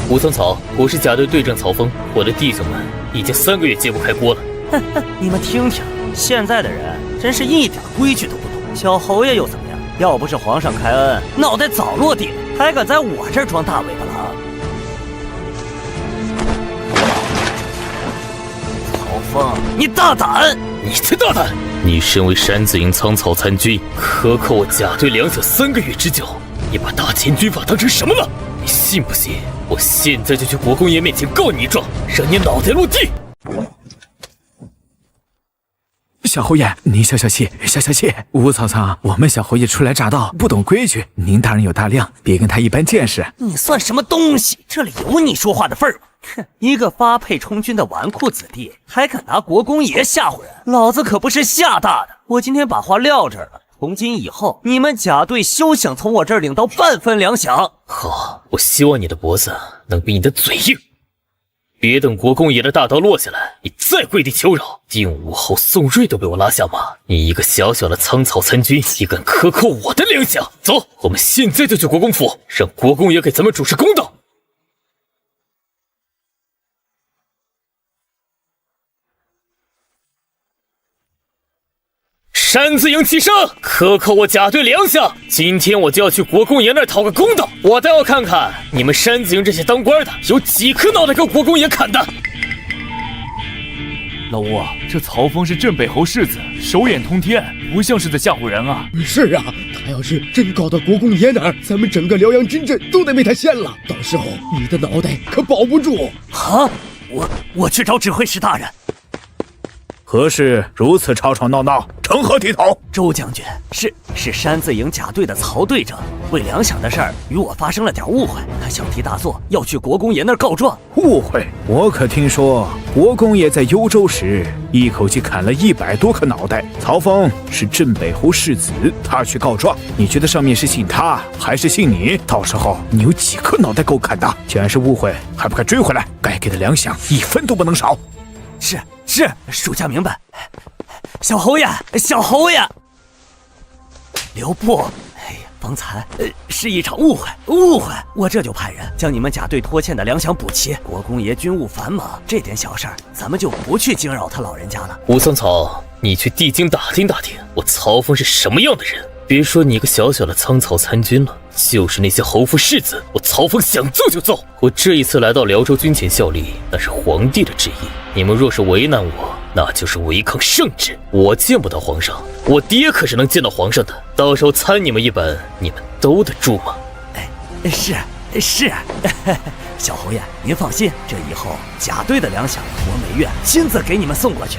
吴苍草，我是甲队队长曹峰，我的弟兄们已经3个月揭不开锅了。哼哼，你们听听，现在的人真是一点规矩都不懂。小侯爷又怎么样？要不是皇上开恩，脑袋早落地了，还敢在我这儿装大尾巴狼？曹峰，你大胆！你才大胆！你身为山子营苍草参军，克扣我甲队粮饷3个月之久，你把大前军法当成什么了？你信不信？我现在就去国公爷面前告你一状，让你脑袋落地！小侯爷，您消消气，消消气。吴曹操，我们小侯爷初来乍到，不懂规矩，您大人有大量，别跟他一般见识。你算什么东西？这里有你说话的份儿吗？哼，一个发配充军的纨绔子弟，还敢拿国公爷吓唬人？老子可不是吓大的。我今天把话撂这儿了，从今以后，你们甲队休想从我这儿领到半分粮饷。好，我希望你的脖子能比你的嘴硬。别等国公爷的大刀落下来，你再跪地求饶，定武侯宋睿都被我拉下马。你一个小小的苍草参军，也敢克扣我的粮饷？走，我们现在就去国公府，让国公爷给咱们主持公道。山子营齐声，克扣我甲队粮饷。今天我就要去国公爷那儿讨个公道，我倒要看看你们山子营这些当官的有几颗脑袋够国公爷砍的。老吴啊，这曹峰是镇北侯世子，手眼通天，不像是在吓唬人啊。是啊，他要是真告到国公爷那儿，咱们整个辽阳军阵都得被他掀了，到时候你的脑袋可保不住。啊，我去找指挥使大人。何事如此吵吵闹闹，成何体统？周将军，是山子营甲队的曹队长，为粮饷的事儿与我发生了点误会，他小题大做，要去国公爷那儿告状。误会？我可听说国公爷在幽州时一口气砍了100多颗脑袋。曹峰是镇北侯世子，他去告状，你觉得上面是信他还是信你？到时候你有几颗脑袋够砍的？既然是误会，还不快追回来？该给的粮饷1分都不能少。是，属下明白。小侯爷，留步！哎呀，方才是一场误会，我这就派人将你们甲队拖欠的粮饷补齐。国公爷军务繁忙，这点小事儿咱们就不去惊扰他老人家了。武松草，你去地京打听打听，我曹峰是什么样的人。别说你个小小的仓曹参军了，就是那些侯府世子，我曹峰想揍就揍。我这一次来到辽州军前效力，那是皇帝的旨意。你们若是为难我，那就是违抗圣旨。我见不到皇上，我爹可是能见到皇上的。到时候参你们一本，你们兜得住吗？是，小侯爷，您放心，这以后甲队的粮饷我每月亲自给你们送过去。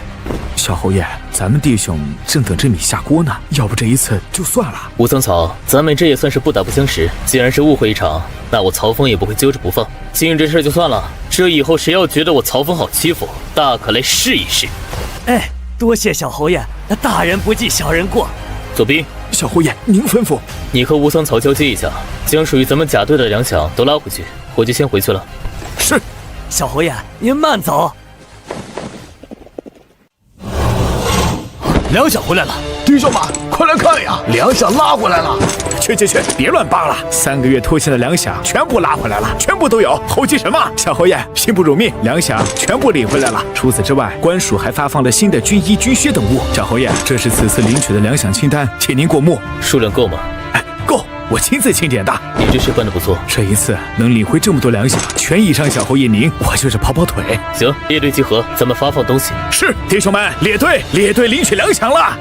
小侯爷，咱们弟兄正等着你下锅呢，要不这一次就算了。武松草，咱们这也算是不打不相识，既然是误会一场，那我曹峰也不会揪着不放。今日这事就算了，这以后谁要觉得我曹峰好欺负，大可来试一试。多谢小侯爷，大人不计小人过。左兵，小侯爷您吩咐。你和吴桑草交接一下，将属于咱们甲队的粮饷都拉回去，我就先回去了。是。小侯爷您慢走。粮饷回来了，弟兄们快来看呀，粮饷拉回来了。去，别乱扒了，3个月拖欠的粮饷全部拉回来了，全部都有，猴急什么？小侯爷心不辱命，粮饷全部领回来了。除此之外，官署还发放了新的军衣、军靴等物。小侯爷，这是此次领取的粮饷清单，请您过目。数量够吗？够，我亲自清点的。你这事办得不错，这一次能领回这么多粮饷，全依仗小侯爷您，我就是跑跑腿。行，列队集合，咱们发放东西。是，弟兄们，列队领取粮饷了。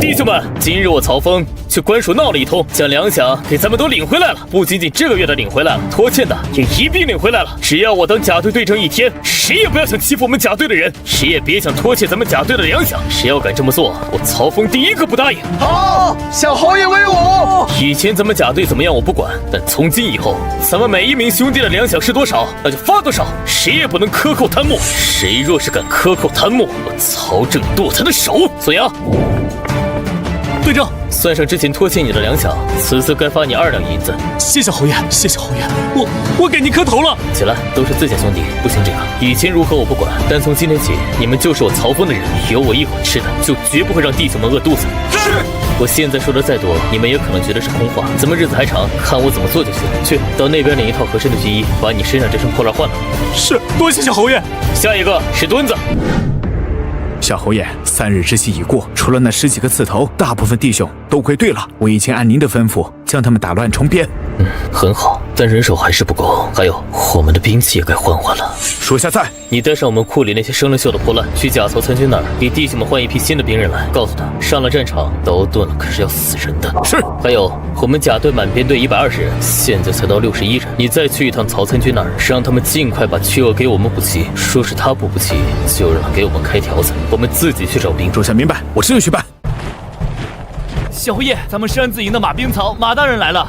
弟兄们，今日我曹峰去官署闹了一通，将粮饷给咱们都领回来了。不仅仅这个月的领回来了，拖欠的也一并领回来了。只要我当甲队队长1天，谁也不要想欺负我们甲队的人，谁也别想拖欠咱们甲队的粮饷。谁要敢这么做，我曹峰第一个不答应。好，小侯爷威武！以前咱们甲队怎么样我不管，但从今以后，咱们每一名兄弟的粮饷是多少，那就发多少，谁也不能克扣贪墨。谁若是敢克扣贪墨，我曹正剁他的手。孙阳。队长，算上之前拖欠你的粮饷，此次该发你2两银子。谢侯爷，我给您磕头了。起来，都是自家兄弟，不行这样。以前如何我不管，但从今天起，你们就是我曹峰的人，有我一口吃的，就绝不会让弟兄们饿肚子。是。我现在说的再多，你们也可能觉得是空话。咱们日子还长，看我怎么做就行。去，到那边领一套合身的军衣，把你身上这身破烂换了。是，多谢小侯爷。下一个是墩子。小侯爷，3日之期已过，除了那10几个刺头，大部分弟兄都归队了。我已经按您的吩咐，将他们打乱重编。很好，但人手还是不够。还有，我们的兵器也该换换了。属下在。你带上我们库里那些生了锈的破烂，去甲曹参军那儿，给弟兄们换一批新的兵人来，告诉他，上了战场刀钝了可是要死人的。是。还有，我们甲队满编队120人，现在才到61人。你再去一趟曹参军那儿，让他们尽快把缺额给我们补齐。说是他补不齐，就让他给我们开条子，我们自己去找兵。属下明白，我这就去办。小侯爷，咱们山子营的马兵曹马大人来了。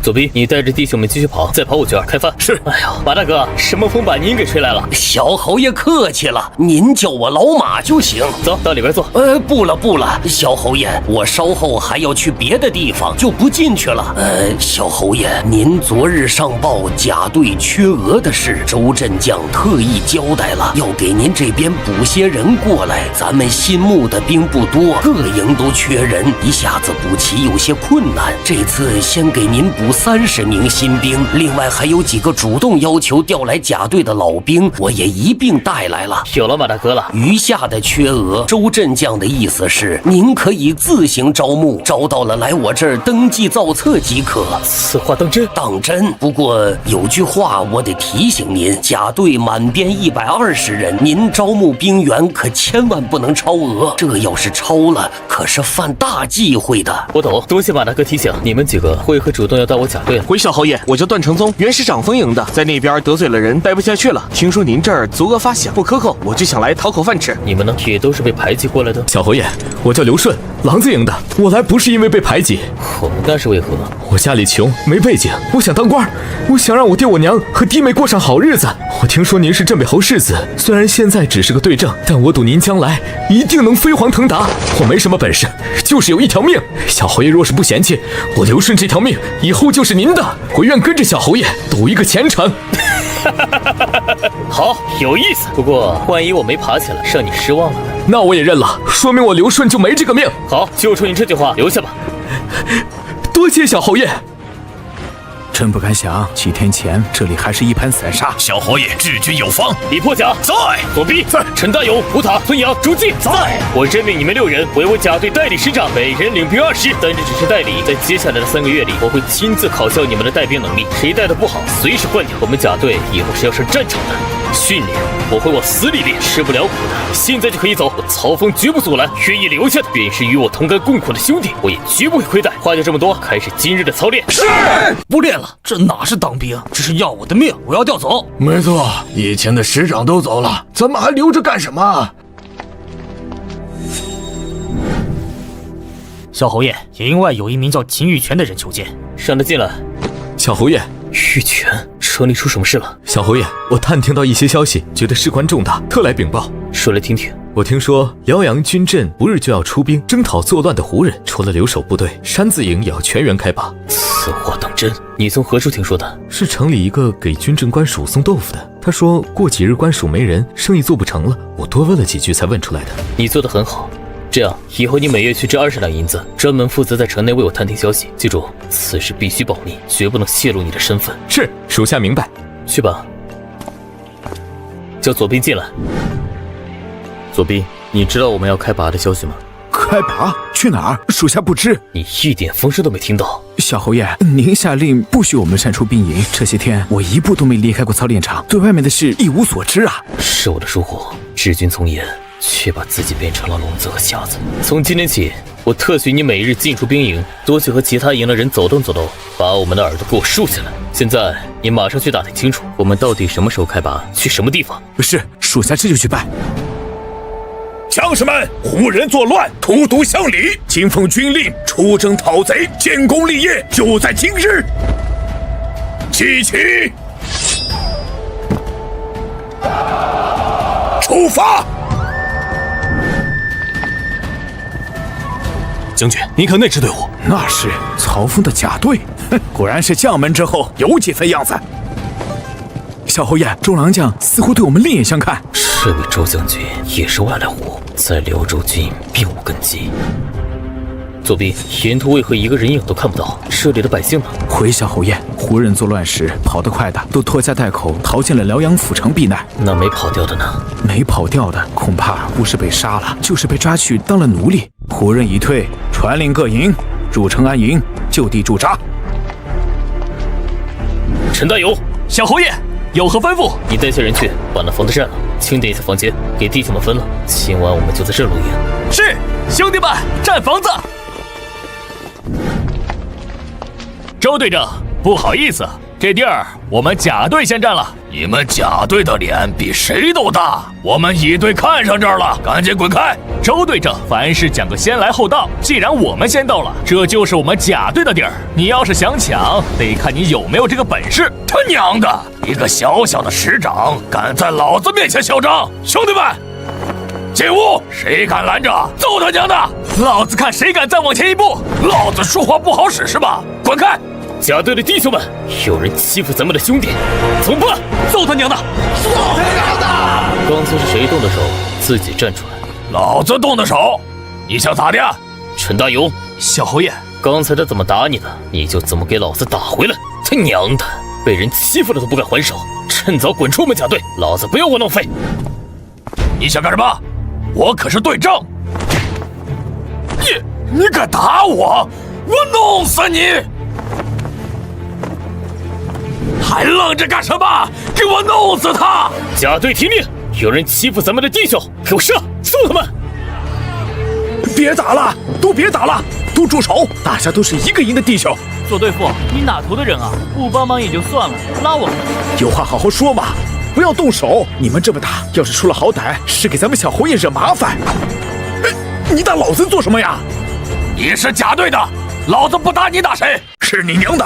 左兵，你带着弟兄们继续跑，再跑5圈，开饭。是。哎呦，马大哥，什么风把您给吹来了？小侯爷客气了，您叫我老马就行。走到里边坐。不了，小侯爷，我稍后还要去别的地方，就不进去了。小侯爷，您昨日上报甲队缺额的事，周镇将特意交代了，要给您这边补些人过来。咱们新募的兵不多，各营都缺人，一下子补齐有些困难。这次先给您补30名新兵，另外还有几个主动要求调来甲队的老兵，我也一并带来了。有了马大哥了。余下的缺额，周镇将的意思是，您可以自行招募，招到了来我这儿登记造册即可。此话当真？当真。不过有句话我得提醒您，甲队满编120人，您招募兵员可千万不能超额，这要是超了，可是犯大忌讳的。我懂，多谢马大哥提醒。你们几个会和主动要到我甲队了？回小侯爷，我叫段承宗，原是长风营的，在那边得罪了人，待不下去了。听说您这儿足额发饷不克扣，我就想来讨口饭吃。你们呢？也都是被排挤过来的？小侯爷，我叫刘顺，狼子营的。我来不是因为被排挤，红那是为何？我家里穷，没背景，我想当官，我想让我爹我娘和弟妹过上好日子。我听说您是镇北侯世子，虽然现在只是个对证，但我赌您将来一定能飞黄腾达。我没什么本事，就是有一条命。小侯爷若是不嫌弃，我刘顺这条命以后就是您的，我愿跟着小侯爷赌一个前程。好，有意思。不过万一我没爬起来，让你失望了呢？那我也认了，说明我刘顺就没这个命。好，就冲你这句话，留下吧。多谢小侯爷。真不敢想，几天前这里还是一盘散沙。小侯爷治军有方。李破甲在，左弼在，陈大勇、胡塔、孙杨、朱记在。我任命你们6人为我甲队代理师长，每人领兵20，但这只是代理。在接下来的3个月里，我会亲自考校你们的带兵能力，谁带的不好，随时换掉。我们甲队以后是要上战场的，训练我会往死里练，吃不了苦的，现在就可以走。我曹峰绝不阻拦，愿意留下的便是与我同甘共苦的兄弟，我也绝不会亏待。话就这么多，开始今日的操练。是，不练了，这哪是当兵，这是要我的命，我要调走。没错，以前的师长都走了，咱们还留着干什么？小侯爷，营外有一名叫秦玉泉的人求见，让他进来。小侯爷，玉泉，城里出什么事了？小侯爷，我探听到一些消息，觉得事关重大，特来禀报。说来听听。我听说辽阳军镇不日就要出兵征讨作乱的胡人，除了留守部队，山字营也要全员开拔。此话当真？你从何处听说的？是城里一个给军镇官署送豆腐的，他说过几日官署没人，生意做不成了。我多问了几句才问出来的。你做得很好，这样以后你每月去支20两银子，专门负责在城内为我探听消息。记住，此事必须保密，绝不能泄露你的身份。是，属下明白。去吧。叫左弼进来。左弼，你知道我们要开拔的消息吗？开拔？去哪儿？属下不知。你一点风声都没听到。小侯爷，您下令不许我们擅出兵营，这些天我一步都没离开过操练场，对外面的事一无所知啊。是我的疏忽，治军从严，却把自己变成了聋子和瞎子。从今天起，我特许你每日进出兵营，多去和其他营的人走动走动，把我们的耳朵给我竖起来。现在你马上去打听清楚，我们到底什么时候开拔，去什么地方。是，属下这就去办。将士们，胡人作乱，荼毒乡里，今奉军令出征讨贼，建功立业，就在今日。记起，出发！将军，您看那支队伍，那是曹峰的甲队，哼，果然是将门之后有几分样子。小侯爷，周郎将似乎对我们另眼相看。这位周将军也是外来户，在辽州军并无根基。左弼，沿途为何一个人影都看不到？这里的百姓呢？回小侯爷，胡人作乱时跑得快的都拖家带口逃进了辽阳府城避难。那没跑掉的呢？没跑掉的恐怕不是被杀了，就是被抓去当了奴隶。胡人已退，传令各营入城安营，就地驻扎。陈大勇，小侯爷有何吩咐？你带些人去把那房子占了，清点一下房间，给弟兄们分了。今晚我们就在这露营。是，兄弟们，占房子。周队长，不好意思，这地儿我们甲队先占了。你们甲队的脸比谁都大，我们乙队看上这儿了，赶紧滚开！周队长，凡事讲个先来后到，既然我们先到了，这就是我们甲队的地儿。你要是想抢，得看你有没有这个本事。他娘的，一个小小的师长，敢在老子面前嚣张！兄弟们，进屋！谁敢拦着，揍他娘的！老子看谁敢再往前一步！老子说话不好使是吧？滚开！甲队的弟兄们，有人欺负咱们的兄弟，怎么办？揍他娘的！揍他娘的！刚才是谁动的手？自己站出来。老子动的手，你想咋的？陈大勇，小侯爷，刚才他怎么打你的，你就怎么给老子打回来。他娘的，被人欺负了都不敢还手，趁早滚出我们甲队，老子不要窝囊废！你想干什么？我可是队长！你敢打我？我弄死你！还愣着干什么？给我弄死他！甲队听命，有人欺负咱们的弟兄，给我射，送他们！别打了，都别打了，都住手！大家都是一个营的弟兄。左队副，你哪头的人啊？不帮忙也就算了，拉我！有话好好说嘛，不要动手！你们这么打，要是出了好歹，是给咱们小侯爷惹麻烦。你打老子做什么呀？你是甲队的，老子不打你打谁？是你娘的！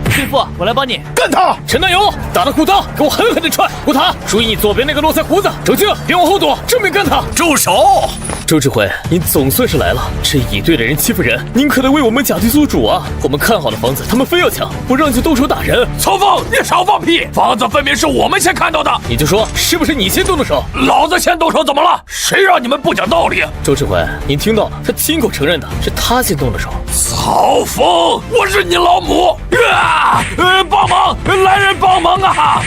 队副，我来帮你干他！陈大勇，打他裤裆，给我狠狠地踹！胡塔，注意你左边那个络腮胡子！周静，别往后躲，正面干他！住手！周指挥，您总算是来了。这乙队的人欺负人，您可得为我们甲队做主啊！我们看好的房子，他们非要抢，不让就动手打人。曹峰，你少放屁！房子分明是我们先看到的，你就说是不是你先动的手？老子先动手怎么了？谁让你们不讲道理？周指挥，您听到了，他亲口承认的是他先动的手。曹峰，我是你老母！帮忙！来人帮忙啊！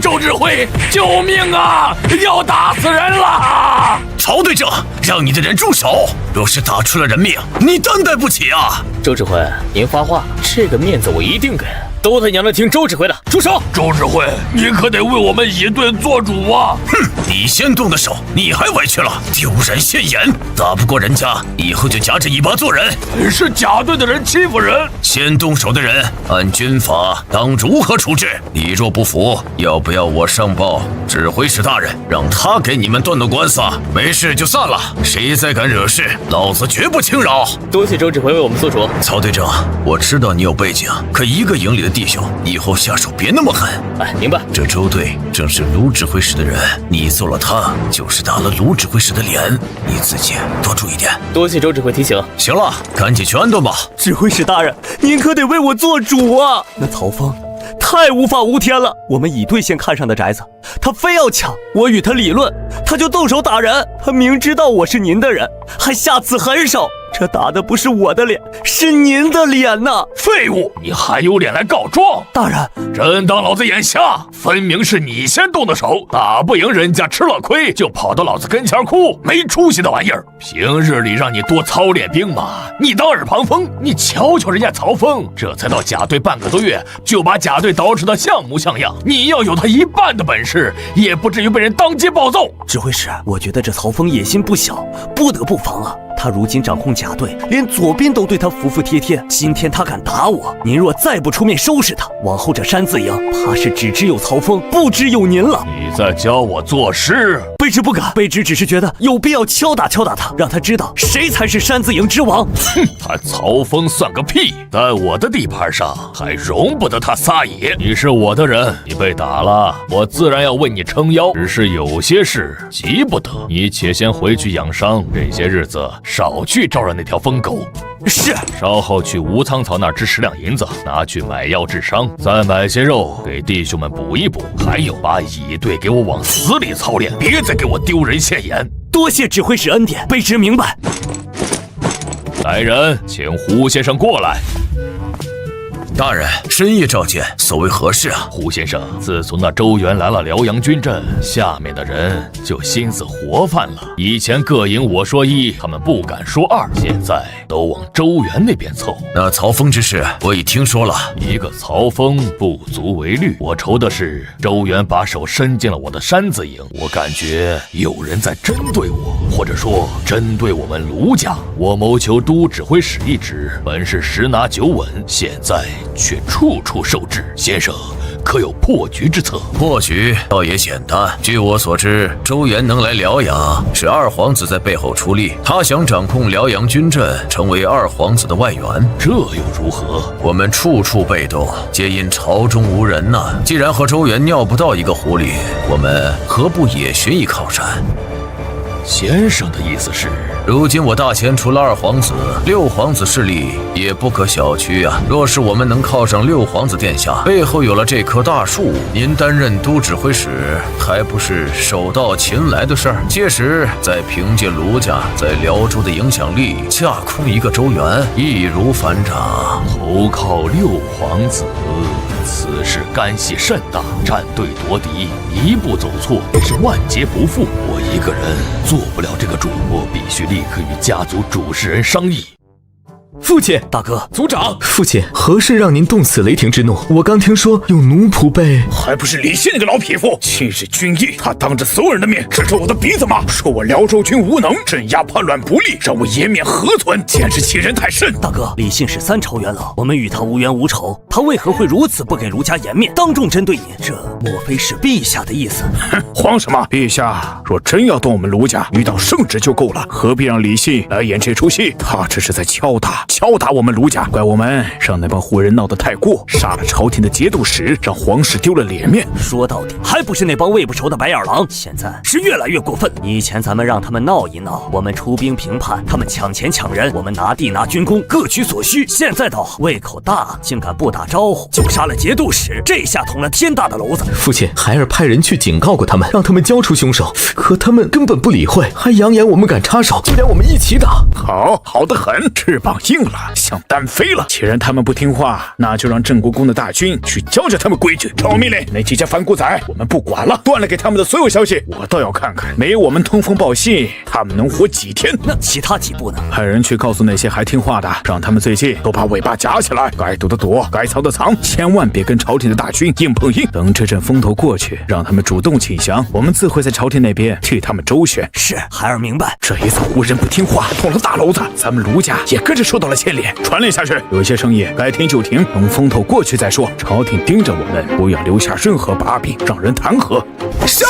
周指挥，救命啊！要打死人了！曹队长，让你的人住手！若是打出了人命，你担待不起啊！周指挥，您发话，这个面子我一定给。都他娘的听周指挥的，住手！周指挥，你可得为我们乙队做主啊！哼，你先动的手，你还委屈了，丢人现眼！打不过人家，以后就夹着尾巴做人。是甲队的人欺负人，先动手的人按军法当如何处置？你若不服，要不要我上报指挥使大人，让他给你们断断官司？没事就散了，谁再敢惹事，老子绝不轻饶！多谢周指挥为我们做主。曹队长，我知道你有背景，可一个营里的弟兄，以后下手别那么狠。哎，明白。这周队正是卢指挥使的人，你做了他，就是打了卢指挥使的脸，你自己多注意点。多谢周指挥提醒。行了，赶紧去安顿吧。指挥使大人，您可得为我做主啊！那曹峰太无法无天了，我们乙队先看上的宅子，他非要抢，我与他理论，他就动手打人。他明知道我是您的人，还下此狠手，这打的不是我的脸，是您的脸呐！废物，你还有脸来告状？大人，真当老子眼瞎？分明是你先动的手，打不赢人家吃了亏，就跑到老子跟前哭，没出息的玩意儿！平日里让你多操练兵马，你当耳旁风。你瞧瞧人家曹峰，这才到甲队半个多月，就把甲队捯饬得像模像样。你要有他一半的本事，也不至于被人当街暴揍。指挥使，我觉得这曹峰野心不小，不得不防啊！他如今掌控甲队，连左边都对他服服帖帖。今天他敢打我，您若再不出面收拾他，往后这山字营怕是只知有曹峰，不知有您了。你在教我作诗？卑职不敢，卑职只是觉得有必要敲打敲打他，让他知道谁才是山字营之王。哼，他曹峰算个屁，在我的地盘上还容不得他撒野。你是我的人，你被打了，我自然要为你撑腰。只是有些事急不得，你且先回去养伤，这些日子少去招惹那条疯狗。是，稍后去吴苍草那儿支10两银子，拿去买药治伤，再买些肉给弟兄们补一补。还有，把乙队给我往死里操练，别再给我丢人现眼。多谢指挥使恩典，卑职明白。来人，请胡先生过来。大人，深夜召见，所谓何事啊？胡先生，自从那周元来了辽阳军阵，下面的人就心思活泛了。以前各营我说一，他们不敢说二，现在都往周元那边凑。那曹峰之事，我已听说了。一个曹峰不足为虑，我愁的是周元把手伸进了我的山子营，我感觉有人在针对我，或者说针对我们卢家。我谋求都指挥使一职，本是十拿9稳，现在却处处受制。先生可有破局之策？破局倒也简单。据我所知，周元能来辽阳，是二皇子在背后出力，他想掌控辽阳军阵，成为二皇子的外援。这又如何？我们处处被动，皆因朝中无人呐。既然和周元尿不到一个壶里，我们何不也寻一靠山？先生的意思是，如今我大前除了二皇子，六皇子势力也不可小觑啊。若是我们能靠上六皇子殿下，背后有了这棵大树，您担任都指挥使，还不是手到擒来的事儿？届时再凭借卢家在辽州的影响力，架空一个州园，易如反掌。投靠六皇子，此事干系甚大，站队夺嫡，一步走错是万劫不复。我一个人做不了这个主，我必须立刻与家族主事人商议。父亲，大哥，族长，父亲，何事让您动此雷霆之怒？我刚听说有奴仆被……还不是李信那个老匹夫，近日军议，他当着所有人的面指着我的鼻子骂，说我辽州军无能，镇压叛乱不力，让我颜面何存？简直欺人太甚！大哥，李信是3朝元老，我们与他无冤无仇，他为何会如此不给卢家颜面，当众针对你？这莫非是陛下的意思？哼，慌什么？陛下若真要动我们卢家，遇到圣旨就够了，何必让李信来演这出戏？他只是在敲打我们卢家，怪我们让那帮胡人闹得太过，杀了朝廷的节度使，让皇室丢了脸面。说到底，还不是那帮喂不熟的白眼狼，现在是越来越过分。以前咱们让他们闹一闹，我们出兵平叛，他们抢钱抢人，我们拿地拿军功，各取所需。现在倒胃口大，竟敢不打招呼就杀了节度使，这下捅了天大的娄子。父亲，孩儿派人去警告过他们，让他们交出凶手，可他们根本不理会，还扬言我们敢插手，就连我们一起打。好得很，翅膀硬了，想单飞了。既然他们不听话，那就让郑国公的大军去教教他们规矩。传我命令，那几家反骨仔我们不管了，断了给他们的所有消息。我倒要看看，没有我们通风报信，他们能活几天？那其他几步呢？派人去告诉那些还听话的，让他们最近都把尾巴夹起来，该躲的躲，该藏的藏，千万别跟朝廷的大军硬碰硬。等这阵风头过去，让他们主动请降，我们自会在朝廷那边替他们周旋。是，孩儿明白。这一次胡人不听话，捅了大娄子，咱们卢家也跟着受到了牵连。传令下去，有些生意该停就停，等风头过去再说。朝廷盯着我们，不要留下任何把柄，让人弹劾。是。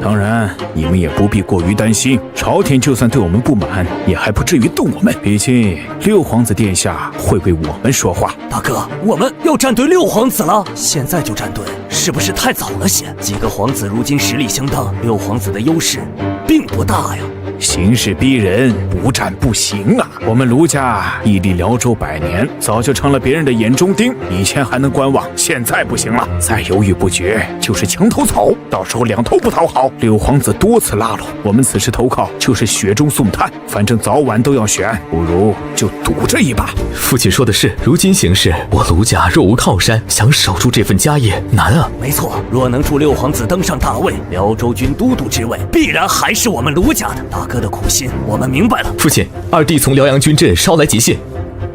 当然，你们也不必过于担心，朝廷就算对我们不满，也还不至于动我们。毕竟六皇子殿下会为我们说话。大哥，我们要站队六皇子了，现在就站队，是不是太早了些？几个皇子如今实力相当，六皇子的优势并不大呀。形势逼人，不战不行啊！我们卢家屹立辽州100年，早就成了别人的眼中钉。以前还能观望，现在不行了，再犹豫不决就是墙头草，到时候两头不讨好。六皇子多次拉拢我们，此时投靠就是雪中送炭，反正早晚都要选，不如就赌这一把。父亲说的是，如今形势，我卢家若无靠山，想守住这份家业难啊。没错，若能助六皇子登上大位，辽州军都督之位，必然还是我们卢家的。大哥的苦心我们明白了。父亲，二弟从辽阳军镇捎来急信，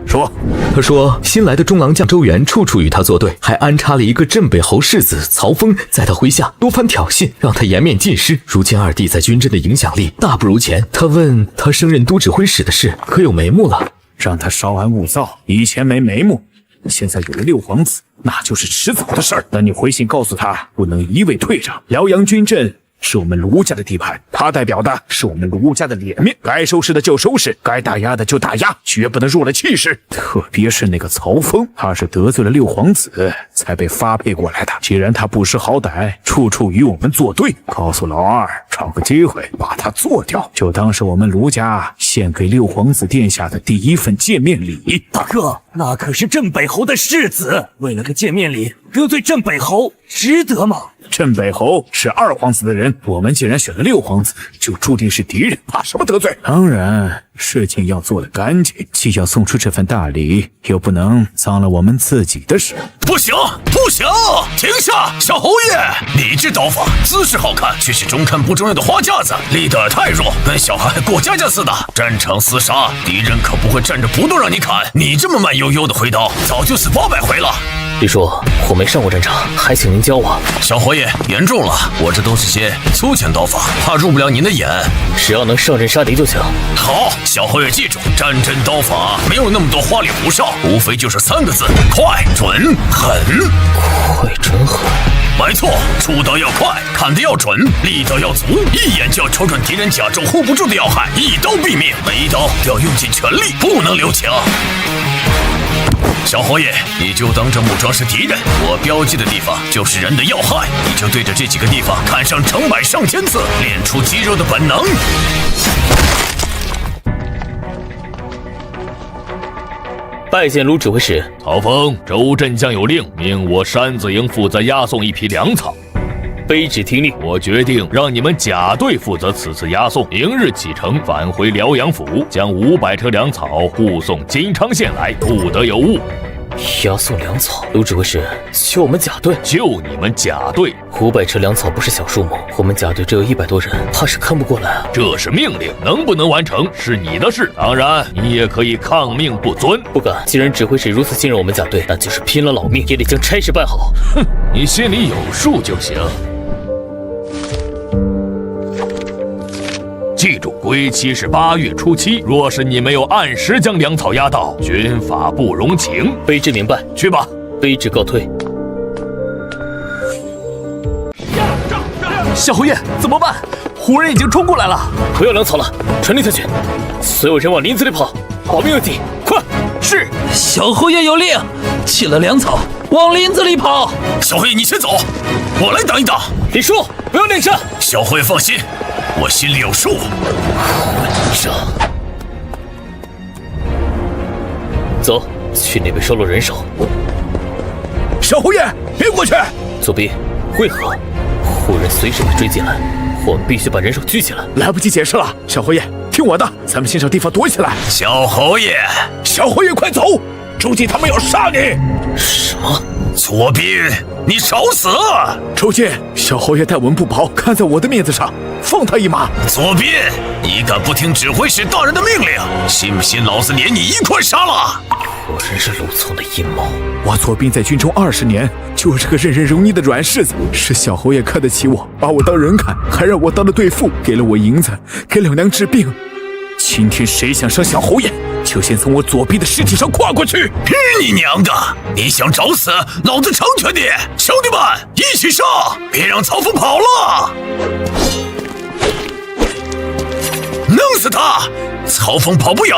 说，他说新来的中郎将周元处处与他作对，还安插了一个镇北侯世子曹峰在他麾下，多番挑衅，让他颜面尽失。如今二弟在军镇的影响力大不如前，他问他升任都指挥使的事可有眉目了？让他稍安勿躁，以前没眉目，现在有了六皇子，那就是迟早的事儿。等你回信告诉他，不能一味退让。辽阳军镇是我们卢家的地盘，他代表的是我们卢家的脸面，该收拾的就收拾，该打压的就打压，绝不能弱了气势。特别是那个曹峰，他是得罪了六皇子才被发配过来的，既然他不识好歹，处处与我们作对，告诉老二找个机会把他做掉，就当是我们卢家献给六皇子殿下的第一份见面礼。大哥，那可是镇北侯的世子，为了个见面礼得罪镇北侯，值得吗？镇北侯是二皇子的人，我们既然选了六皇子，就注定是敌人，怕什么得罪？当然，事情要做得干净，既要送出这份大礼，又不能脏了我们自己的手。不行，不行！停下，小侯爷，你这刀法姿势好看，却是中看不中用的花架子，力道太弱，跟小孩过家家似的。战场厮杀，敌人可不会站着不动让你砍，你这么慢悠悠的挥刀，早就死800回了。李叔，我没上过战场，还请您教我。小侯爷，严重了，我这都是些粗浅刀法，怕入不了您的眼。只要能上阵杀敌就行。好，小侯爷记住，战阵刀法没有那么多花里胡哨，无非就是3个字：快、准、狠。快、准、狠。没错，出刀要快，砍得要准，力道要足，一眼就要瞅准敌人甲胄护不住的要害，一刀毙命。每一刀都要用尽全力，不能留情。小侯爷，你就当这木桩是敌人，我标记的地方就是人的要害，你就对着这几个地方砍上成百上千次，练出肌肉的本能。拜见卢指挥使。曹峰，周镇将有令，命我山子营负责押送一批粮草。卑职听令。我决定让你们甲队负责此次押送，明日启程返回辽阳府，将500车粮草护送金昌县来，不得有误。押送粮草，卢指挥使，就我们甲队？就你们甲队？500车粮草不是小数目，我们甲队只有100多人，怕是看不过来啊。这是命令，能不能完成是你的事。当然，你也可以抗命不遵。不敢，既然指挥使如此信任我们甲队，那就是拼了老命也得将差事办好。哼，你心里有数就行。记住，归期是8月初7。若是你没有按时将粮草押到，军法不容情。卑职明白，去吧。卑职告退。小侯爷，怎么办？胡人已经冲过来了！不要粮草了，传令下去，所有人往林子里跑，保命要紧，快！是，小侯爷有令，弃了粮草，往林子里跑。小侯爷，你先走，我来挡一挡。李叔，不要恋战。小侯爷放心，我心里有数。混账！走，去那边收拢人手。小侯爷，别过去！左弼，会合，胡人随时会追进来，我们必须把人手聚起来。来不及解释了，小侯爷，听我的，咱们先找地方躲起来。小侯爷，小侯爷，快走！周记他们要杀你！什么？左弼，你找死！周记，小侯爷待我们不薄，看在我的面子上，放他一马。左弼，你敢不听指挥使大人的命令，信不信老子连你一块杀了？果然是陆聪的阴谋。我左兵在军中20年，就是个任人揉捏的软柿子。是小侯爷看得起我，把我当人看，还让我当了队副，给了我银子，给老娘治病。今天谁想伤小侯爷，就先从我左臂的尸体上跨过去！你娘的！你想找死，老子成全你！兄弟们，一起上！别让曹峰跑了！弄死他！曹峰跑不远，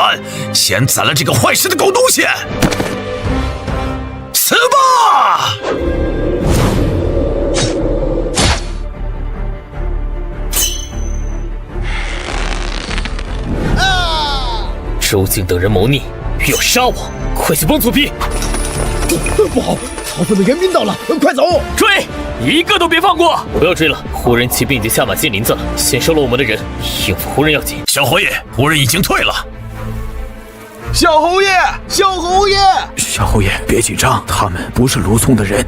先宰了这个坏事的狗东西！死吧！周静等人谋逆，要杀我，快去帮左弼！不好，曹峰的援兵到了，快走！追，一个都别放过！不要追了，胡人骑兵已经下马进林子了，先收了我们的人，应付胡人要紧。小侯爷，胡人已经退了。小侯爷，小侯爷，小侯爷，别紧张，他们不是卢聪的人。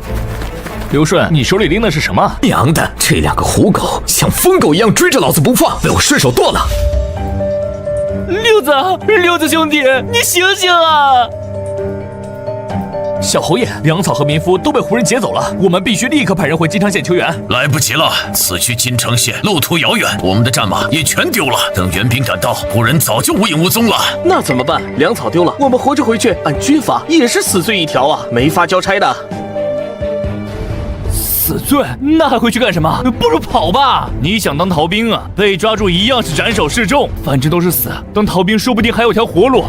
刘顺，你手里拎的是什么？娘的，这2个虎狗像疯狗一样追着老子不放，被我顺手剁了。六子兄弟，你醒醒啊！小侯爷，粮草和民夫都被胡人劫走了，我们必须立刻派人回金昌县求援。来不及了，此去金昌县路途遥远，我们的战马也全丢了。等援兵赶到，胡人早就无影无踪了。那怎么办？粮草丢了，我们活着回去，按军法也是死罪一条啊，没法交差的。死罪？那还回去干什么？不如跑吧！你想当逃兵啊？被抓住一样是斩首示众，反正都是死。当逃兵说不定还有条活路。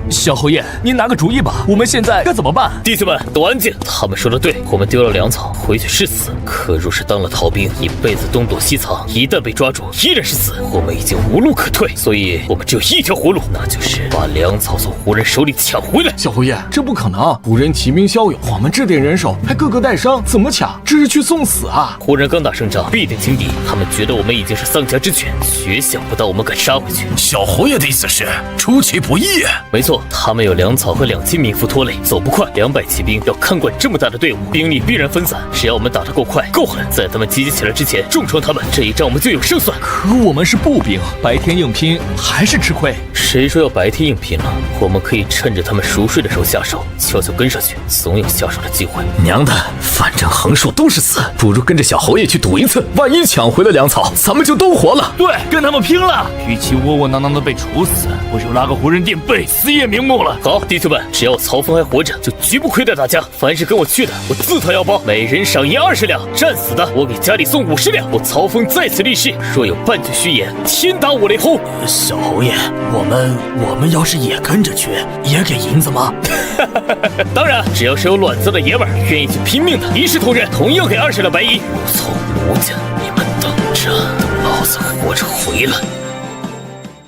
小侯爷，您拿个主意吧，我们现在该怎么办？弟兄们，都安静！他们说的对，我们丢了粮草，回去是死。可若是当了逃兵，一辈子东躲西藏，一旦被抓住，依然是死。我们已经无路可退，所以我们只有一条活路，那就是把粮草从胡人手里抢回来。小侯爷，这不可能！胡人骑兵骁勇，我们这点人手还个个带伤，怎么抢？这是去送死啊！胡人刚打胜仗，必定轻敌，他们觉得我们已经是丧家之犬，绝想不到我们敢杀回去。小侯爷的意思是出其不意？没错。他们有粮草和2000民夫拖累，走不快。200骑兵要看管这么大的队伍，兵力必然分散。只要我们打得够快、够狠，在他们集结起来之前重创他们，这一仗我们就有胜算。可我们是步兵，白天硬拼还是吃亏。谁说要白天硬拼了？我们可以趁着他们熟睡的时候下手，悄悄跟上去，总有下手的机会。娘的，反正横竖都是死，不如跟着小侯爷去赌一次，万一抢回了粮草，咱们就都活了。对，跟他们拼了！与其窝窝囊囊的被处死，不如拉个胡人店，被死也见瞑目了。好，弟兄们，只要曹峰还活着，就绝不亏待大家。凡是跟我去的，我自掏腰包，每人赏银20两；战死的，我给家里送50两。我曹峰在此立誓，若有半句虚言，天打五雷轰！小侯爷，我们要是也跟着去，也给银子吗？当然，只要是有卵子的爷们儿，愿意去拼命的，一视同仁，同样给20两白银。从卢家，你们等着，等老子活着回来。